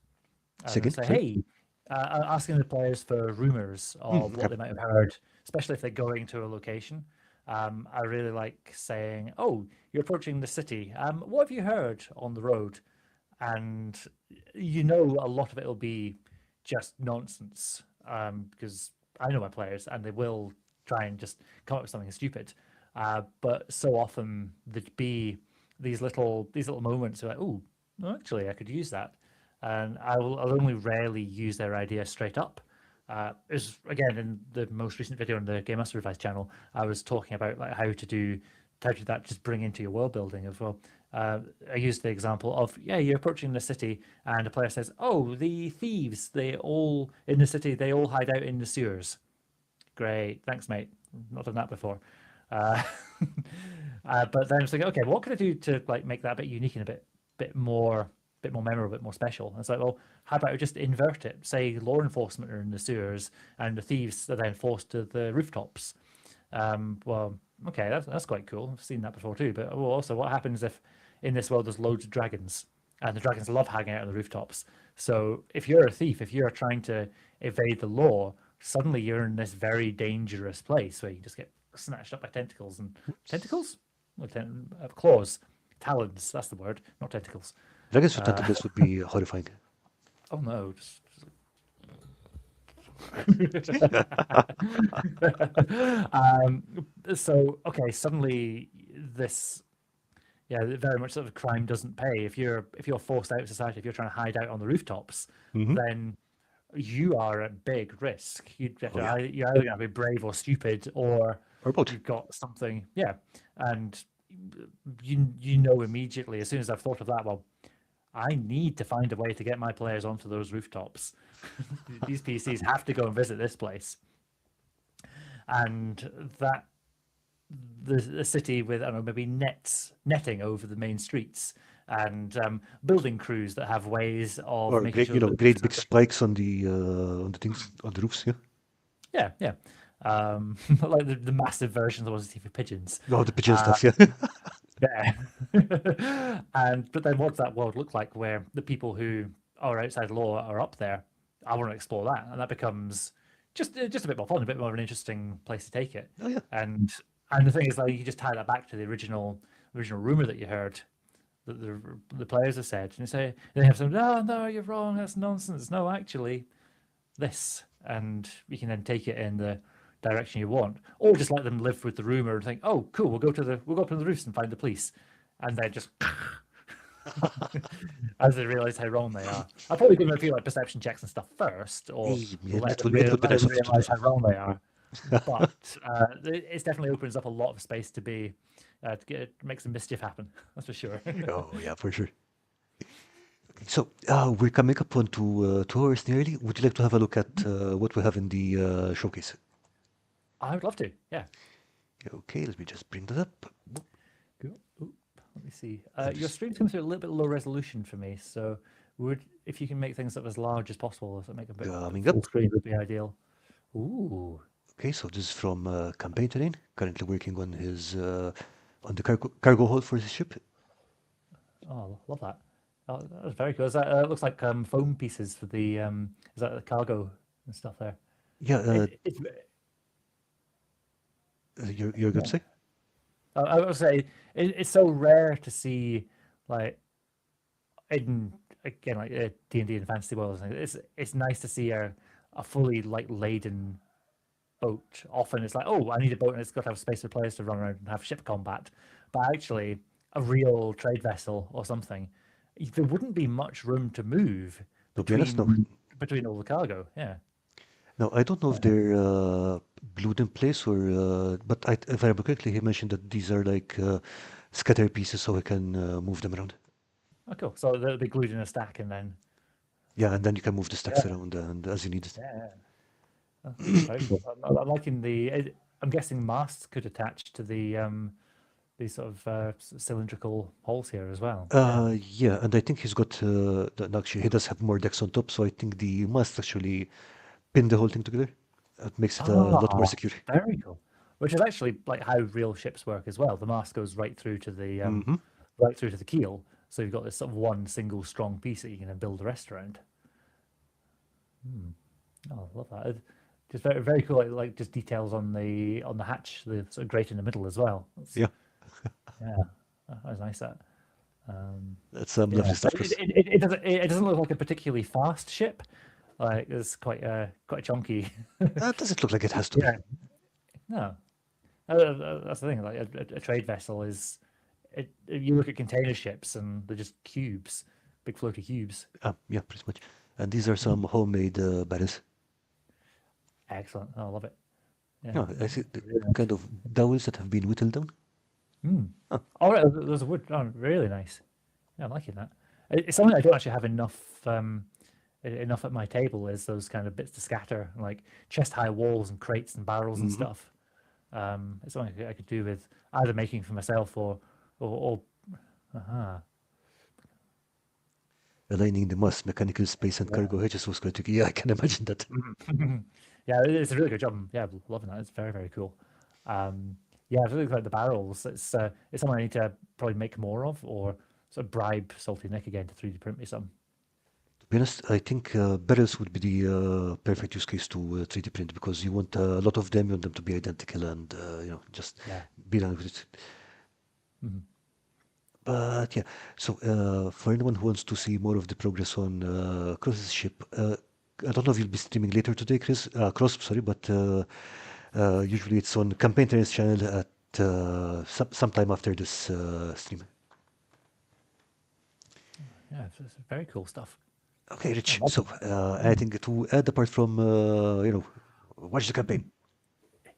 and Second, say, sorry. hey, asking the players for rumors of what Yep. they might have heard, especially if they're going to a location. I really like saying, oh, you're approaching the city. What have you heard on the road? And you know, a lot of it will be just nonsense because I know my players and they will try and just come up with something stupid. But so often there'd be these little moments where, oh, no, actually, I could use that, and I'll only rarely use their idea straight up. Is again in the most recent video on the Game Master Advice channel, I was talking about like how to that just bring into your world building as well. I used the example of yeah, you're approaching the city, and a player says, "Oh, the thieves! They all in the city. They all hide out in the sewers." Great, thanks, mate. Not done that before. Uh, but then it's like, okay, what can I do to like make that a bit unique and bit more memorable, a bit more special? And it's like, well, how about we just invert it? Say law enforcement are in the sewers, and the thieves are then forced to the rooftops. Well, okay, that's quite cool. I've seen that before too. But well, also, what happens if in this world there's loads of dragons, and the dragons love hanging out on the rooftops? So if you're a thief, if you're trying to evade the law, suddenly you're in this very dangerous place where you just get snatched up by tentacles and tentacles, claws, talons. That's the word, not tentacles. Dragons with tentacles would be horrifying. Oh no, so okay, suddenly this yeah, very much sort of crime doesn't pay. If you're forced out of society, if you're trying to hide out on the rooftops, Hmm. then you are at big risk. Oh yeah, You're either going to be brave or stupid, or or both. you've got something. Yeah, and you know immediately as soon as I've thought of that. Well, I need to find a way to get my players onto those rooftops. These PCs have to go and visit this place, and that the city with I don't know maybe netting over the main streets and building crews that have ways of Or making great, sure that the great roofs big spikes on the things on the roofs. Yeah. yeah yeah like the massive version of the ones you see for pigeons. Oh, the pigeon Uh, stuff. Yeah. yeah, and but then what's that world look like where the people who are outside law are up there? I want to explore that, and that becomes just a bit more fun, a bit more of an interesting place to take it. Oh yeah. And and the thing is, like, you just tie that back to the original rumor that you heard that the players have said, and you say they have some, no, no, you're wrong, that's nonsense. No, actually, this, and you can then take it in the direction you want, or just let them live with the rumor and think, oh, cool, we'll go up to the roofs and find the police, and then just as they realize how wrong they are. I'll probably give them a few like perception checks and stuff first, or Yeah, let them, it would be let nice them of them to do realize that. how wrong they are. But it definitely opens up a lot of space to make some mischief happen. That's for sure. Oh yeah, for sure. So we're coming up on to 2 hours nearly. Would you like to have a look at what we have in the showcase? I would love to. Yeah. Okay, let me just bring that up. Cool. Oop, let me see. And Your this, stream's coming through a little bit low resolution for me, so would if you can make things up as large as possible, so make a bit coming full up. screen would be ideal. Ooh. Okay, so this is from Campaign Terrain. Currently working on his on the cargo hold for his ship. Oh, love that. Oh, that was very cool. Is that looks like foam pieces for the is that the cargo and stuff there? Yeah, It's you're good to yeah. say? I would say it's so rare to see like in again like D&D and fantasy worlds. It's nice to see a fully like laden boat. Often it's like, oh, I need a boat and it's got to have space for players to run around and have ship combat. But actually, a real trade vessel or something, there wouldn't be much room to move To be honest, no. between all the cargo. Yeah. No, I don't know if they're glued in place or, but if I remember correctly, he mentioned that these are like scatter pieces, so I can move them around. Oh, cool. So they'll be glued in a stack and then. Yeah, and then you can move the stacks Yeah. around and as you need it. Yeah. That's very cool. I'm liking the. I'm guessing masts could attach to these sort of cylindrical holes here as well. Yeah. Yeah, and I think he's got, actually, he does have more decks on top, so I think the must actually pin the whole thing together. It makes it a lot more Ah, secure. very cool. Which is actually like how real ships work as well. The mast goes Hmm. right through to the keel. So you've got this sort of one single strong piece that you can then build the rest around. Hmm. Oh, I love that. Just very very cool. Like just details on the hatch, the sort of grate in the middle as well. Yeah, Yeah, that was nice. That. Um, that's yeah, lovely stuff, Chris. it doesn't look like a particularly fast ship. Like it's quite chunky. Does it look like it has to be? Yeah, no, that's the thing. Like a trade vessel is, you look at container ships and they're just cubes, big floaty cubes. Yeah, pretty much. And these are Mhm. some homemade barrels. Excellent. I love it. Yeah, Yeah, I see the really nice. kind of dowels that have been whittled down. Mm. Huh. Oh, right, there's a wood. Oh, really nice. Yeah, I'm liking that. It's something I don't actually have enough at my table is those kind of bits to scatter, like chest high walls and crates and barrels and Hmm. stuff. It's something I could do with either making for myself or uh Aligning the mass, mechanical space, and yeah. cargo hedges was quite tricky. Yeah, I can imagine that. Mhm. Yeah, it's a really good job. Yeah, loving that. It's very, very cool. Um, yeah, I really like the barrels. It's something I need to probably make more of, or sort of bribe Salty Nick again to 3D print me some. To be honest, I think barrels would be the perfect use case to 3D print because you want a lot of them, you want them to be identical and just Yeah. be done with it. Mhm. But yeah, so for anyone who wants to see more of the progress on Cross's ship, I don't know if you'll be streaming later today, Cross, sorry, but usually it's on Campaign Trainers channel at sometime after this stream. Yeah, it's very cool stuff. Okay, I Rich. love So it. anything to add apart from watch the campaign?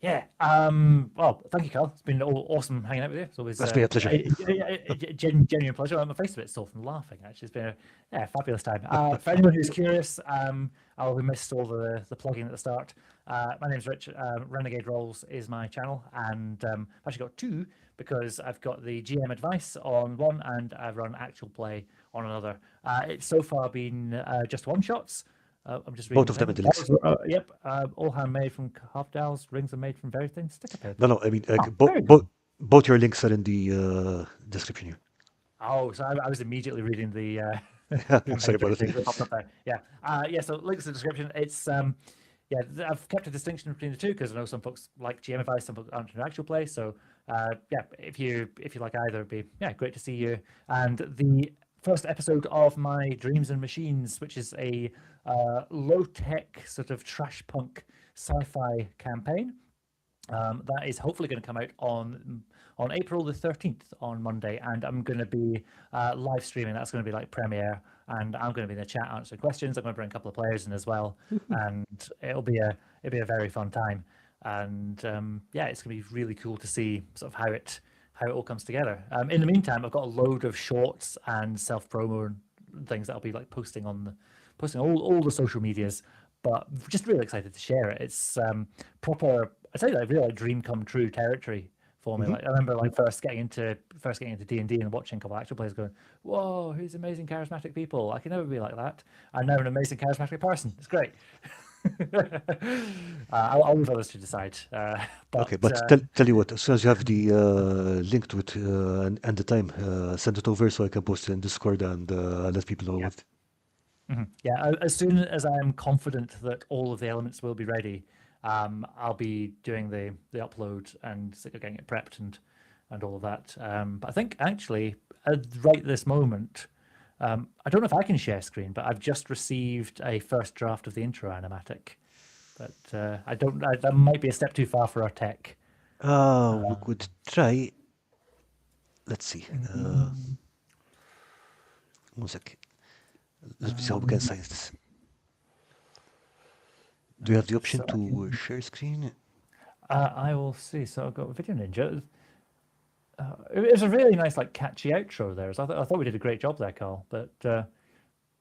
Yeah. Well, thank you, Carl. It's been awesome hanging out with you. It's always That's been a pleasure. a genuine pleasure. My face is a bit sore from laughing. Actually, it's been a fabulous time. For anyone who's curious, I'll be missed all the plugging at the start. My name's Rich. Renegade Rolls is my channel, and I've actually got two because I've got the GM advice on one, and I've run actual play on another. It's so far been just one shots. I'm just reading Both the of them in thing. the links. Yep. All handmade from half dowels. Rings are made from very thin sticker No, paper. no. I mean, Oh, very both cool. both your links are in the description here. Oh, so I was immediately reading the I'm sorry about things that. that popped up there. Yeah. Yeah. So links in the description. It's yeah. I've kept a distinction between the two because I know some folks like GM advice, some folks aren't in actual play. So yeah, if you like either, it'd be yeah great to see you. And the first episode of my Dreams and Machines, which is a low tech sort of trash punk sci-fi campaign. That is hopefully going to come out on April the 13th on Monday, and I'm going to be live streaming. That's going to be like premiere, and I'm going to be in the chat answering questions. I'm going to bring a couple of players in as well, and it'll be a very fun time. And yeah, it's going to be really cool to see sort of how it all comes together. In the meantime, I've got a load of shorts and self promo and things that I'll be like posting all the social medias, but just really excited to share it. It's proper. I say that really like dream come true territory for me. Hmm. Like I remember like first getting into D&D and watching a couple of actual players going, "Whoa, who's amazing charismatic people? I can never be like that. I'm now an amazing charismatic person. It's great." I'll leave others to decide. Okay, But but tell you what, as soon as you have the link to it and the time, send it over so I can post it in Discord and let people know yeah, what. yeah. As soon as I'm confident that all of the elements will be ready, I'll be doing the upload and getting it prepped and all of that. But I think actually, right this moment, I don't know if I can share screen, but I've just received a first draft of the intro animatic. But I don't. That might be a step too far for our tech. We could try. Let's see. Mm, One sec. Let me see how we can um, size this. Do you have the option so I to can. share screen? I will see. So I've got Video Ninja. It was a really nice, like, catchy outro there. So I thought we did a great job there, Carl. But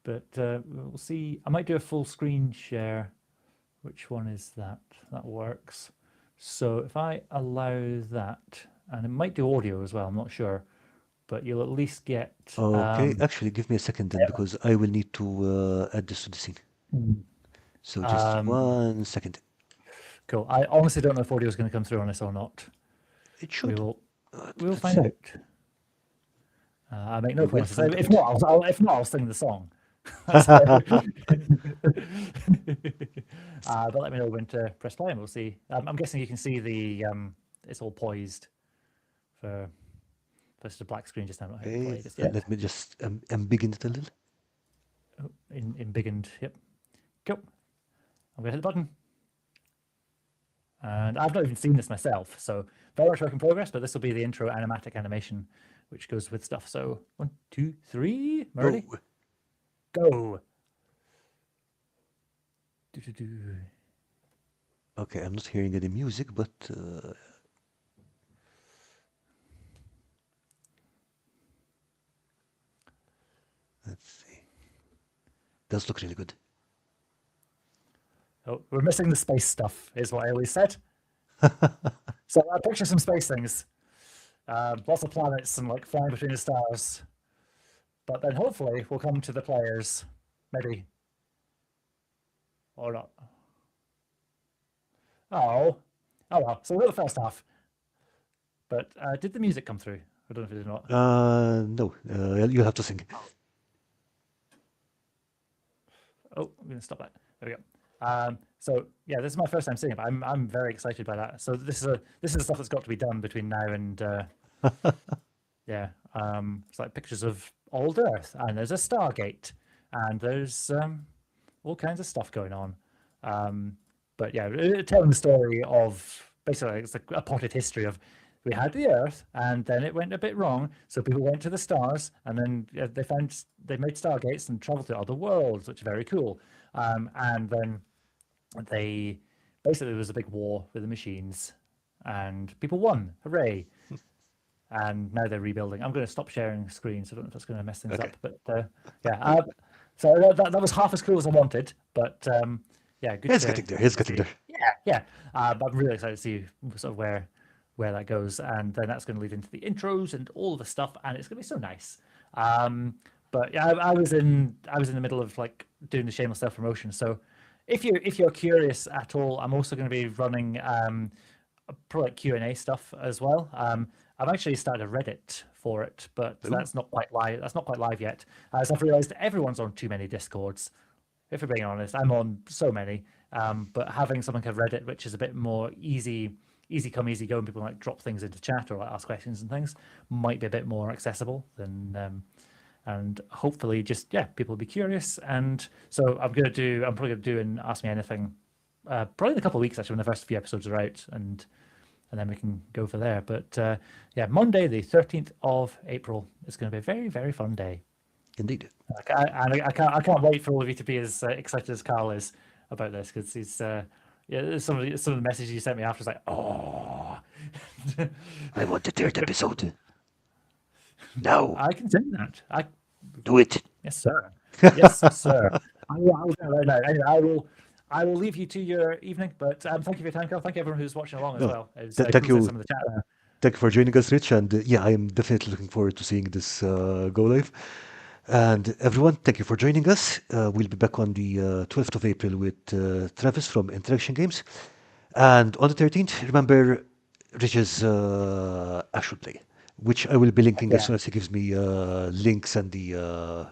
we'll see. I might do a full screen share. Which one is that? That works. So if I allow that, and it might do audio as well. I'm not sure, but you'll at least get. Okay, actually, give me a second then because I will need to add this to the scene. Mm. So just Um, 1 second. Cool. I honestly don't know if audio is going to come through on this or not. It We should. will. We'll Let's find see. out. I make no We will promises. find If out. not, if not, I'll sing the song. So, but let me know when to press play, and we'll see. I'm guessing you can see the it's all poised for just a black screen just now. Not hitting play Okay, just yet. let me just begin it a little. Oh, in big and yep. Go. I'm gonna hit the button. And I've not even seen this myself, so very much work in progress, but this will be the intro animatic animation, which goes with stuff. So 1, 2, 3, ready? Go. Okay, I'm not hearing any music, but let's see. Does look really good. Oh, we're missing the space stuff, is what I always said. So I picture some space things. Lots of planets and like flying between the stars. But then hopefully we'll come to the players. Maybe. Or not. Oh. Oh well. So we're the first half. But did the music come through? I don't know if it did not. No, you'll have to sing. Oh, I'm going to stop that. There we go. So yeah, this is my first time seeing it. But I'm very excited by that. So this is stuff that's got to be done between now and yeah. It's like pictures of old Earth, and there's a Stargate, and there's all kinds of stuff going on. But yeah, telling the story of basically it's like a potted history of we had the Earth, and then it went a bit wrong, so people went to the stars, and then they made Stargates and traveled to other worlds, which is very cool. And then they basically there was a big war with the machines, and people won, hooray! And now they're rebuilding. I'm going to stop sharing screens. I don't know if that's going to mess things Okay. up, but yeah. So that was half as cool as I wanted, but yeah, good. It's getting there. It's getting there. Yeah. But I'm really excited to see sort of where that goes, and then that's going to lead into the intros and all of the stuff, and it's going to be so nice. But yeah, I was in the middle of like doing the shameless self promotion. So if you're curious at all, I'm also going to be running probably Q&A stuff as well. I've actually started a Reddit for it, but that's not quite live. That's not quite live yet, as I've realised everyone's on too many Discords. If we're being honest, I'm on so many. But having something like Reddit, which is a bit more easy come, easy go, and people like drop things into chat or like ask questions and things, might be a bit more accessible than. And hopefully, just people will be curious. And so I'm probably gonna do an Ask Me Anything, probably in a couple of weeks actually when the first few episodes are out, and then we can go for there. But yeah, Monday the 13th of April is going to be a very, very fun day. Indeed. I can't wait for all of you to be as excited as Karl is about this, because he's some of the messages you sent me after is like, oh, I want the third episode. No. I can sing that. Do it. Yes, sir. Yes, sir. I will do it right now. Anyway, I will leave you to your evening, but thank you for your time, Karl. Thank you everyone who's watching along as well. Thank you. Some of the chat there. Thank you for joining us, Rich. And yeah, I am definitely looking forward to seeing this go live. And everyone, thank you for joining us. We'll be back on the 12th of April with Travis from Interaction Games. And on the 13th, remember Rich's actual play, which I will be linking as soon as he gives me links and the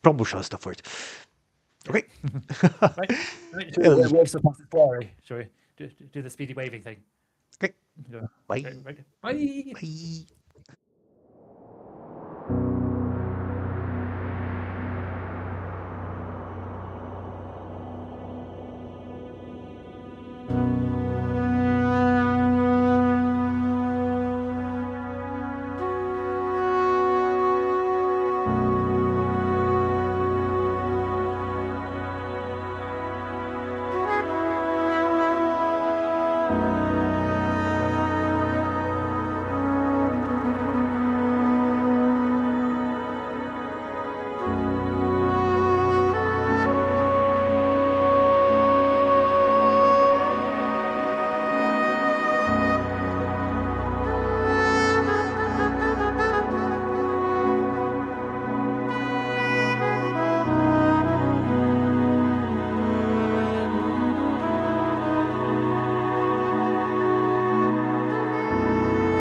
promotional stuff for it. Okay. Right. Waves of Massive Glory. Shall we do the speedy waving thing? Okay. Yeah. Bye. Right. Bye. Bye.